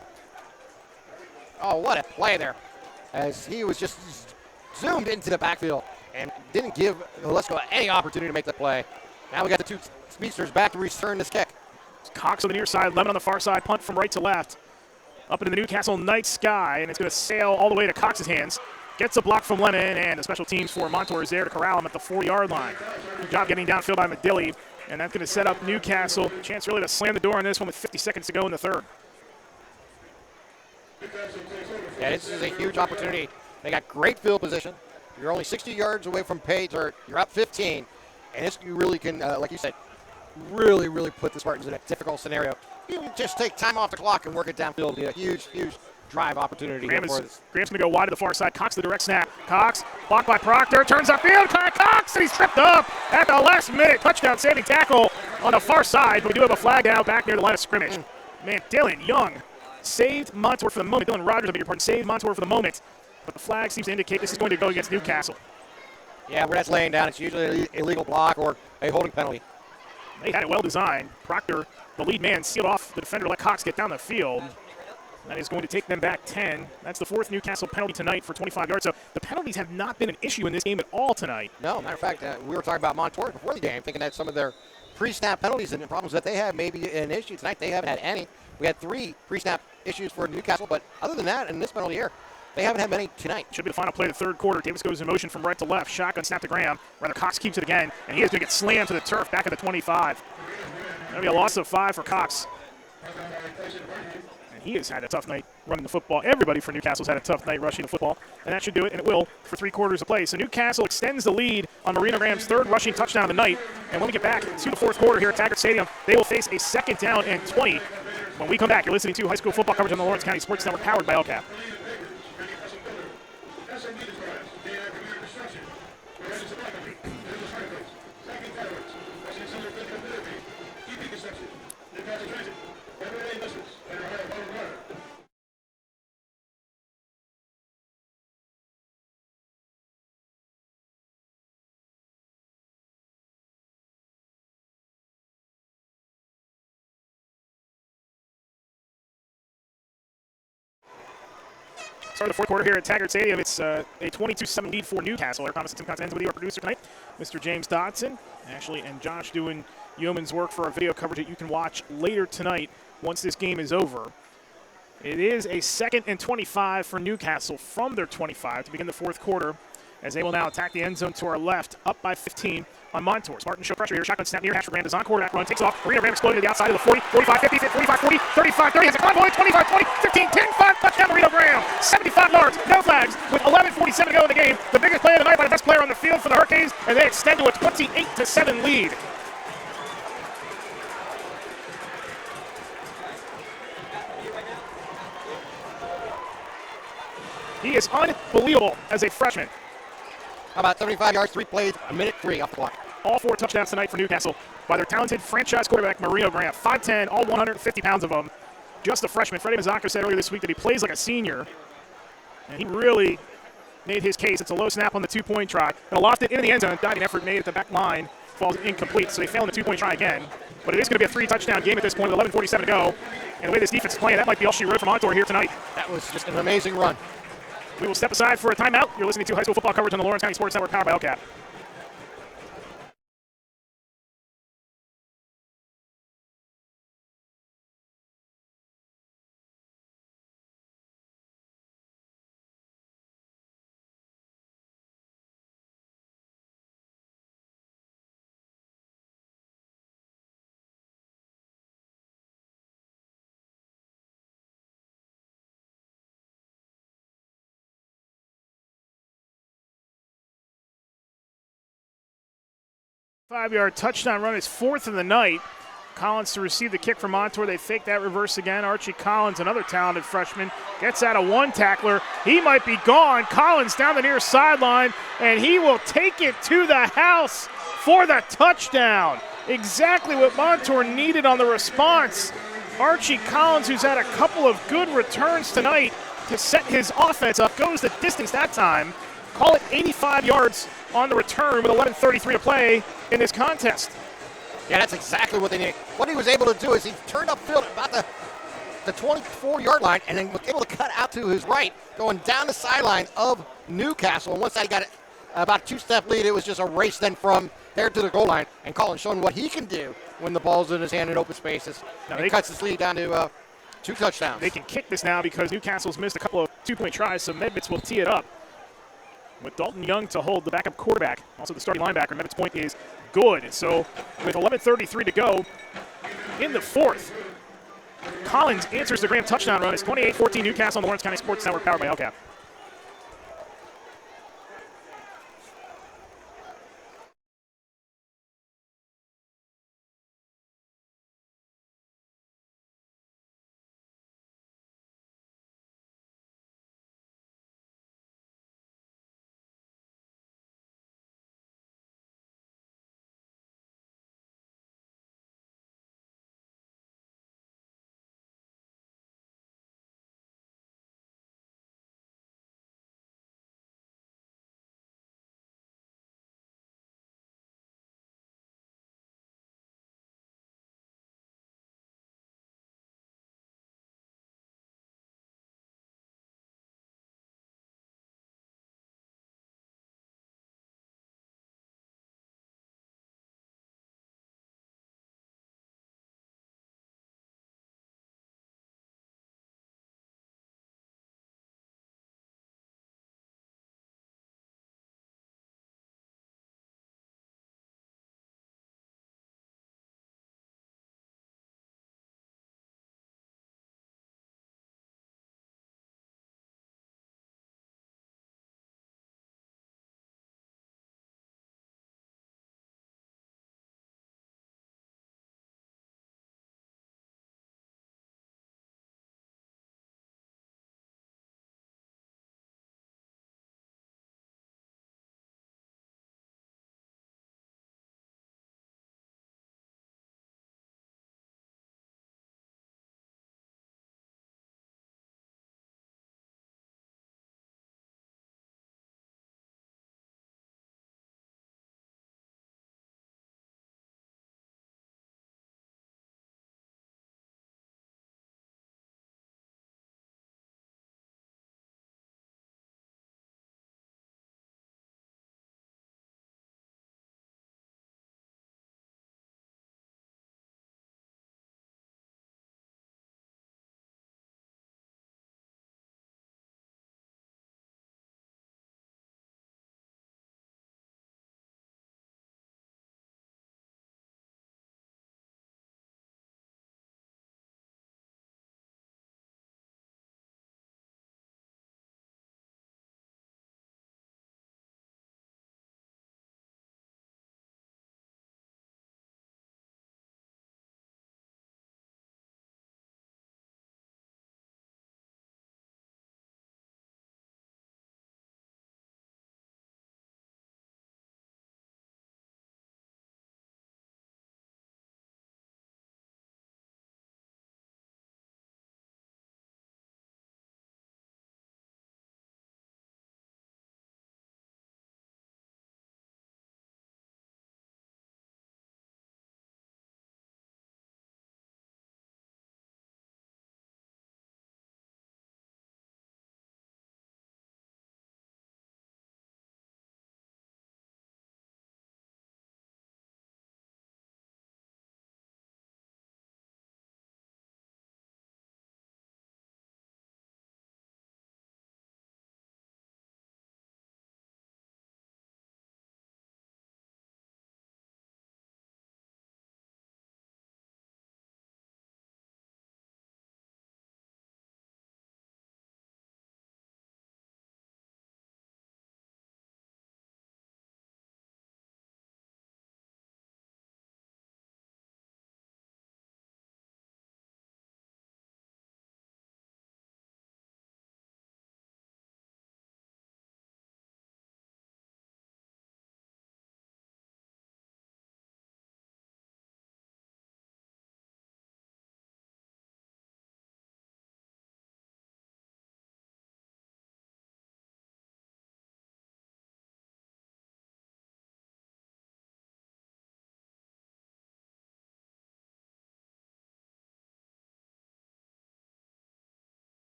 Oh, what a play there. As he was just zoomed into the backfield and didn't give Lesko any opportunity to make the play. Now we got the 2 speedsters back to return this kick. Cox on the near side, Lemon on the far side, punt from right to left. Up into the Newcastle night sky, and it's going to sail all the way to Cox's hands. Gets a block from Lemon, and the special teams for Montour is there to corral him at the 40-yard line. Good job getting downfield by Medilli, and that's going to set up Newcastle. Chance really to slam the door on this one with 50 seconds to go in the third. Yeah, this is a huge opportunity. They got great field position. You're only 60 yards away from pay dirt. You're up 15, and this you really can, like you said, really put the Spartans in a difficult scenario. You can just take time off the clock and work it downfield. You know, huge drive opportunity. Graham's going to go wide to the far side. Cox the direct snap. Cox blocked by Proctor. Turns upfield. Cox, and he's tripped up at the last minute. Touchdown saving tackle on the far side. But we do have a flag down back near the line of scrimmage. Man, Dylan Young saved Montour for the moment. Dylan Rogers, I beg your pardon, saved Montour for the moment. But the flag seems to indicate this is going to go against Newcastle. Yeah, where that's laying down, it's usually an illegal block or a holding penalty. They had it well designed. Proctor, the lead man, sealed off the defender, let Cox get down the field. That is going to take them back 10. That's the 4th Newcastle penalty tonight for 25 yards. So the penalties have not been an issue in this game at all tonight. No, matter of fact, we were talking about Montour before the game, thinking that some of their pre-snap penalties and the problems that they have may be an issue. Tonight they haven't had any. We had 3 pre-snap issues for Newcastle, but other than that, in this penalty here, they haven't had many tonight. Should be the final play of the third quarter. Davis goes in motion from right to left. Shotgun snap to Graham. Rather, Cox keeps it again, and he is going to get slammed to the turf back at the 25. That'll be a loss of 5 for Cox. And he has had a tough night running the football. Everybody for Newcastle's had a tough night rushing the football, and that should do it, and it will for 3 quarters of play. So Newcastle extends the lead on Marino Graham's 3rd rushing touchdown of the night. And when we get back to the 4th quarter here at Taggart Stadium, they will face a 2nd down and 20. When we come back, you're listening to high school football coverage on the Lawrence County Sports Network, powered by LCAP. Start of the 4th quarter here at Taggart Stadium. It's a 22-7 lead for Newcastle. Our promise Tim Continental with you, our producer tonight, Mr. James Dodson. Ashley and Josh doing yeoman's work for our video coverage that you can watch later tonight once this game is over. It is a 2nd and 25 for Newcastle from their 25 to begin the 4th quarter, as they will now attack the end zone to our left, up by 15 on Montour. Spartans show pressure here. Shotgun snap near hash for Graham. Design quarterback run. Takes off. Marino Graham exploding to the outside of the 40, 45, 50, 45, 40, 35, 30. Has a convoy. 25, 20, 15, 10, 5. Touchdown Marino Graham. 75 yards. No flags. With 11:47 to go in the game. The biggest play of the night by the best player on the field for the Hurricanes. And they extend to a 28-7 lead. He is unbelievable as a freshman. How about 75 yards, 3 plays, a minute 3 off the clock. All 4 touchdowns tonight for Newcastle by their talented franchise quarterback, Marino Graham. 5'10", all 150 pounds of them. Just a freshman. Freddie Mazzocco said earlier this week that he plays like a senior. And he really made his case. It's a low snap on the 2-point try. And lofted into the end zone. Diving effort made at the back line. Falls incomplete, so they fail on the 2-point try again. But it is going to be a 3-touchdown game at this point with 11:47 to go. And the way this defense is playing, that might be all she wrote for Montour here tonight. That was just an amazing run. We will step aside for a timeout. You're listening to high school football coverage on the Lawrence County Sports Network, powered by LCAP. Five-yard touchdown run is 4th of the night. Collins to receive the kick from Montour. They fake that reverse again. Archie Collins, another talented freshman, gets out of one tackler. He might be gone. Collins down the near sideline, and he will take it to the house for the touchdown. Exactly what Montour needed on the response. Archie Collins, who's had a couple of good returns tonight to set his offense up, goes the distance that time. Call it 85 yards on the return with 11:33 to play in this contest. Yeah, that's exactly what they need. What he was able to do is he turned upfield about the 24-yard line and then was able to cut out to his right, going down the sideline of Newcastle. And once I got it about a two-step lead, it was just a race then from there to the goal line. And Collins showing what he can do when the ball's in his hand in open spaces. Now and cuts his lead down to 2 touchdowns. They can kick this now because Newcastle's missed a couple of two-point tries, so Medvitz will tee it up with Dalton Young to hold the backup quarterback. Also the starting linebacker. Medvitz point is good. So with 11:33 to go in the fourth, Collins answers the Graham touchdown run. It's 28-14 Newcastle on the Lawrence County Sports Network, powered by LCAP.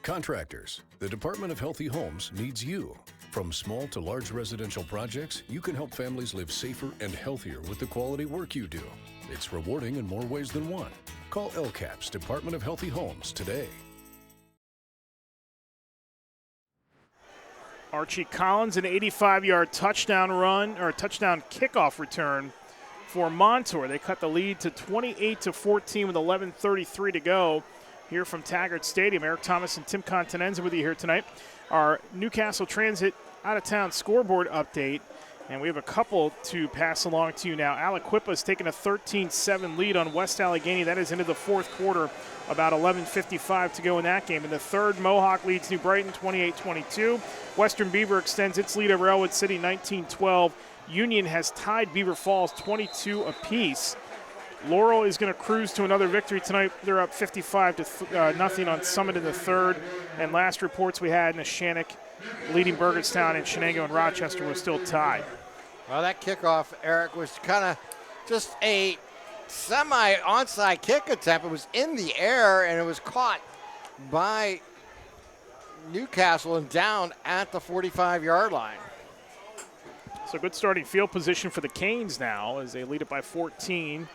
Contractors, the Department of Healthy Homes needs you. From small to large residential projects, you can help families live safer and healthier with the quality work you do. It's rewarding in more ways than one. Call LCAP's Department of Healthy Homes today. Archie Collins, an 85-yard touchdown run, or touchdown kickoff return for Montour. They cut the lead to 28-14 with 11:33 to go here from Taggart Stadium. Eric Thomas and Tim Continenza with you here tonight. Our Newcastle Transit out-of-town scoreboard update, and we have a couple to pass along to you now. Aliquippa has taken a 13-7 lead on West Allegheny. That is into the fourth quarter, about 11:55 to go in that game. In the third, Mohawk leads New Brighton 28-22. Western Beaver extends its lead over Elwood City 19-12. Union has tied Beaver Falls 22 apiece. Laurel is going to cruise to another victory tonight. They're up 55-0 on Summit in the third. And last reports we had, Neshannock leading Burgettstown, and Shenango and Rochester was still tied. Well, that kickoff, Eric, was kind of just a semi-onside kick attempt. It was in the air, and it was caught by Newcastle and down at the 45-yard line. So good starting field position for the Canes now as they lead it by 14.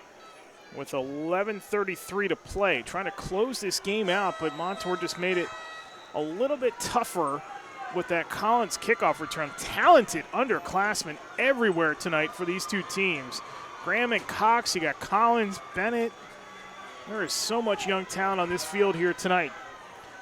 With 11:33 to play. Trying to close this game out, but Montour just made it a little bit tougher with that Collins kickoff return. Talented underclassmen everywhere tonight for these two teams. Graham and Cox, you got Collins, Bennett. There is so much young talent on this field here tonight.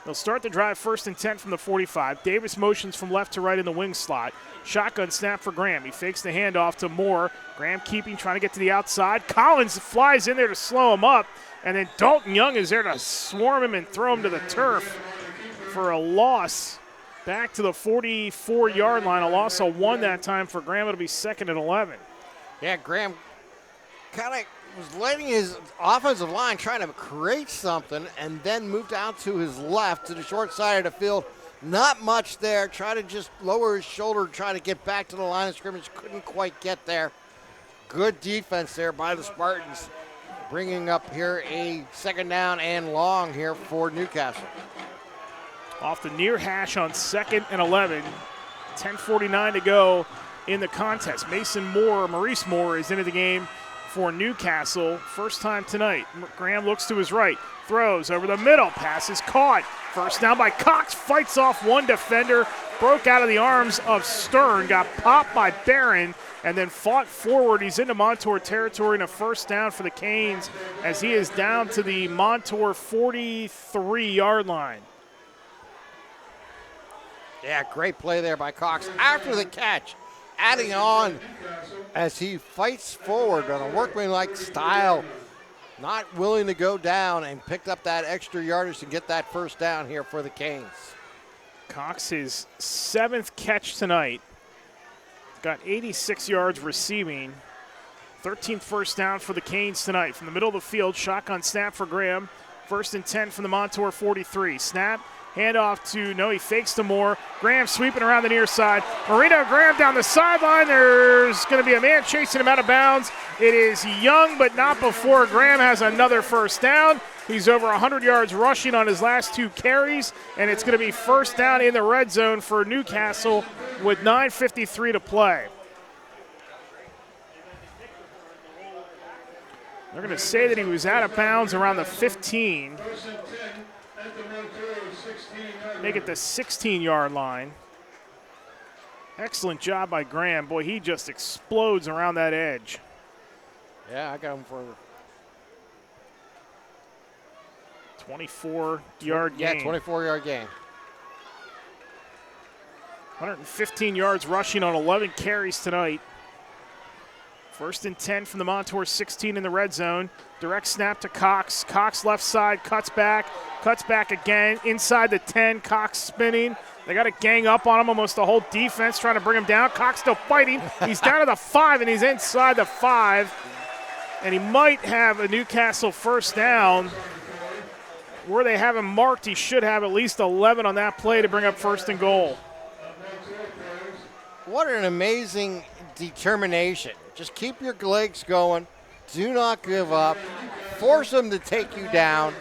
They'll start the drive 1st and 10 from the 45. Davis motions from left to right in the wing slot. Shotgun snap for Graham. He fakes the handoff to Moore. Graham keeping, trying to get to the outside. Collins flies in there to slow him up. And then Dalton Young is there to swarm him and throw him to the turf for a loss. Back to the 44-yard line. A loss of 1 that time for Graham. It'll be 2nd and 11. Yeah, Graham kind of was letting his offensive line trying to create something and then moved out to his left to the short side of the field. Not much there. Tried to just lower his shoulder, try to get back to the line of scrimmage. Couldn't quite get there. Good defense there by the Spartans. Bringing up here a 2nd down and long here for Newcastle. Off the near hash on 2nd and 11. 10:49 to go in the contest. Maurice Moore is into the game for Newcastle. First time tonight. Graham looks to his right. Throws over the middle. Pass is caught. First down by Cox. Fights off one defender. Broke out of the arms of Stern. Got popped by Barron. And then fought forward. He's into Montour territory and a first down for the Canes as he is down to the Montour 43-yard line. Yeah, great play there by Cox after the catch. Adding on as he fights forward on a workmanlike style. Not willing to go down and picked up that extra yardage to get that first down here for the Canes. Cox, his 7th catch tonight. Got 86 yards receiving. 13th first down for the Canes tonight. From the middle of the field, shotgun snap for Graham. 1st and 10 from the Montour 43. Snap, handoff to, he fakes to Moore. Graham sweeping around the near side. Marino Graham down the sideline. There's going to be a man chasing him out of bounds. It is Young, but not before Graham has another first down. He's over 100 yards rushing on his last 2 carries, and it's going to be first down in the red zone for Newcastle with 9:53 to play. They're going to say that he was out of bounds around the 15. Make it the 16-yard line. Excellent job by Graham. Boy, he just explodes around that edge. Yeah, I got him for 24-yard gain. Yeah, 24-yard gain. 115 yards rushing on 11 carries tonight. 1st and 10 from the Montour 16 in the red zone. Direct snap to Cox. Cox left side, cuts back again. Inside the 10, Cox spinning. They got to gang up on him, almost the whole defense trying to bring him down. Cox still fighting. He's down to the 5, and he's inside the 5. And he might have a Newcastle first down. Where they have him marked, he should have at least 11 on that play to bring up 1st and goal. What an amazing determination. Just keep your legs going. Do not give up. Force them to take you down.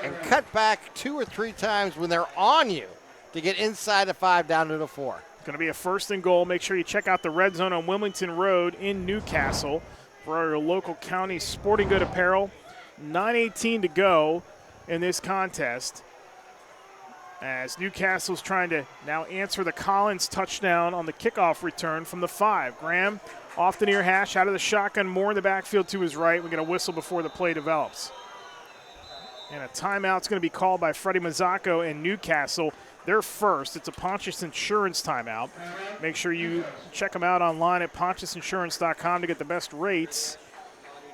and cut back 2 or 3 times when they're on you to get inside the 5 down to the 4. Going to be a 1st and goal. Make sure you check out the Red Zone on Wilmington Road in Newcastle for our local county sporting good apparel. 9:18 to go in this contest as Newcastle's trying to now answer the Collins touchdown on the kickoff return from the 5. Graham off the near hash, out of the shotgun, more in the backfield to his right. We're going to whistle before the play develops. And a timeout's going to be called by Freddie Mazzacco and Newcastle. They're first. It's a Pontius Insurance timeout. Make sure you check them out online at pontiusinsurance.com to get the best rates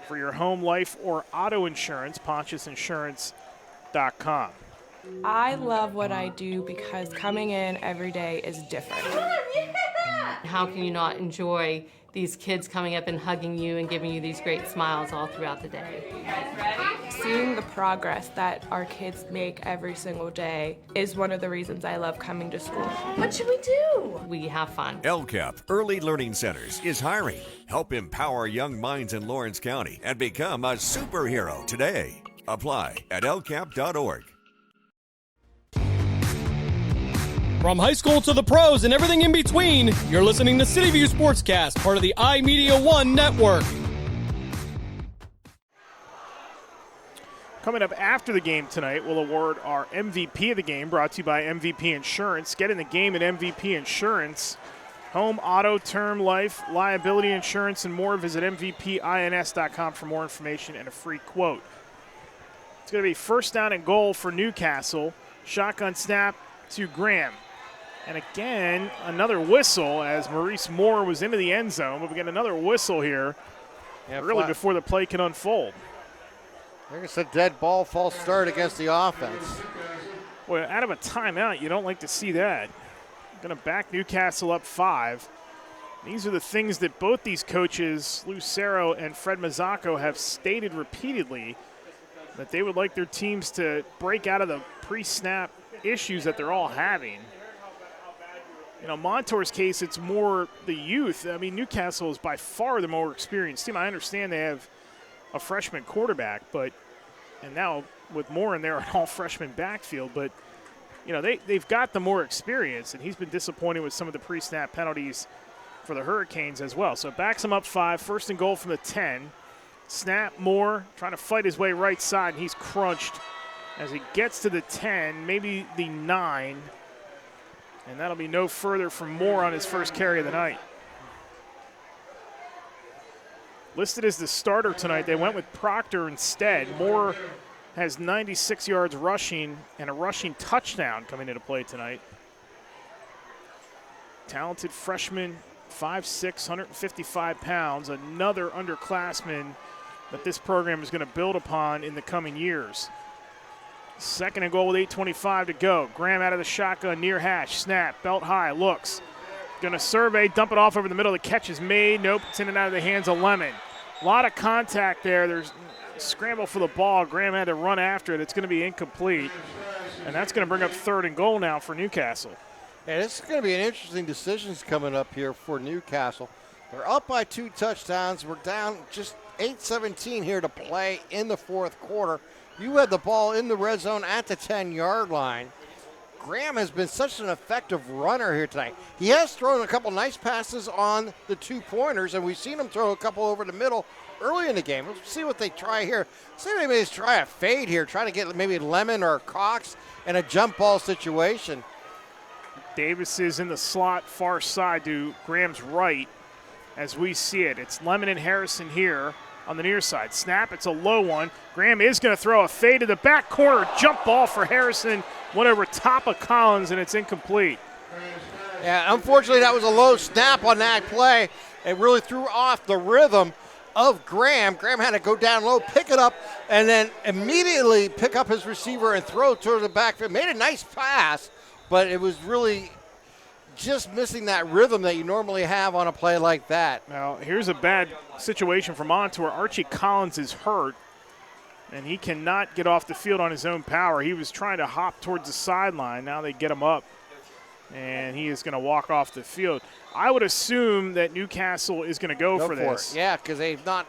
for your home, life, or auto insurance. pontiusinsurance.com. I love what I do because coming in every day is different. How can you not enjoy these kids coming up and hugging you and giving you these great smiles all throughout the day? Seeing the progress that our kids make every single day is one of the reasons I love coming to school. What should we do? We have fun. LCAP Early Learning Centers is hiring. Help empower young minds in Lawrence County and become a superhero today. Apply at lcap.org. From high school to the pros and everything in between, you're listening to City View Sportscast, part of the iMedia One network. Coming up after the game tonight, we'll award our MVP of the game, brought to you by MVP Insurance. Get in the game at MVP Insurance. Home, auto, term, life, liability insurance, and more. Visit MVPINS.com for more information and a free quote. It's going to be 1st down and goal for Newcastle. Shotgun snap to Graham. And again, another whistle as Maurice Moore was into the end zone. But we get another whistle here really before the play can unfold. I think it's a dead ball, false start against the offense. Well, out of a timeout, you don't like to see that. Going to back Newcastle up 5. These are the things that both these coaches, Lucero and Fred Mazzacco, have stated repeatedly, that they would like their teams to break out of the pre-snap issues that they're all having. You know, Montour's case, it's more the youth. I mean, Newcastle is by far the more experienced team. I understand they have a freshman quarterback, and now with Moore in there, an all-freshman backfield, but, you know, they've got the more experience, and he's been disappointed with some of the pre-snap penalties for the Hurricanes as well. So it backs him up 5, 1st and goal from the 10. Snap, Moore trying to fight his way right side, and he's crunched as he gets to the 10, maybe the 9. And that'll be no further from Moore on his first carry of the night. Listed as the starter tonight, they went with Proctor instead. Moore has 96 yards rushing and a rushing touchdown coming into play tonight. Talented freshman, 5'6", 155 pounds, another underclassman that this program is going to build upon in the coming years. 2nd and goal with 8:25 to go. Graham out of the shotgun, near hash, snap, belt high, looks. Going to survey, dump it off over the middle. The catch is made. Nope, it's in and out of the hands of Lemon. A lot of contact there. There's a scramble for the ball. Graham had to run after it. It's going to be incomplete. And that's going to bring up 3rd and goal now for Newcastle. Yeah, this is going to be an interesting decisions coming up here for Newcastle. They're up by 2 touchdowns. We're down just 8:17 here to play in the 4th quarter. You had the ball in the red zone at the 10-yard line. Graham has been such an effective runner here tonight. He has thrown a couple nice passes on the 2-pointers, and we've seen him throw a couple over the middle early in the game. Let's see what they try here. See if maybe they try a fade here, try to get maybe Lemon or Cox in a jump ball situation. Davis is in the slot far side to Graham's right as we see it. It's Lemon and Harrison here on the near side. Snap, it's a low one. Graham is going to throw a fade to the back corner. Jump ball for Harrison. Went over top of Collins, and it's incomplete. Yeah, unfortunately, that was a low snap on that play. It really threw off the rhythm of Graham. Graham had to go down low, pick it up, and then immediately pick up his receiver and throw it toward the backfield. Made a nice pass, but it was really just missing that rhythm that you normally have on a play like that. Now, here's a bad situation for Montour. Archie Collins is hurt, and he cannot get off the field on his own power. He was trying to hop towards the sideline. Now they get him up, and he is going to walk off the field. I would assume that Newcastle is going to go for this. Yeah, because they've not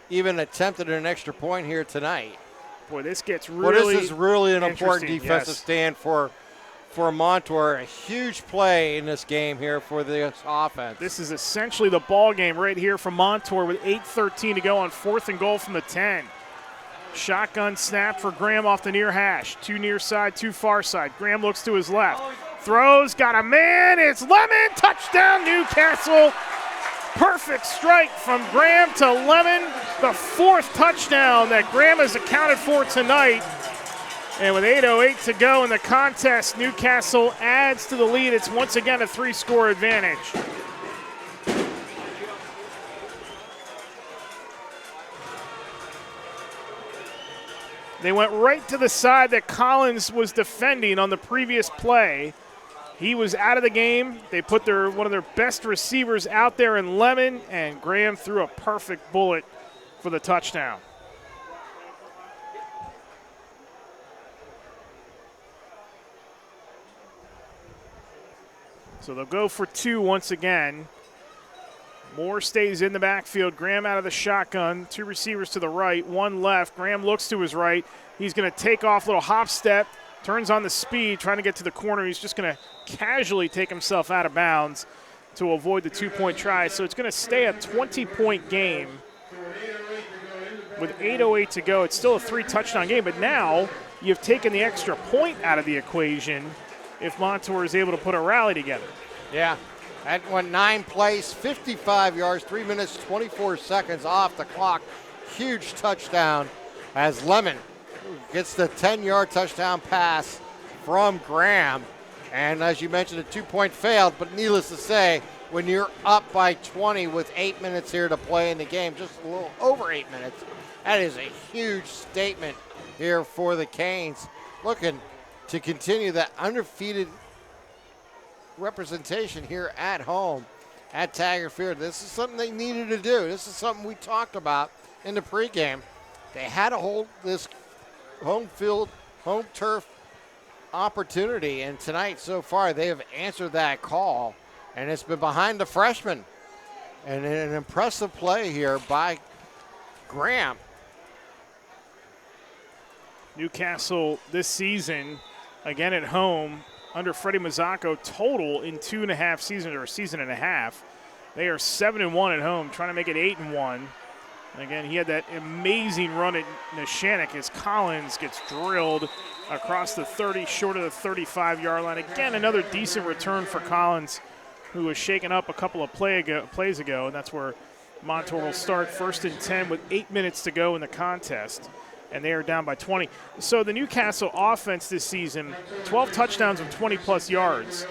even attempted an extra point here tonight. Boy, this gets really Well, this is really an important interesting, defensive stand for Montour. A huge play in this game here for this offense. This is essentially the ball game right here from Montour with 8:13 to go on 4th and goal from the 10. Shotgun snap for Graham off the near hash. 2 near side, 2 far side. Graham looks to his left. Throws, got a man. It's Lemon. Touchdown, Newcastle. Perfect strike from Graham to Lemon. The 4th touchdown that Graham has accounted for tonight. And with 8:08 to go in the contest, Newcastle adds to the lead. It's once again a 3-score advantage. They went right to the side that Collins was defending on the previous play. He was out of the game. They put one of their best receivers out there in Lemon, and Graham threw a perfect bullet for the touchdown. So they'll go for 2 once again. Moore stays in the backfield. Graham out of the shotgun. 2 receivers to the right, 1 left. Graham looks to his right. He's going to take off, little hop step, turns on the speed, trying to get to the corner. He's just going to casually take himself out of bounds to avoid the 2-point try. So it's going to stay a 20-point game. With 8:08 to go, it's still a 3-touchdown game, but now you've taken the extra point out of the equation if Montour is able to put a rally together. Yeah. That went 9 plays, 55 yards, 3 minutes, 24 seconds off the clock. Huge touchdown as Lemon gets the 10-yard touchdown pass from Graham. And as you mentioned, a 2-point failed, but needless to say, when you're up by 20 with 8 minutes here to play in the game, just a little over 8 minutes, that is a huge statement here for the Canes, looking to continue that undefeated representation here at home at Taggart Field. This is something they needed to do. This is something we talked about in the pregame. They had to hold this home field, home turf opportunity, and tonight so far they have answered that call, and it's been behind the freshman. And an impressive play here by Graham. Newcastle this season, again at home, under Freddie Mazzacco, total in 2.5 seasons, or a season and a half. They are 7-1 at home, trying to make it 8-1. Again, he had that amazing run at Neshannock as Collins gets drilled across the 30, short of the 35-yard line. Again, another decent return for Collins, who was shaken up a couple of plays ago, and that's where Montour will start 1st and 10 with 8 minutes to go in the contest. And they are down by 20. So the Newcastle offense this season, 12 touchdowns of 20-plus yards.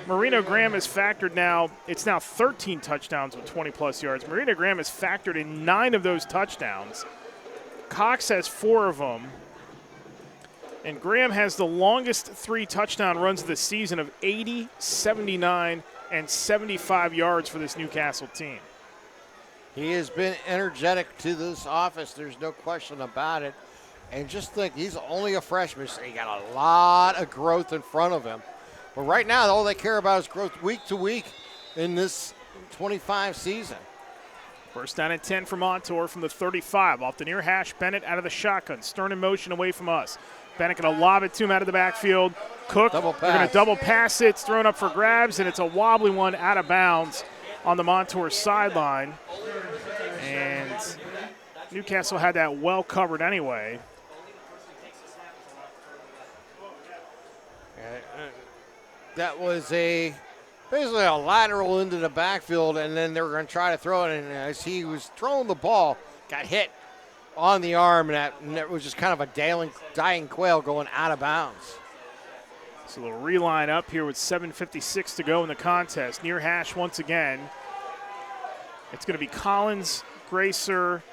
Marino Graham has factored now, it's now 13 touchdowns with 20-plus yards. Marino Graham has factored in 9 of those touchdowns. Cox has 4 of them. And Graham has the longest 3 touchdown runs of the season of 80, 79, and 75 yards for this Newcastle team. He has been energetic to this offense. There's no question about it. And just think, he's only a freshman, so he got a lot of growth in front of him. But right now, all they care about is growth week to week in this 25 season. First down and 10 for Montour from the 35. Off the near hash, Bennett out of the shotgun. Stern in motion away from us. Bennett going to lob it to him out of the backfield. Cook, they're going to double pass it. It's thrown up for grabs, and it's a wobbly one out of bounds on the Montour sideline. And Newcastle had that well covered anyway. That was basically a lateral into the backfield, and then they were going to try to throw it. And as he was throwing the ball, got hit on the arm, and that was just kind of a dying quail going out of bounds. So they'll reline up here with 7:56 to go in the contest. Near hash once again. It's going to be Collins, Gracer,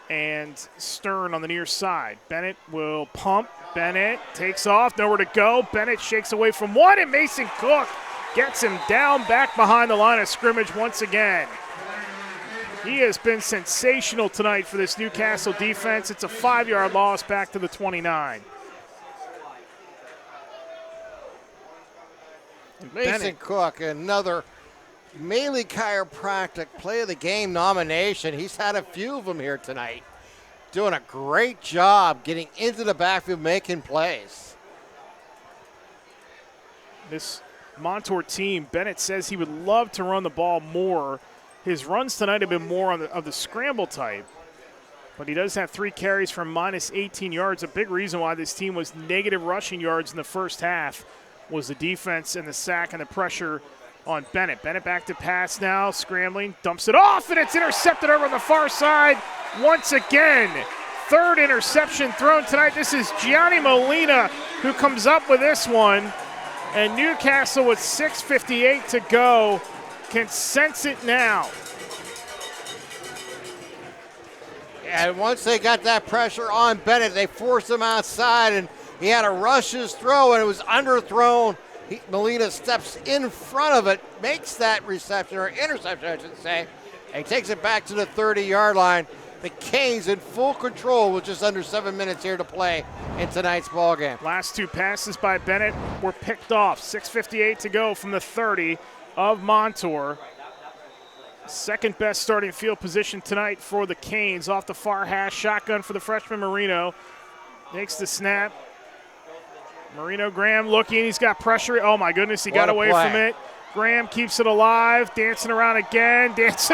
and Stern on the near side. Bennett will pump. Bennett takes off, nowhere to go. Bennett shakes away from one, and Mason Cook gets him down back behind the line of scrimmage once again. He has been sensational tonight for this Newcastle defense. It's a 5-yard loss back to the 29. Mason Cook, another Maley Chiropractic Play of the Game nomination. He's had a few of them here tonight. doing a great job getting into the backfield, making plays. This Montour team, Bennett says he would love to run the ball more. His runs tonight have been more of the scramble type. But he does have 3 carries for minus 18 yards. A big reason why this team was negative rushing yards in the first half was the defense and the sack and the pressure on Bennett. Bennett back to pass now, scrambling, dumps it off, and it's intercepted over on the far side once again. 3rd interception thrown tonight. This is Gianni Molina who comes up with this one. And Newcastle with 6:58 to go can sense it now. And once they got that pressure on Bennett, they forced him outside, and he had to rush his throw, and it was underthrown. Molina steps in front of it, makes that reception, or interception, I should say, and takes it back to the 30-yard line. The Canes in full control with just under 7 minutes here to play in tonight's ballgame. Last 2 passes by Bennett were picked off. 6:58 to go from the 30 of Montour. Second best starting field position tonight for the Canes. Off the far hash, shotgun for the freshman Marino. Makes the snap. Marino, Graham looking, he's got pressure. Oh my goodness, he got away from it. Graham keeps it alive, dancing around again, Goodness.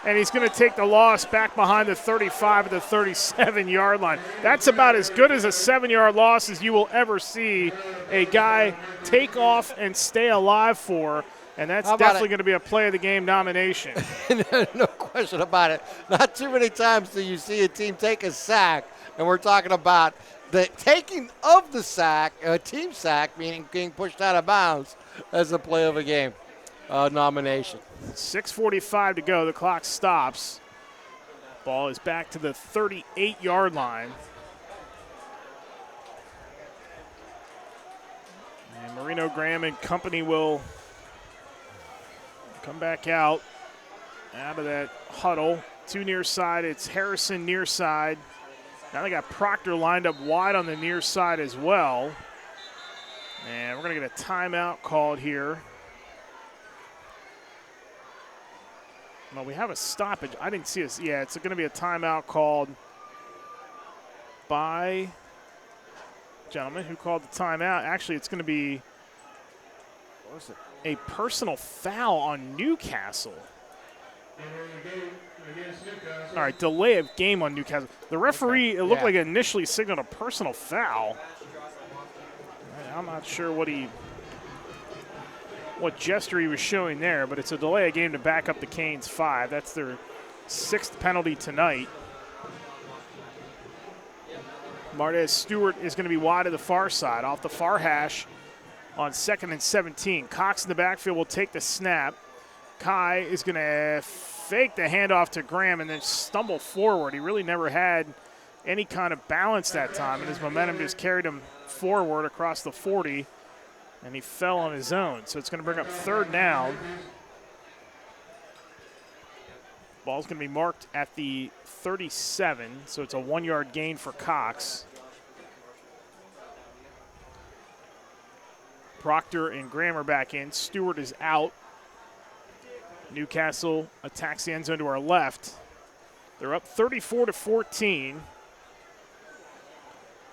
And he's going to take the loss back behind the 35 at the 37-yard line. That's about as good as a 7-yard loss as you will ever see a guy take off and stay alive for. And that's definitely going to be a play of the game nomination. No question about it. Not too many times do you see a team take a sack, and we're talking about the taking of the sack, a team sack, meaning being pushed out of bounds, as a play of a game nomination. 6:45 to go. The clock stops. Ball is back to the 38-yard line. And Marino, Graham, and company will come back out of that huddle. 2 near side. It's Harrison near side. Now they got Proctor lined up wide on the near side as well. And we're going to get a timeout called here. Well, we have a stoppage. I didn't see us. Yeah, it's going to be a timeout called by gentleman who called the timeout. Actually, it's going to be a personal foul on Newcastle. All right, delay of game on Newcastle. The referee, it looked like it initially signaled a personal foul. I'm not sure what gesture he was showing there, but it's a delay of game to back up the Canes 5. That's their 6th penalty tonight. Mardez Stewart is going to be wide to the far side, off the far hash on 2nd and 17. Cox in the backfield will take the snap. Kai is going to fake the handoff to Graham and then stumble forward. He really never had any kind of balance that time, and his momentum just carried him forward across the 40, and he fell on his own. So it's going to bring up 3rd down. Ball's going to be marked at the 37, so it's a 1-yard gain for Cox. Proctor and Graham are back in. Stewart is out. Newcastle attacks the end zone to our left. They're up 34-14.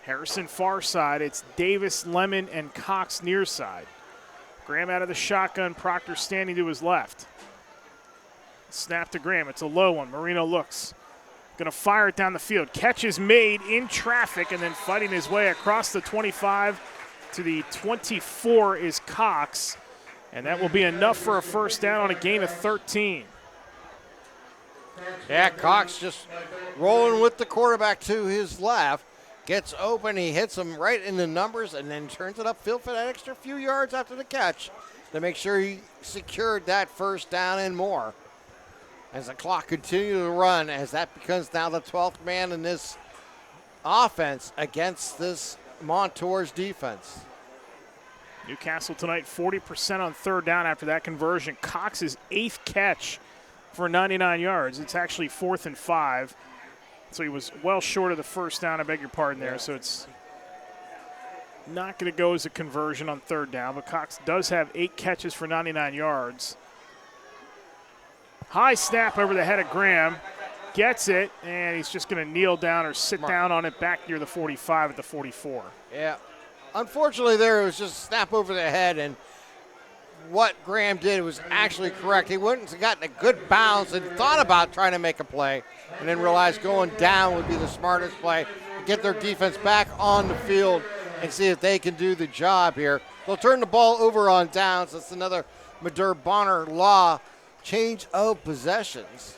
Harrison far side. It's Davis, Lemon, and Cox near side. Graham out of the shotgun. Proctor standing to his left. Snap to Graham. It's a low one. Marino looks. Going to fire it down the field. Catch is made in traffic, and then fighting his way across the 25 to the 24 is Cox. And that will be enough for a first down on a gain of 13. Yeah, Cox just rolling with the quarterback to his left. Gets open, he hits him right in the numbers, and then turns it upfield for that extra few yards after the catch to make sure he secured that first down and more. As the clock continues to run, as that becomes now the 12th man in this offense against this Montour's defense. Newcastle tonight 40% on 3rd down after that conversion. Cox's 8th catch for 99 yards. It's actually 4th and 5. So he was well short of the first down. I beg your pardon there. So it's not going to go as a conversion on 3rd down. But Cox does have 8 catches for 99 yards. High snap over the head of Graham. gets it, and he's just going to kneel down or sit down on it back near the 45 at the 44. Yeah. Unfortunately, there it was just a snap over the head, and what Graham did was actually correct. He went and gotten a good bounce and thought about trying to make a play, and then realized going down would be the smartest play. Get their defense back on the field and see if they can do the job here. They'll turn the ball over on downs. That's another Montour Bonner Law change of possessions.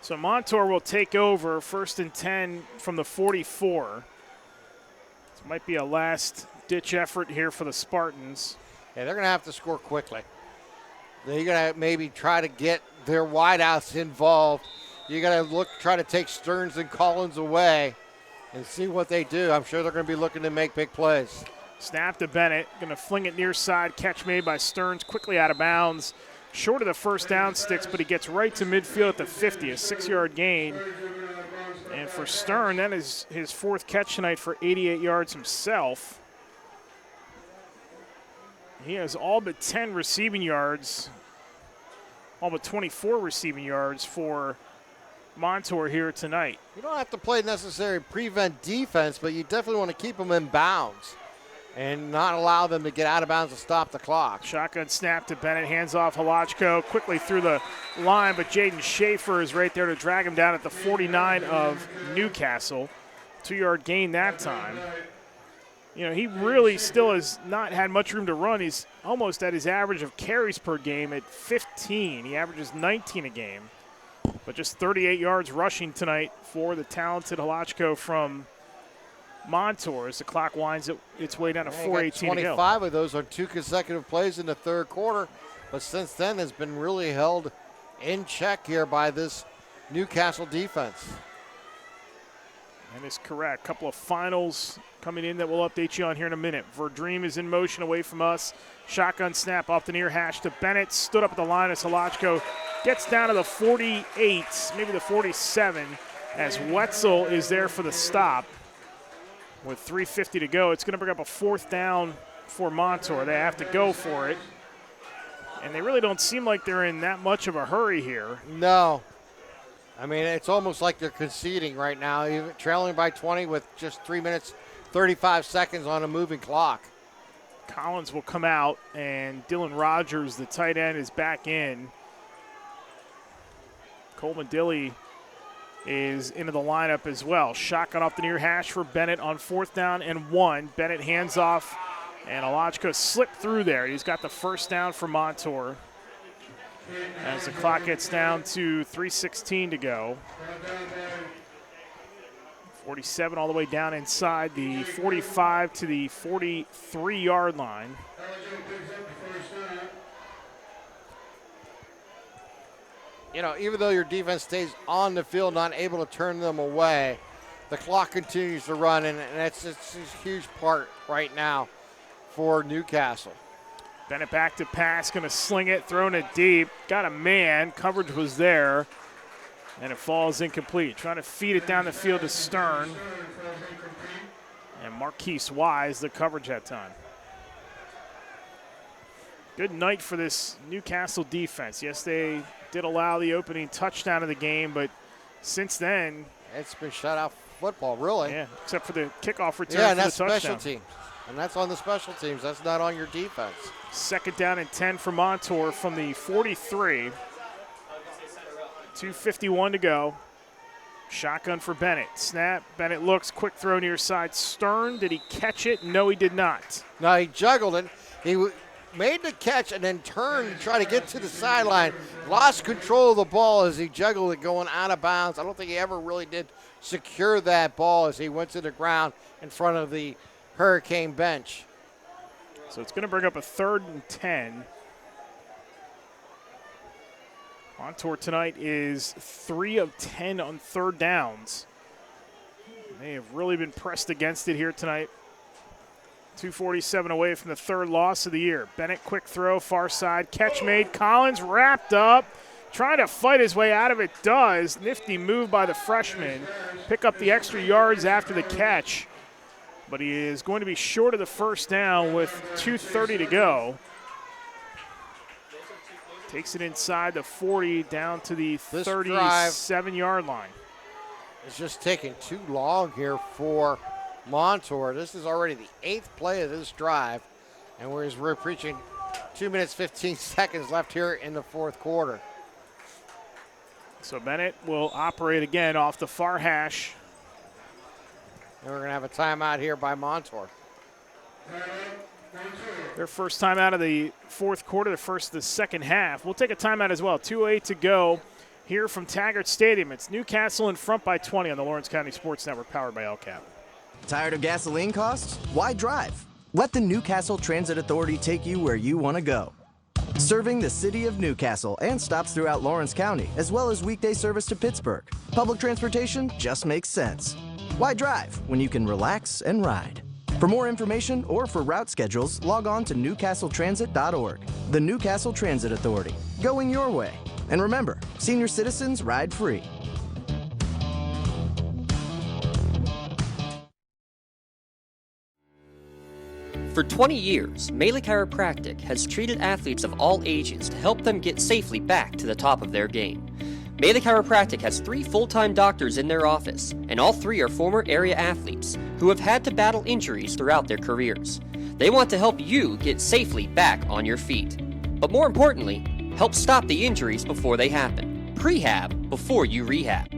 So Montour will take over 1st and 10 from the 44. This might be a last-ditch effort here for the Spartans. Yeah, they're going to have to score quickly. They're going to maybe try to get their wideouts involved. You got to try to take Stearns and Collins away and see what they do. I'm sure they're going to be looking to make big plays. Snap to Bennett, going to fling it near side. Catch made by Stearns, quickly out of bounds. Short of the first down sticks, but he gets right to midfield at the 50, a 6-yard gain. And for Stern, that is his 4th catch tonight for 88 yards himself. He has all but 10 receiving yards, all but 24 receiving yards for Montour here tonight. You don't have to play necessary prevent defense, but you definitely want to keep them in bounds and not allow them to get out of bounds to stop the clock. Shotgun snap to Bennett, hands off Halachko, quickly through the line, but Jaden Schaefer is right there to drag him down at the 49 of Newcastle. 2-yard gain that time. You know, he really still has not had much room to run. He's almost at his average of carries per game at 15. He averages 19 a game, but just 38 yards rushing tonight for the talented Halachko from Montour as the clock winds its way down to 4:18 to go. 25 of those are 2 consecutive plays in the 3rd quarter, but since then has been really held in check here by this Newcastle defense. That is correct. Couple of finals coming in that we'll update you on here in a minute. Verdream is in motion away from us. Shotgun snap off the near hash to Bennett. Stood up at the line as Halachko gets down to the 48, maybe the 47, as Wetzel is there for the stop. With 3:50 to go, it's going to bring up a 4th down for Montour. They have to go for it. And they really don't seem like they're in that much of a hurry here. No. I mean, it's almost like they're conceding right now, even trailing by 20 with just 3 minutes, 35 seconds on a moving clock. Collins will come out, and Dylan Rogers, the tight end, is back in. Coleman Dilly is into the lineup as well. Shotgun off the near hash for Bennett on 4th down and 1. Bennett hands off, and Halachko slipped through there. He's got the 1st down for Montour as the clock gets down to 3:16 to go. 47 all the way down inside the 45 to the 43-yard line. You know, even though your defense stays on the field, not able to turn them away, the clock continues to run, and that's a huge part right now for Newcastle. Bennett back to pass, going to sling it, throwing it deep. Got a man, coverage was there, and it falls incomplete. Trying to feed it down the field to Stern. And Marquise Wise, the coverage that time. Good night for this Newcastle defense. Yes, they did allow the opening touchdown of the game, but since then, it's been shutout football, really. Yeah, except for the kickoff return and for that's the touchdown. special teams. And that's on the special teams. That's not on your defense. 2nd down and 10 for Montour from the 43. 2:51 to go. Shotgun for Bennett. Snap. Bennett looks. Quick throw near side. Stern. Did he catch it? No, he did not. No, he juggled it. He made the catch and then turned to try to get to the sideline. Lost control of the ball as he juggled it going out of bounds. I don't think he ever really did secure that ball as he went to the ground in front of the Hurricane bench. So it's going to bring up a 3rd and 10. Montour tonight is 3 of 10 on 3rd downs. They have really been pressed against it here tonight. 2:47 away from the 3rd loss of the year. Bennett, quick throw, far side, catch made. Collins wrapped up, trying to fight his way out of it. Does. Nifty move by the freshman. Pick up the extra yards after the catch. But he is going to be short of the 1st down with 2:30 to go. Takes it inside the 40 down to the 37-yard line. It's just taking too long here for Montour. This is already the 8th play of this drive, and we're reaching 2 minutes, 15 seconds left here in the fourth quarter. So Bennett will operate again off the far hash. And we're going to have a timeout here by Montour. Their first time out of the fourth quarter, the first of the second half. We'll take a timeout as well. 2:08 to go here from Taggart Stadium. It's Newcastle in front by 20 on the Lawrence County Sports Network, powered by LCAP. Tired of gasoline costs? Why drive? Let the Newcastle Transit Authority take you where you want to go. Serving the city of Newcastle and stops throughout Lawrence County, as well as weekday service to Pittsburgh. Public transportation just makes sense. Why drive when you can relax and ride? For more information or for route schedules, log on to newcastletransit.org. The Newcastle Transit Authority, going your way. And remember, senior citizens ride free. For 20 years, Melee Chiropractic has treated athletes of all ages to help them get safely back to the top of their game. Melee Chiropractic has 3 full-time doctors in their office, and all 3 are former area athletes who have had to battle injuries throughout their careers. They want to help you get safely back on your feet. But more importantly, help stop the injuries before they happen. Prehab before you rehab.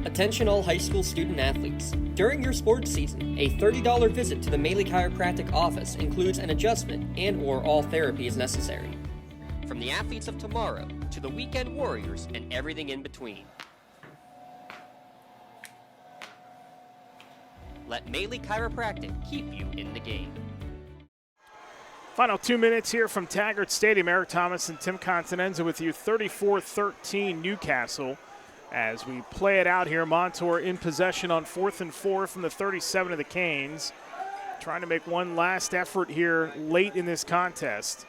Attention all high school student athletes. During your sports season, a $30 visit to the Melee Chiropractic office includes an adjustment and/or all therapy is necessary. From the athletes of tomorrow to the weekend warriors and everything in between. Let Melee Chiropractic keep you in the game. Final 2 minutes here from Taggart Stadium. Eric Thomas and Tim Continenza with you. 34-13 Newcastle. As we play it out here, Montour in possession on 4th and 4 from the 37 of the Canes. Trying to make one last effort here late in this contest.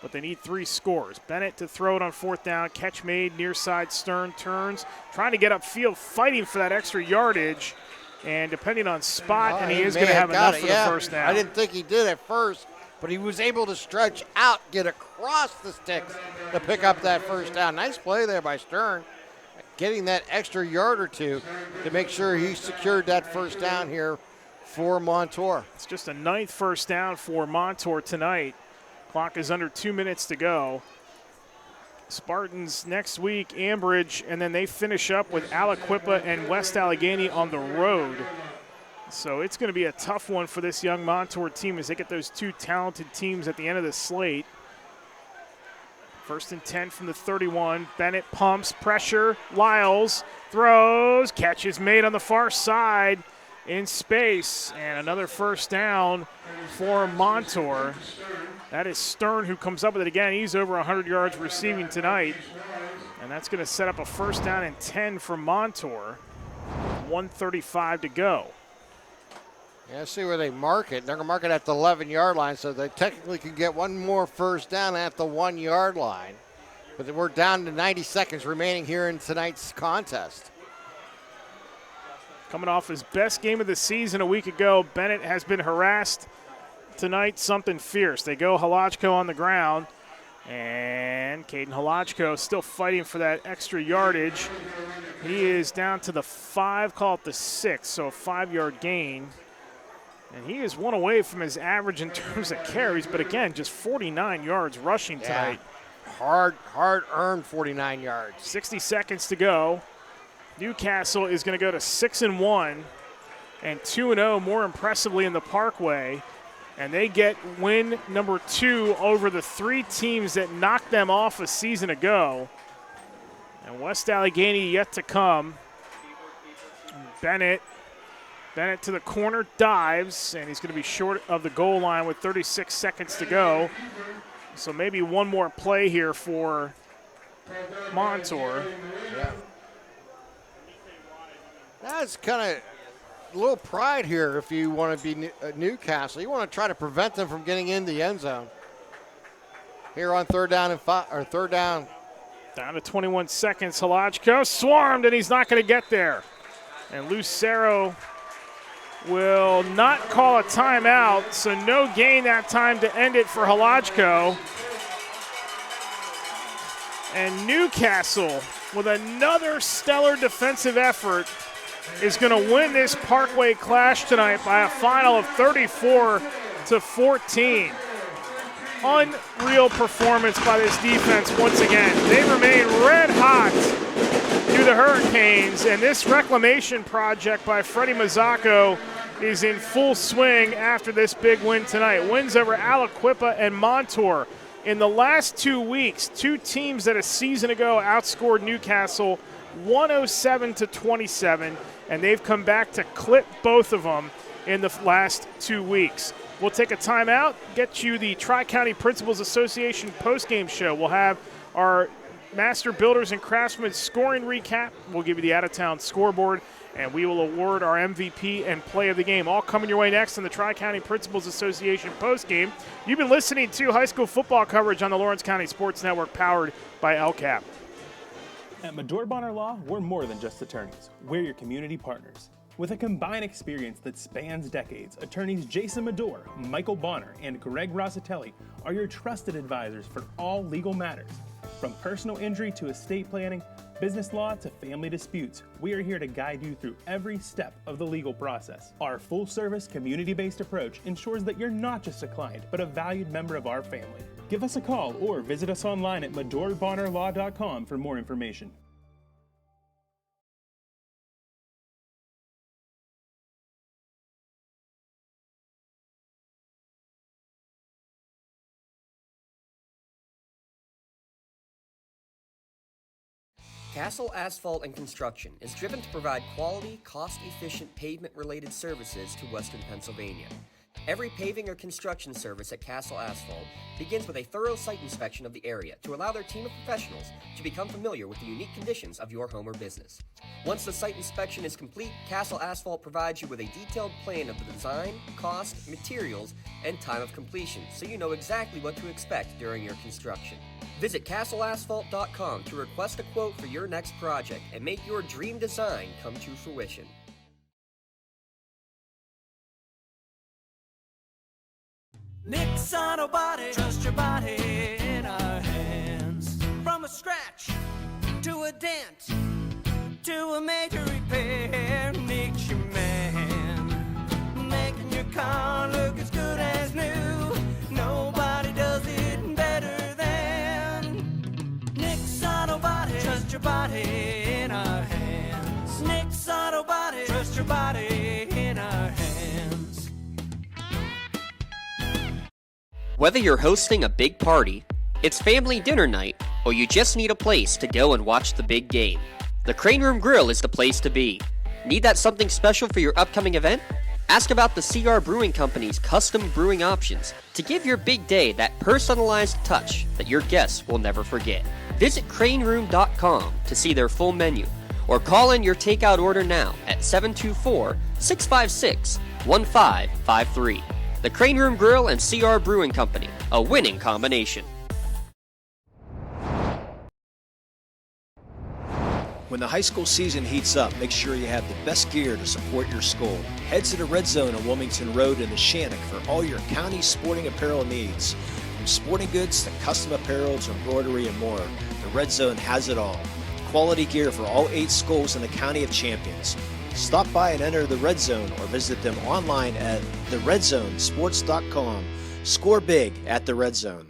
But they need 3 scores. Bennett to throw it on 4th down. Catch made, near side, Stern turns. Trying to get upfield, fighting for that extra yardage. And depending on spot, and he is going to have enough for the first down. I didn't think he did at first, but he was able to stretch out, get across the sticks to pick up that first down. Nice play there by Stern, getting that extra yard or two to make sure he secured that first down here for Montour. It's just a 9th first down for Montour tonight. Clock is under 2 minutes to go. Spartans next week, Ambridge, and then they finish up with Aliquippa and West Allegheny on the road. So it's going to be a tough one for this young Montour team as they get those 2 talented teams at the end of the slate. 1st and 10 from the 31. Bennett pumps, pressure. Lyles throws, catch is made on the far side in space, and another first down for Montour. That is Stern who comes up with it again. He's over 100 yards receiving tonight, and that's going to set up a first down and 10 for Montour. 1:35 to go. Yeah, see where they mark it. They're going to mark it at the 11-yard line, so they technically can get one more first down at the 1-yard line. But we're down to 90 seconds remaining here in tonight's contest. Coming off his best game of the season a week ago, Bennett has been harassed tonight, something fierce. They go Halachko on the ground, and Caden Halachko still fighting for that extra yardage. He is down to the 5, call it the 6, so a 5-yard gain. And he is one away from his average in terms of carries, but again, just 49 yards rushing tonight. Hard-earned 49 yards. 60 seconds to go. Newcastle is going to go to 6-1 and 2-0 more impressively in the Parkway. And they get win number 2 over the 3 teams that knocked them off a season ago. And West Allegheny yet to come. Bennett to the corner, dives, and he's going to be short of the goal line with 36 seconds to go. So maybe one more play here for Montour. Yeah. That's kind of a little pride here if you want to be Newcastle. You want to try to prevent them from getting in the end zone. Here on 3rd down and 5, or 3rd down. Down to 21 seconds. Halachko swarmed, and he's not going to get there. And Lucero will not call a timeout, so no gain that time to end it for Halachko. And Newcastle, with another stellar defensive effort, is going to win this Parkway Clash tonight by a final of 34-14. Unreal performance by this defense once again. They remain red hot through the Hurricanes, and this reclamation project by Freddie Mazzacco is in full swing after this big win tonight. Wins over Aliquippa and Montour. In the last 2 weeks, two teams that a season ago outscored Newcastle 107-27, and they've come back to clip both of them in the last 2 weeks. We'll take a timeout, get you the Tri-County Principals Association postgame show. We'll have our Master Builders and Craftsmen scoring recap. We'll give you the out-of-town scoreboard, and we will award our MVP and play of the game. All coming your way next on the Tri-County Principals Association postgame. You've been listening to high school football coverage on the Lawrence County Sports Network, powered by LCAP. At Montour Bonner Law, we're more than just attorneys. We're your community partners. With a combined experience that spans decades, attorneys Jason Medor, Michael Bonner, and Greg Rossitelli are your trusted advisors for all legal matters. From personal injury to estate planning, business law to family disputes, we are here to guide you through every step of the legal process. Our full-service, community-based approach ensures that you're not just a client, but a valued member of our family. Give us a call or visit us online at MedorBonnerLaw.com for more information. Castle Asphalt and Construction is driven to provide quality, cost-efficient pavement-related services to Western Pennsylvania. Every paving or construction service at Castle Asphalt begins with a thorough site inspection of the area to allow their team of professionals to become familiar with the unique conditions of your home or business. Once the site inspection is complete, Castle Asphalt provides you with a detailed plan of the design, cost, materials, and time of completion, so you know exactly what to expect during your construction. Visit castleasphalt.com to request a quote for your next project and make your dream design come to fruition. Nick's Auto Body, trust your body in our hands. From a scratch to a dent to a major repair, Nick's your man. Making your car look as good as new. Nobody does it better than Nick's Auto Body. Trust your body in our hands. Nick's Auto Body, trust your body in our hands. Whether you're hosting a big party, it's family dinner night, or you just need a place to go and watch the big game, the Crane Room Grill is the place to be. Need that something special for your upcoming event? Ask about the CR Brewing Company's custom brewing options to give your big day that personalized touch that your guests will never forget. Visit craneroom.com to see their full menu, or call in your takeout order now at 724-656-1553. The Crane Room Grill and CR Brewing Company, a winning combination. When the high school season heats up, make sure you have the best gear to support your school. Head to the Red Zone on Wilmington Road in the Shannock for all your county sporting apparel needs. From sporting goods to custom apparel to embroidery and more, the Red Zone has it all. Quality gear for all 8 schools in the County of Champions. Stop by and enter the Red Zone or visit them online at theredzonesports.com. Score big at the Red Zone.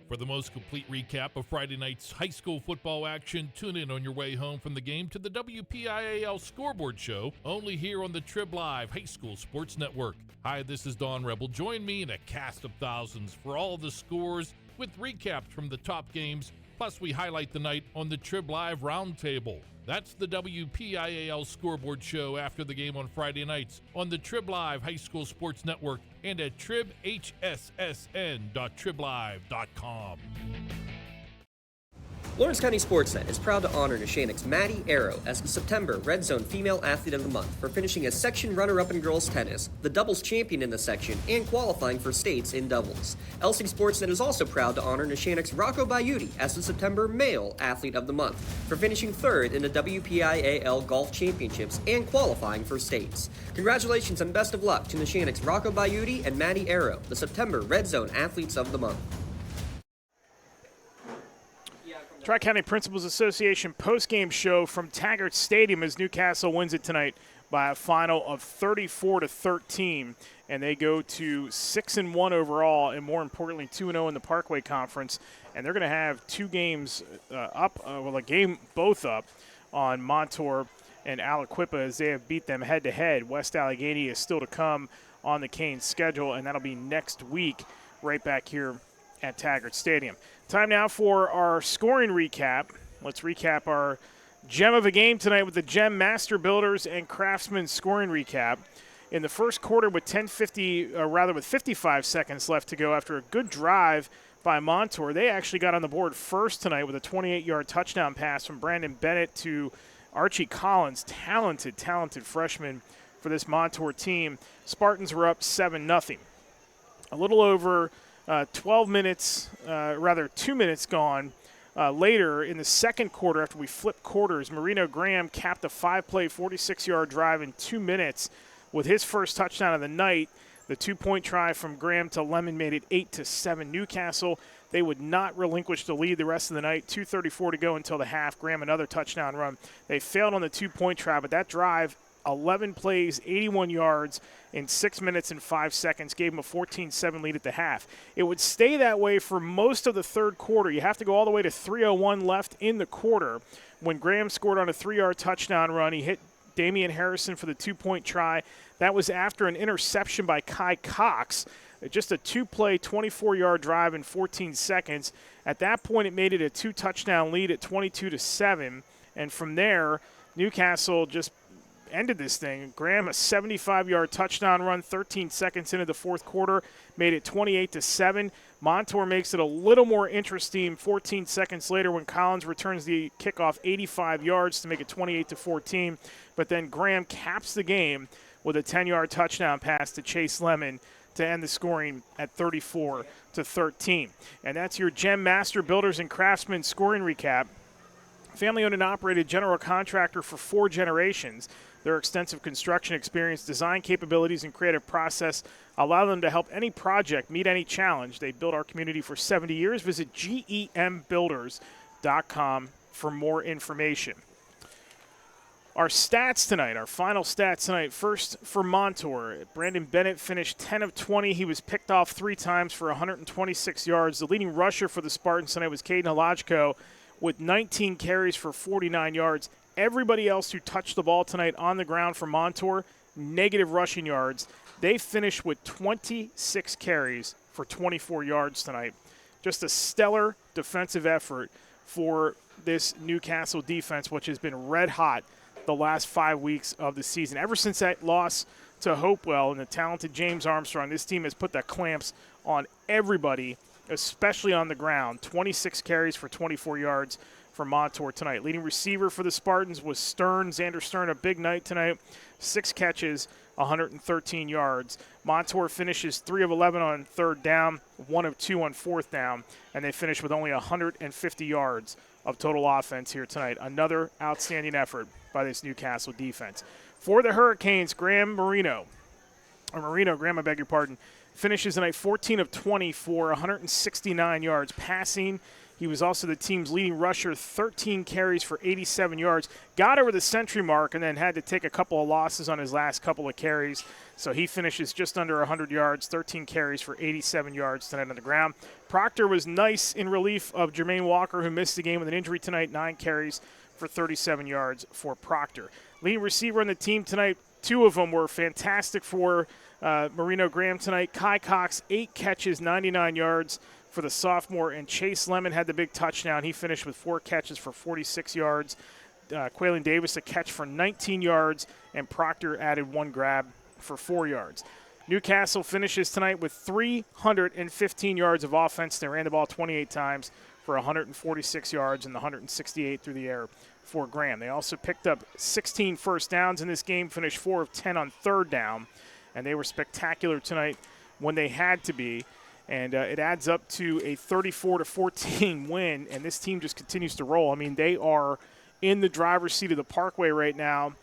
For the most complete recap of Friday night's high school football action, tune in on your way home from the game to the WPIAL Scoreboard Show, only here on the Trib Live High School Sports Network. Hi, this is Don Rebel. Join me in a cast of thousands for all the scores with recaps from the top games, plus we highlight the night on the Trib Live Roundtable. That's the WPIAL Scoreboard Show after the game on Friday nights on the Trib Live High School Sports Network and at tribhssn.triblive.com. Lawrence County Sportsnet is proud to honor Neshannock's Maddie Arrow as the September Red Zone Female Athlete of the Month for finishing as section runner-up in girls tennis, the doubles champion in the section, and qualifying for states in doubles. LC Sportsnet is also proud to honor Neshannock's Rocco Baiuti as the September Male Athlete of the Month for finishing third in the WPIAL Golf Championships and qualifying for states. Congratulations and best of luck to Neshannock's Rocco Baiuti and Maddie Arrow, the September Red Zone Athletes of the Month. Tri-County Principals Association post-game show from Taggart Stadium as Newcastle wins it tonight by a final of 34-13, and they go to 6-1 overall, and more importantly, 2-0 in the Parkway Conference. And they're going to have two games a game both up on Montour and Aliquippa as they have beat them head-to-head. West Allegheny is still to come on the Canes schedule, and that'll be next week right back here at Taggart Stadium. Time now for our scoring recap. Let's recap our gem of a game tonight with the Gem Master Builders and Craftsmen scoring recap. In the first quarter with 55 seconds left to go after a good drive by Montour, they actually got on the board first tonight with a 28-yard touchdown pass from Brandon Bennett to Archie Collins. Talented freshman for this Montour team. Spartans were up 7-0. A little over 2 minutes gone later in the second quarter after we flipped quarters. Marino Graham capped a 5-play, 46-yard drive in 2 minutes with his first touchdown of the night. The 2-point try from Graham to Lemon made it 8-7 Newcastle. They would not relinquish the lead the rest of the night. 2:34 to go until the half. Graham another touchdown run. They failed on the 2-point try, but that drive, 11 plays, 81 yards in 6 minutes and 5 seconds, gave them a 14-7 lead at the half. It would stay that way for most of the third quarter. You have to go all the way to 3:01 left in the quarter when Graham scored on a 3-yard touchdown run. He hit Damian Harrison for the 2-point try. That was after an interception by Kai Cox. Just a 2-play, 24-yard drive in 14 seconds. At that point, it made it a 2-touchdown lead at 22-7. And from there, Newcastle just ended this thing. Graham, a 75-yard touchdown run 13 seconds into the fourth quarter, made it 28-7. Montour makes it a little more interesting 14 seconds later when Collins returns the kickoff 85 yards to make it 28-14. But then Graham caps the game with a 10-yard touchdown pass to Chase Lemon to end the scoring at 34-13. And that's your Gem Master Builders and Craftsmen scoring recap. Family-owned and operated general contractor for 4 generations. Their extensive construction experience, design capabilities, and creative process allow them to help any project meet any challenge. They've built our community for 70 years. Visit gembuilders.com for more information. Our stats tonight, our final stats tonight. First for Montour, Brandon Bennett finished 10 of 20. He was picked off 3 times for 126 yards. The leading rusher for the Spartans tonight was Caden Halachko with 19 carries for 49 yards. Everybody else who touched the ball tonight on the ground for Montour, negative rushing yards. They finished with 26 carries for 24 yards tonight. Just a stellar defensive effort for this Newcastle defense, which has been red hot the last 5 weeks of the season. Ever since that loss to Hopewell and the talented James Armstrong, this team has put the clamps on everybody, especially on the ground. 26 carries for 24 yards for Montour tonight. Leading receiver for the Spartans was Stern. Xander Stern, a big night tonight. 6 catches, 113 yards. Montour finishes 3 of 11 on third down, 1 of 2 on fourth down, and they finish with only 150 yards of total offense here tonight. Another outstanding effort by this Newcastle defense. For the Hurricanes, Graham, finishes tonight 14 of 20 for 169 yards passing. He was also the team's leading rusher, 13 carries for 87 yards. Got over the century mark and then had to take a couple of losses on his last couple of carries. So he finishes just under 100 yards, 13 carries for 87 yards tonight on the ground. Proctor was nice in relief of Jermaine Walker, who missed the game with an injury tonight, 9 carries for 37 yards for Proctor. Leading receiver on the team tonight, 2 of them were fantastic for Marino Graham tonight. Kai Cox, 8 catches, 99 yards for the sophomore, and Chase Lemon had the big touchdown. He finished with 4 catches for 46 yards. Quaylen Davis, a catch for 19 yards, and Proctor added 1 grab for 4 yards. Newcastle finishes tonight with 315 yards of offense. They ran the ball 28 times for 146 yards and the 168 through the air for Graham. They also picked up 16 first downs in this game, finished 4 of 10 on third down, and they were spectacular tonight when they had to be. And it adds up to a 34-14 win, and this team just continues to roll. I mean, they are in the driver's seat of the Parkway right now.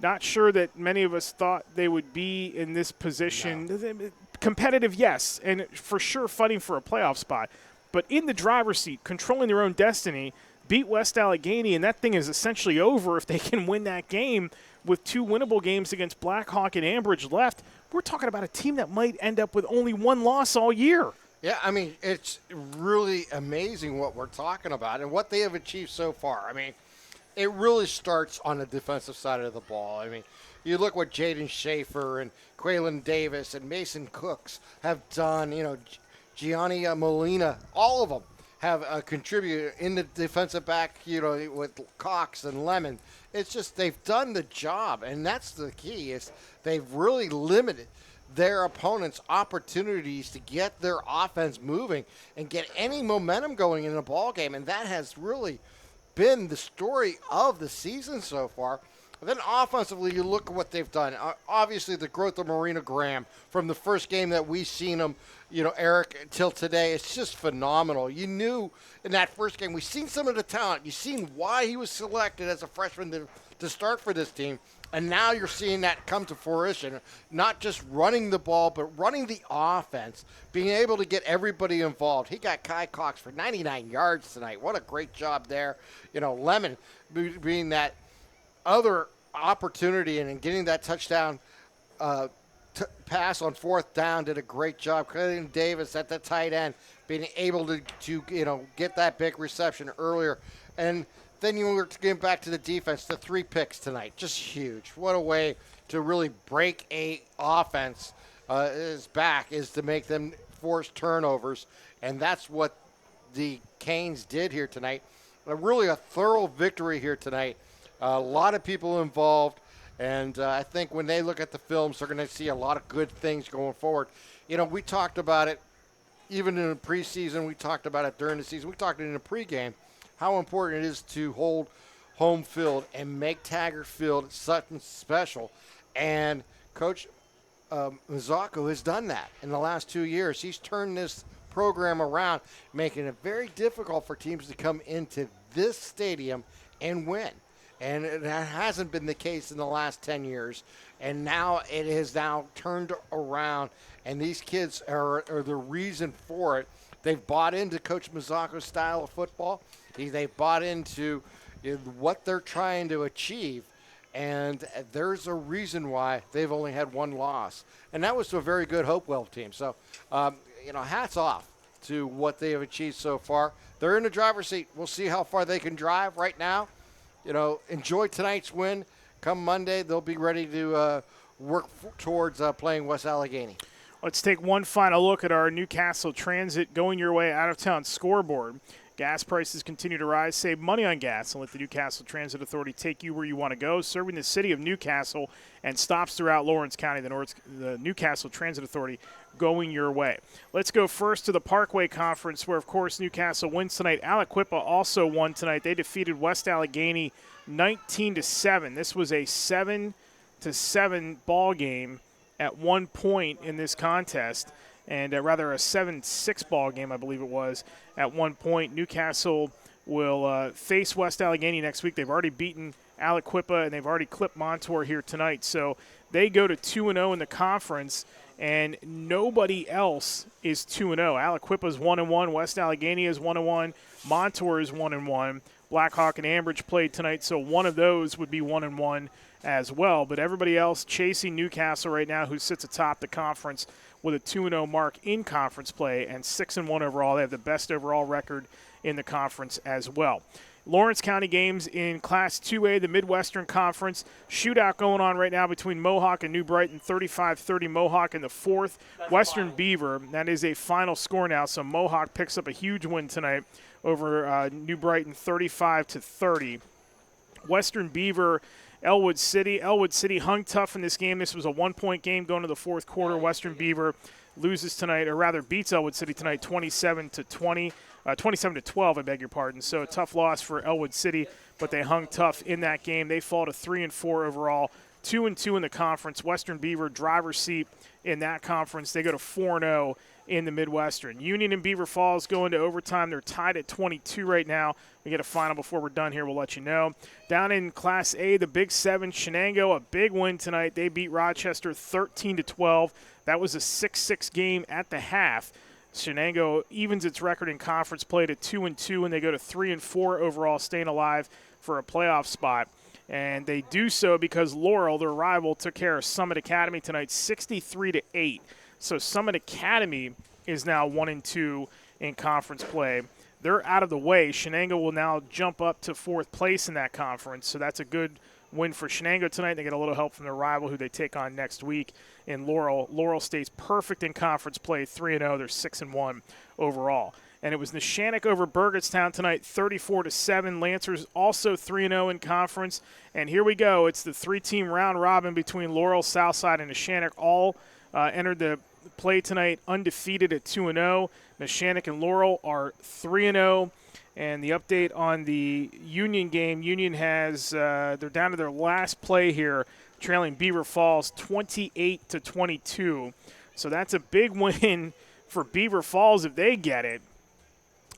Not sure that many of us thought they would be in this position. No. Competitive, yes, and for sure fighting for a playoff spot. But in the driver's seat, controlling their own destiny, beat West Allegheny, and that thing is essentially over if they can win that game with 2 winnable games against Blackhawk and Ambridge left. We're talking about a team that might end up with only 1 loss all year. Yeah, I mean, it's really amazing what we're talking about and what they have achieved so far. I mean, it really starts on the defensive side of the ball. I mean, you look what Jaden Schaefer and Quaylen Davis and Mason Cooks have done, you know, Gianni Molina, all of them have contributed in the defensive back, you know, with Cox and Lemon. It's just they've done the job, and that's the key is they've really limited their opponents' opportunities to get their offense moving and get any momentum going in a ball game, and that has really been the story of the season so far. And then offensively, you look at what they've done. Obviously, the growth of Marina Graham from the first game that we've seen him, you know, Eric, until today, it's just phenomenal. You knew in that first game, we've seen some of the talent. You've seen why he was selected as a freshman to start for this team. And now you're seeing that come to fruition, not just running the ball, but running the offense, being able to get everybody involved. He got Kai Cox for 99 yards tonight. What a great job there. You know, Lemon being that other opportunity and getting that touchdown pass on 4th down, did a great job. Quaylen Davis at the tight end, being able to you know, get that big reception earlier. And then you were getting back to the defense, the 3 picks tonight, just huge. What a way to really break a offense is back, is to make them force turnovers, and that's what the Canes did here tonight. Really a thorough victory here tonight. A lot of people involved, and I think when they look at the films, they're going to see a lot of good things going forward. You know, we talked about it even in the preseason. We talked about it during the season. We talked in the pregame, how important it is to hold home field and make Taggart Field something special. And Coach Mazzocco has done that in the last 2 years. He's turned this program around, making it very difficult for teams to come into this stadium and win. And it hasn't been the case in the last 10 years. And now it has now turned around, and these kids are the reason for it. They've bought into Coach Mazzocco's style of football. They've bought into what they're trying to achieve, and there's a reason why they've only had 1 loss. And that was to a very good Hopewell team. So, you know, hats off to what they have achieved so far. They're in the driver's seat. We'll see how far they can drive right now. You know, enjoy tonight's win. Come Monday, they'll be ready to work towards playing West Allegheny. Let's take one final look at our Newcastle Transit going your way out of town scoreboard. Gas prices continue to rise. Save money on gas and let the Newcastle Transit Authority take you where you want to go. Serving the city of Newcastle and stops throughout Lawrence County, the Newcastle Transit Authority going your way. Let's go first to the Parkway Conference, where, of course, Newcastle wins tonight. Aliquippa also won tonight. They defeated West Allegheny 19-7. This was a 7-7 ball game at one point in this contest, and rather a 7-6 ball game, I believe it was, at one point. Newcastle will face West Allegheny next week. They've already beaten Aliquippa, and they've already clipped Montour here tonight. So they go to 2-0 in the conference, and nobody else is 2-0. Aliquippa's 1-1. West Allegheny is 1-1. Montour is 1-1. Blackhawk and Ambridge played tonight, so one of those would be 1-1 as well. But everybody else chasing Newcastle right now, who sits atop the conference with a 2-0 mark in conference play and 6-1 overall. They have the best overall record in the conference as well. Lawrence County games in Class 2A, the Midwestern Conference. Shootout going on right now between Mohawk and New Brighton, 35-30 Mohawk in the fourth. Western Beaver, that is a final score now, so Mohawk picks up a huge win tonight over New Brighton, 35-30. Western Beaver Elwood City. Elwood City hung tough in this game. This was a 1-point game going to the fourth quarter. Western Beaver loses tonight, or rather beats Elwood City tonight 27-12, I beg your pardon. So a tough loss for Elwood City, but they hung tough in that game. They fall to 3-4 overall, 2-2 in the conference. Western Beaver driver's seat in that conference. They go to 4-0 in the Midwestern. Union and Beaver Falls go into overtime. They're tied at 22 right now. We get a final before we're done here. We'll let you know. Down in Class A, the Big 7, Shenango, a big win tonight. They beat Rochester 13-12. That was a 6-6 game at the half. Shenango evens its record in conference play to 2-2, and they go to 3-4 overall, staying alive for a playoff spot. And they do so because Laurel, their rival, took care of Summit Academy tonight 63-8. So Summit Academy is now 1-2 in conference play. They're out of the way. Shenango will now jump up to fourth place in that conference. So that's a good win for Shenango tonight. They get a little help from their rival who they take on next week in Laurel. Laurel stays perfect in conference play, 3-0. They're 6-1 overall. And it was Neshannock over Burgettstown tonight, 34-7. Lancers also 3-0 in conference. And here we go. It's the 3-team round robin between Laurel, Southside, and Neshannock. All entered the play tonight undefeated at 2-0. Neshannock and Laurel are 3-0. And the update on the Union game, Union has they're down to their last play here, trailing Beaver Falls 28-22. So that's a big win for Beaver Falls if they get it,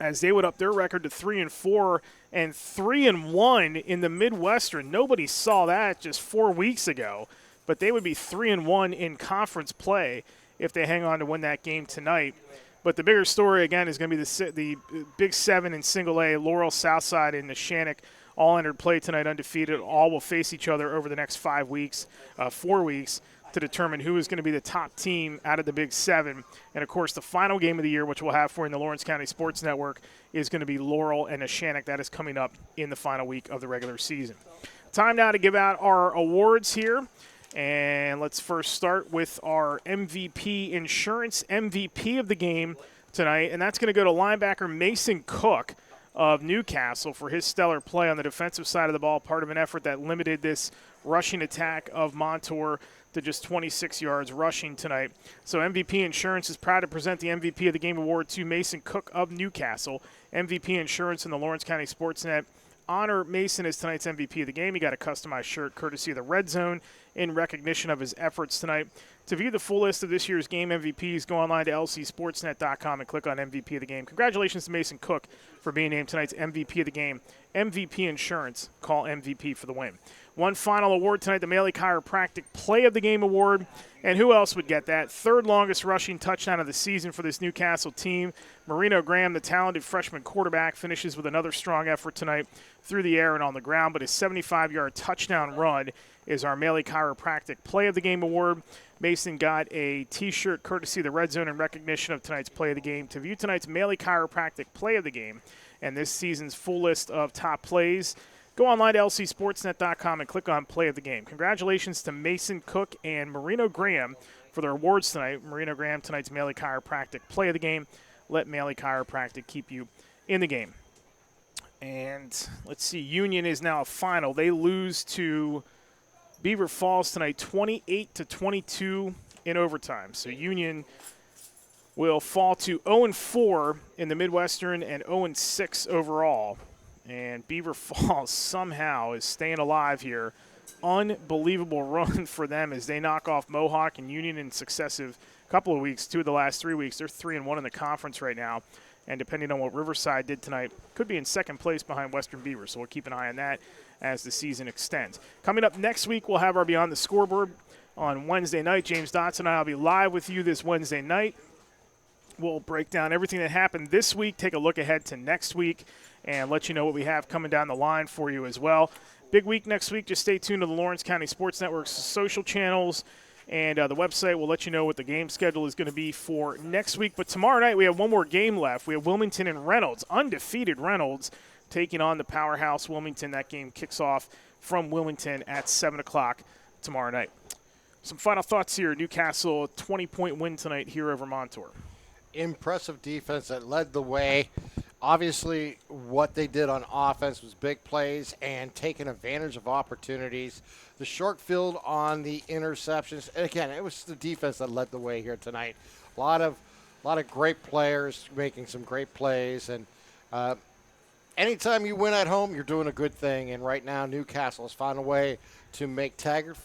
as they would up their record to 3-4 and 3-1 in the Midwestern. Nobody saw that just 4 weeks ago, but they would be 3-1 in conference play if they hang on to win that game tonight. But the bigger story, again, is going to be the Big 7 in Single A. Laurel, Southside, and Neshannock all entered play tonight undefeated. All will face each other over the next 4 weeks, to determine who is going to be the top team out of the Big 7. And, of course, the final game of the year, which we'll have for you in the Lawrence County Sports Network, is going to be Laurel and Neshannock. That is coming up in the final week of the regular season. Time now to give out our awards here. And let's first start with our MVP Insurance MVP of the game tonight. And that's going to go to linebacker Mason Cook of Newcastle for his stellar play on the defensive side of the ball, part of an effort that limited this rushing attack of Montour to just 26 yards rushing tonight. So MVP Insurance is proud to present the MVP of the Game award to Mason Cook of Newcastle. MVP Insurance and the Lawrence County Sportsnet honor Mason as tonight's MVP of the game. He got a customized shirt courtesy of the Red Zone in recognition of his efforts tonight. To view the full list of this year's game MVPs, go online to lcsportsnet.com and click on MVP of the game. Congratulations to Mason Cook for being named tonight's MVP of the game. MVP Insurance, call MVP for the win. One final award tonight, the Maley Chiropractic Play of the Game Award. And who else would get that? Third longest rushing touchdown of the season for this Newcastle team. Marino Graham, the talented freshman quarterback, finishes with another strong effort tonight through the air and on the ground. But his 75-yard touchdown run is our Maley Chiropractic Play of the Game Award. Mason got a T-shirt courtesy of the Red Zone in recognition of tonight's Play of the Game. To view tonight's Maley Chiropractic Play of the Game and this season's full list of top plays, go online to lcsportsnet.com and click on Play of the Game. Congratulations to Mason Cook and Marino Graham for their awards tonight. Marino Graham, tonight's Maley Chiropractic Play of the Game. Let Maley Chiropractic keep you in the game. And let's see, Union is now a final. They lose to Beaver Falls tonight, 28-22 in overtime. So Union will fall to 0-4 in the Midwestern and 0-6 overall. And Beaver Falls somehow is staying alive here. Unbelievable run for them as they knock off Mohawk and Union in successive couple of weeks, 2 of the last 3 weeks. They're 3-1 in the conference right now. And depending on what Riverside did tonight, could be in second place behind Western Beaver. So we'll keep an eye on that as the season extends. Coming up next week, we'll have our Beyond the Scoreboard on Wednesday night. James Dotson and I will be live with you this Wednesday night. We'll break down everything that happened this week, take a look ahead to next week, and let you know what we have coming down the line for you as well. Big week next week. Just stay tuned to the Lawrence County Sports Network's social channels and the website. We'll let you know what the game schedule is going to be for next week. But tomorrow night we have one more game left. We have Wilmington and Reynolds, undefeated Reynolds, taking on the powerhouse Wilmington. That game kicks off from Wilmington at 7 o'clock tomorrow night. Some final thoughts here. Newcastle, a 20-point win tonight here over Montour. Impressive defense that led the way. Obviously, what they did on offense was big plays and taking advantage of opportunities. The short field on the interceptions. And again, it was the defense that led the way here tonight. A lot of great players making some great plays. And anytime you win at home, you're doing a good thing. And right now, Newcastle has found a way to make Taggart